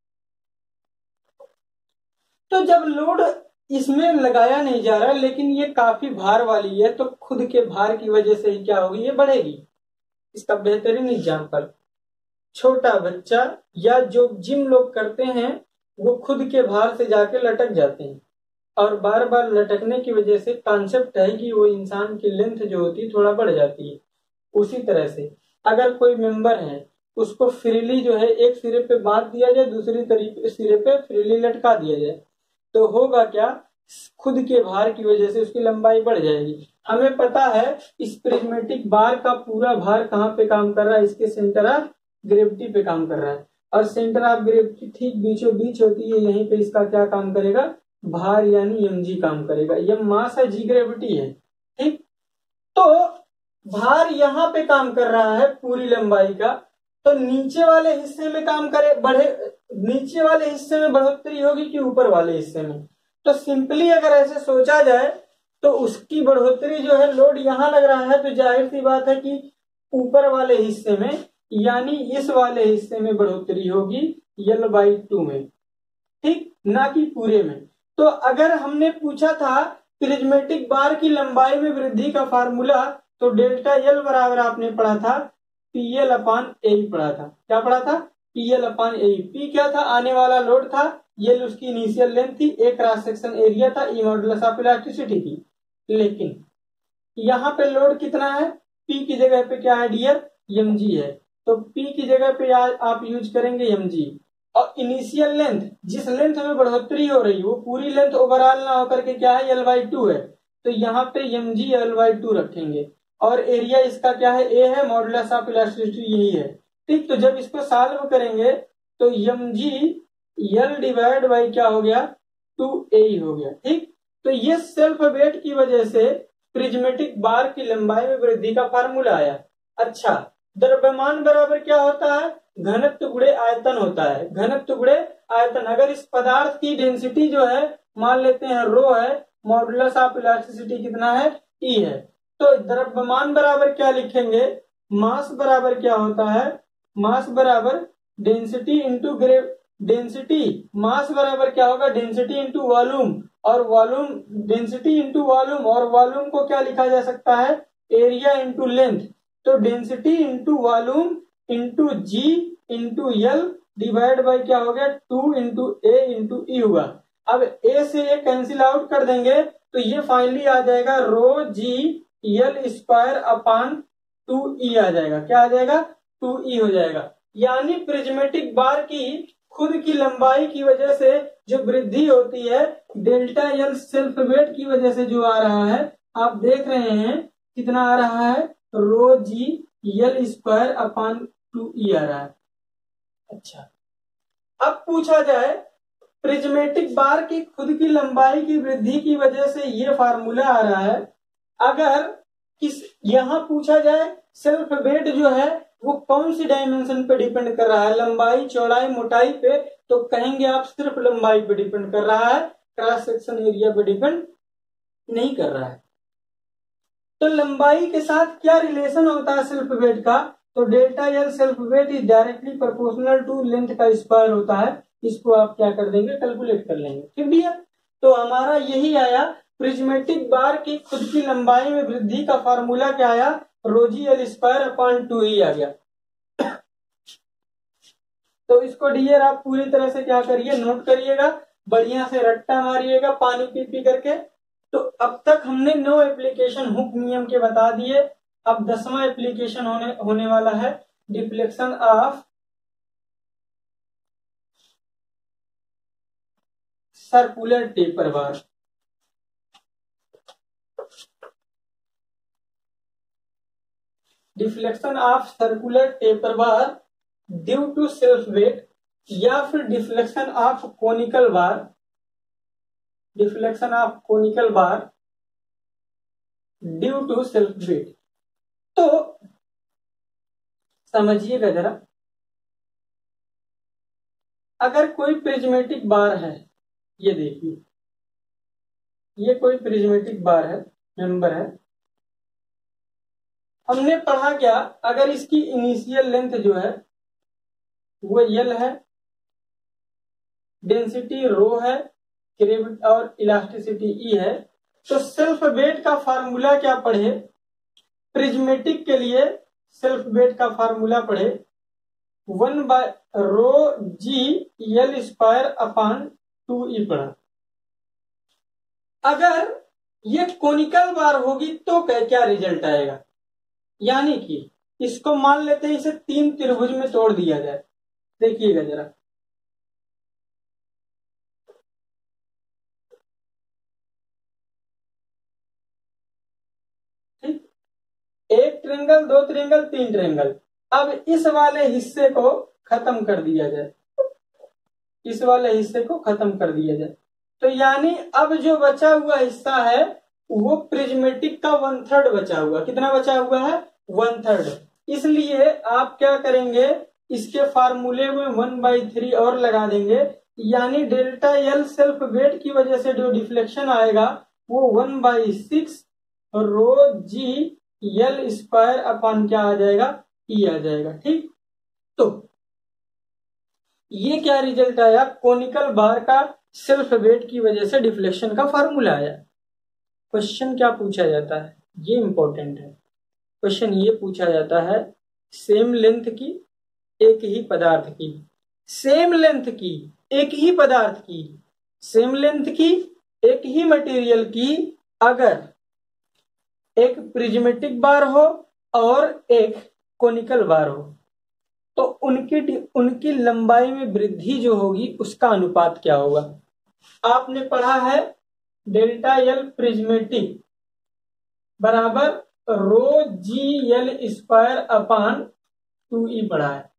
तो जब लोड इसमें लगाया नहीं जा रहा लेकिन ये काफी भार वाली है तो खुद के भार की वजह से ही क्या होगी, ये बढ़ेगी। इसका बेहतरीन एग्जाम्पल, छोटा बच्चा या जो जिम लोग करते हैं वो खुद के भार से जाके लटक जाते हैं और बार बार लटकने की वजह से कॉन्सेप्ट है कि वो इंसान की लेंथ जो होती है थोड़ा बढ़ जाती है। उसी तरह से अगर कोई मेंबर है उसको फ्रीली जो है एक सिरे पे बांध दिया जाए, दूसरी तरीके सिरे पे फ्रीली लटका दिया जाए तो होगा क्या, खुद के भार की वजह से उसकी लंबाई बढ़ जाएगी। हमें पता है इस प्रिज्मेटिक बार का पूरा भार कहाँ पे काम कर रहा है, इसके सेंटर ऑफ ग्रेविटी पे काम कर रहा है और सेंटर ऑफ ग्रेविटी ठीक बीचों बीच होती है। यहीं पे इसका क्या काम करेगा, भार यानी mg काम करेगा। यह मास है, जी ग्रेविटी है। ठीक, तो भार यहाँ पे काम कर रहा है पूरी लंबाई का, तो नीचे वाले हिस्से में काम करे बढ़े, नीचे वाले हिस्से में बढ़ोतरी होगी कि ऊपर वाले हिस्से में। तो सिंपली अगर ऐसे सोचा जाए तो उसकी बढ़ोतरी जो है, लोड यहाँ लग रहा है तो जाहिर सी बात है कि ऊपर वाले हिस्से में यानी इस वाले हिस्से में बढ़ोतरी होगी L/2 में, ठीक, ना कि पूरे में। तो अगर हमने पूछा था प्रिज्मेटिक बार की लंबाई में वृद्धि का फार्मूला तो डेल्टा L बराबर आपने पढ़ा था PL/A पढ़ा था। क्या पढ़ा था, PL/A। P क्या था, आने वाला लोड था, L उसकी इनिशियल लेंथ थी, A क्रॉस सेक्शन एरिया था, E मॉडुलस ऑफ इलास्टिसिटी थी। लेकिन यहाँ पे लोड कितना है, P की जगह पे क्या है डियर, mg है, तो P की जगह पे आप यूज करेंगे mg। और इनिशियल लेंथ, जिस लेंथ में बढ़ोतरी हो रही है वो पूरी लेंथ ओवरऑल ना होकर के क्या है L/2 है, तो यहाँ पे mg L/2 रखेंगे और एरिया इसका क्या है, A है, मॉडुलस ऑफ इलास्टिसिटी यही है। ठीक, तो जब इसको सॉल्व करेंगे तो mg L डिवाइड बाई क्या हो गया, 2A हो गया। ठीक, तो ये सेल्फ वेट की वजह से प्रिज्मेटिक बार की लंबाई में वृद्धि का फार्मूला आया। अच्छा, द्रव्यमान बराबर क्या होता है, घनत्व गुणे आयतन होता है, घनत्व गुणे आयतन। अगर इस पदार्थ की डेंसिटी जो है मान लेते हैं रो है, मॉडुलस ऑफ इलास्टिसिटी कितना है, ई है, तो द्रव्यमान बराबर क्या लिखेंगे, मास बराबर क्या होता है, मास बराबर डेंसिटी इंटू डेंसिटी, मास बराबर क्या होगा, डेंसिटी इंटू वॉल्यूम, और वॉल्यूम डेंसिटी इंटू वॉल्यूम, और वॉल्यूम को क्या लिखा जा सकता है, एरिया इंटू लेंथ। तो density into volume into G into L divide by क्या हो गया, 2 इंटू ए इंटू ई हुआ। अब ए से ए कैंसिल आउट कर देंगे तो ये फाइनली आ जाएगा रो जी एल स्क्वायर अपान 2 ई आ जाएगा, क्या आ जाएगा, 2 ई हो जाएगा। यानी प्रिज्मेटिक बार की खुद की लंबाई की वजह से जो वृद्धि होती है डेल्टा एल सेल्फ वेट की वजह से जो आ रहा है, आप देख रहे हैं कितना आ रहा है, रो जी एल स्क्वायर अपान 2 ई आ रहा है। अच्छा, अब पूछा जाए प्रिज्मेटिक बार की खुद की लंबाई की वृद्धि की वजह से ये फार्मूला आ रहा है। अगर किस यहां पूछा जाए सेल्फ वेट जो है वो कौन सी डायमेंशन पे डिपेंड कर रहा है, लंबाई चौड़ाई मोटाई पे, तो कहेंगे आप सिर्फ लंबाई पे डिपेंड कर रहा है, क्रॉस सेक्शन एरिया पे डिपेंड नहीं कर रहा है। तो लंबाई के साथ क्या रिलेशन होता है सेल्फ वेट का, तो delta L self weight is directly proportional to length का स्क्वायर होता है। इसको आप क्या कर देंगे, कैलकुलेट कर लेंगे, ठीक भैया। तो हमारा यही आया, प्रिज्मेटिक बार की खुद की लंबाई में वृद्धि का फार्मूला क्या आया, रोजी एल स्क्वायर अपॉन 2 आ गया। तो इसको डियर आप पूरी तरह से क्या करिए, नोट करिएगा, बढ़िया से रट्टा मारिएगा पानी पी पी करके। तो अब तक हमने 9 एप्लीकेशन हुक नियम के बता दिए। अब 10वां एप्लीकेशन होने वाला है deflection of circular taper bar. Deflection of circular taper bar due to self weight, या फिर deflection of conical bar, deflection of conical bar due to self weight. तो समझिएगा जरा, अगर कोई प्रिज्मेटिक बार है, ये देखिए ये कोई प्रिज्मेटिक बार है, मेंबर है, हमने पढ़ा क्या, अगर इसकी इनिशियल लेंथ जो है वो एल है, डेंसिटी रो है, और इलास्टिसिटी ई है, तो सेल्फ वेट का फार्मूला क्या पढ़े, प्रिज्मेटिक के लिए सेल्फ वेट का फार्मूला पढ़े 1 बाय रो जी एल स्क्वायर अपान 2 पढ़ा। अगर ये कोनिकल बार होगी तो क्या रिजल्ट आएगा, यानी कि इसको मान लेते हैं इसे 3 त्रिभुज में तोड़ दिया जाए। देखिएगा जरा, ठीक, 1 ट्रायंगल 2 ट्रायंगल 3 ट्रायंगल। अब इस वाले हिस्से को खत्म कर दिया जाए, इस वाले हिस्से को खत्म कर दिया जाए, तो यानी अब जो बचा हुआ हिस्सा है वो प्रिज्मेटिक का 1/3 बचा हुआ। कितना बचा हुआ है, 1/3। इसलिए आप क्या करेंगे, इसके फार्मूले में 1/3 और लगा देंगे, यानी डेल्टा एल सेल्फ वेट की वजह से जो डिफ्लेक्शन आएगा वो 1/6 रो जी एल स्क्वायर अपॉन क्या आ जाएगा, ई आ जाएगा, ठीक। तो ये क्या रिजल्ट आया, कोनिकल बार का सेल्फ वेट की वजह से डिफ्लेक्शन का फार्मूला आया। क्वेश्चन क्या पूछा जाता है, ये इंपॉर्टेंट है, क्वेश्चन ये पूछा जाता है सेम लेंथ की एक ही पदार्थ की, सेम लेंथ की एक ही पदार्थ की, सेम लेंथ की एक ही मटेरियल की, अगर एक प्रिज्मेटिक बार हो और एक कोनिकल बार हो, तो उनकी लंबाई में वृद्धि जो होगी उसका अनुपात क्या होगा। आपने पढ़ा है डेल्टा एल प्रिज्मेटिक बराबर रो जी एल स्क्वायर अपान 2 पढ़ा है।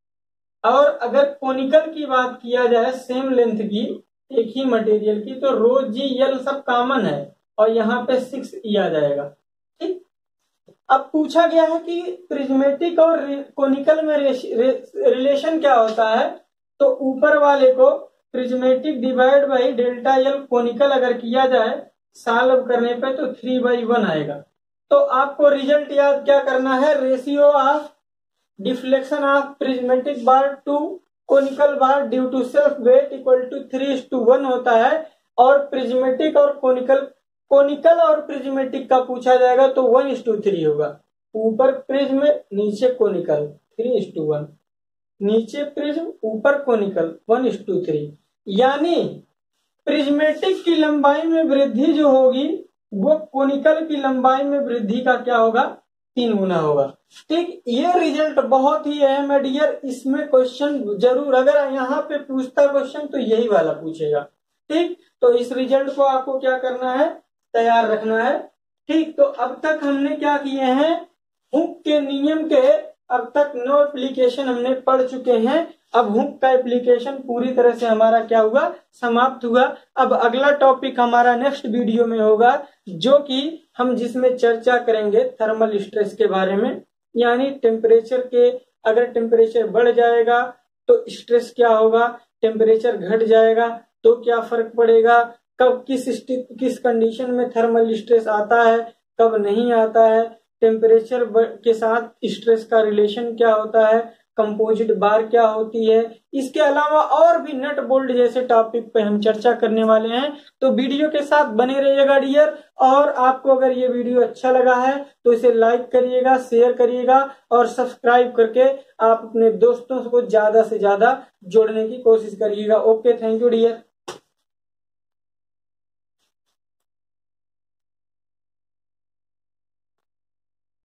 और अगर कोनिकल की बात किया जाए सेम लेंथ की एक ही मटेरियल की, तो रो जी एल सब कॉमन है और यहाँ पे 6 आ जाएगा, ठीक। अब पूछा गया है कि प्रिज्मेटिक और कोनिकल में रिलेशन क्या होता है, तो ऊपर वाले को prismatic divide by delta L conical अगर किया जाए सॉल्व करने पे तो 3/1 आएगा। तो आपको रिजल्ट याद क्या करना है, ratio of deflection of prismatic bar to conical bar due to self weight equal to 3:1 होता है। और प्रिज्मेटिक और कोनिकल और प्रिज्मेटिक का पूछा जाएगा तो 1:3 होगा। ऊपर प्रिज्म नीचे कोनिकल 3:1, नीचे प्रिज्म ऊपर कोनिकल 1:3। यानी प्रिज्मेटिक की लंबाई में वृद्धि जो होगी वो कोनिकल की लंबाई में वृद्धि का क्या होगा, 3 गुना होगा। ठीक, ये रिजल्ट बहुत ही अहम है डियर, इसमें क्वेश्चन जरूर, अगर यहाँ पे पूछता क्वेश्चन तो यही वाला पूछेगा। ठीक, तो इस रिजल्ट को आपको क्या करना है, तैयार रखना है। ठीक, तो अब तक हमने क्या किए हैं, हुक के नियम के अब तक 9 एप्लीकेशन हमने पढ़ चुके हैं। अब हुक का एप्लीकेशन पूरी तरह से हमारा क्या हुआ, समाप्त हुआ। अब अगला टॉपिक हमारा नेक्स्ट वीडियो में होगा, जो कि हम जिसमें चर्चा करेंगे थर्मल स्ट्रेस के बारे में, यानी टेम्परेचर के, अगर टेम्परेचर बढ़ जाएगा तो स्ट्रेस क्या होगा, टेम्परेचर घट जाएगा तो क्या फर्क पड़ेगा, कब किस कंडीशन में थर्मल स्ट्रेस आता है, कब नहीं आता है, टेम्परेचर के साथ स्ट्रेस का रिलेशन क्या होता है, कंपोजिट बार क्या होती है। इसके अलावा और भी नट बोल्ट जैसे टॉपिक पे हम चर्चा करने वाले हैं। तो वीडियो के साथ बने रहिएगा डियर। और आपको अगर ये वीडियो अच्छा लगा है तो इसे लाइक करिएगा, शेयर करिएगा और सब्सक्राइब करके आप अपने दोस्तों को ज्यादा से ज्यादा जोड़ने की कोशिश करिएगा। Okay, thank you dear.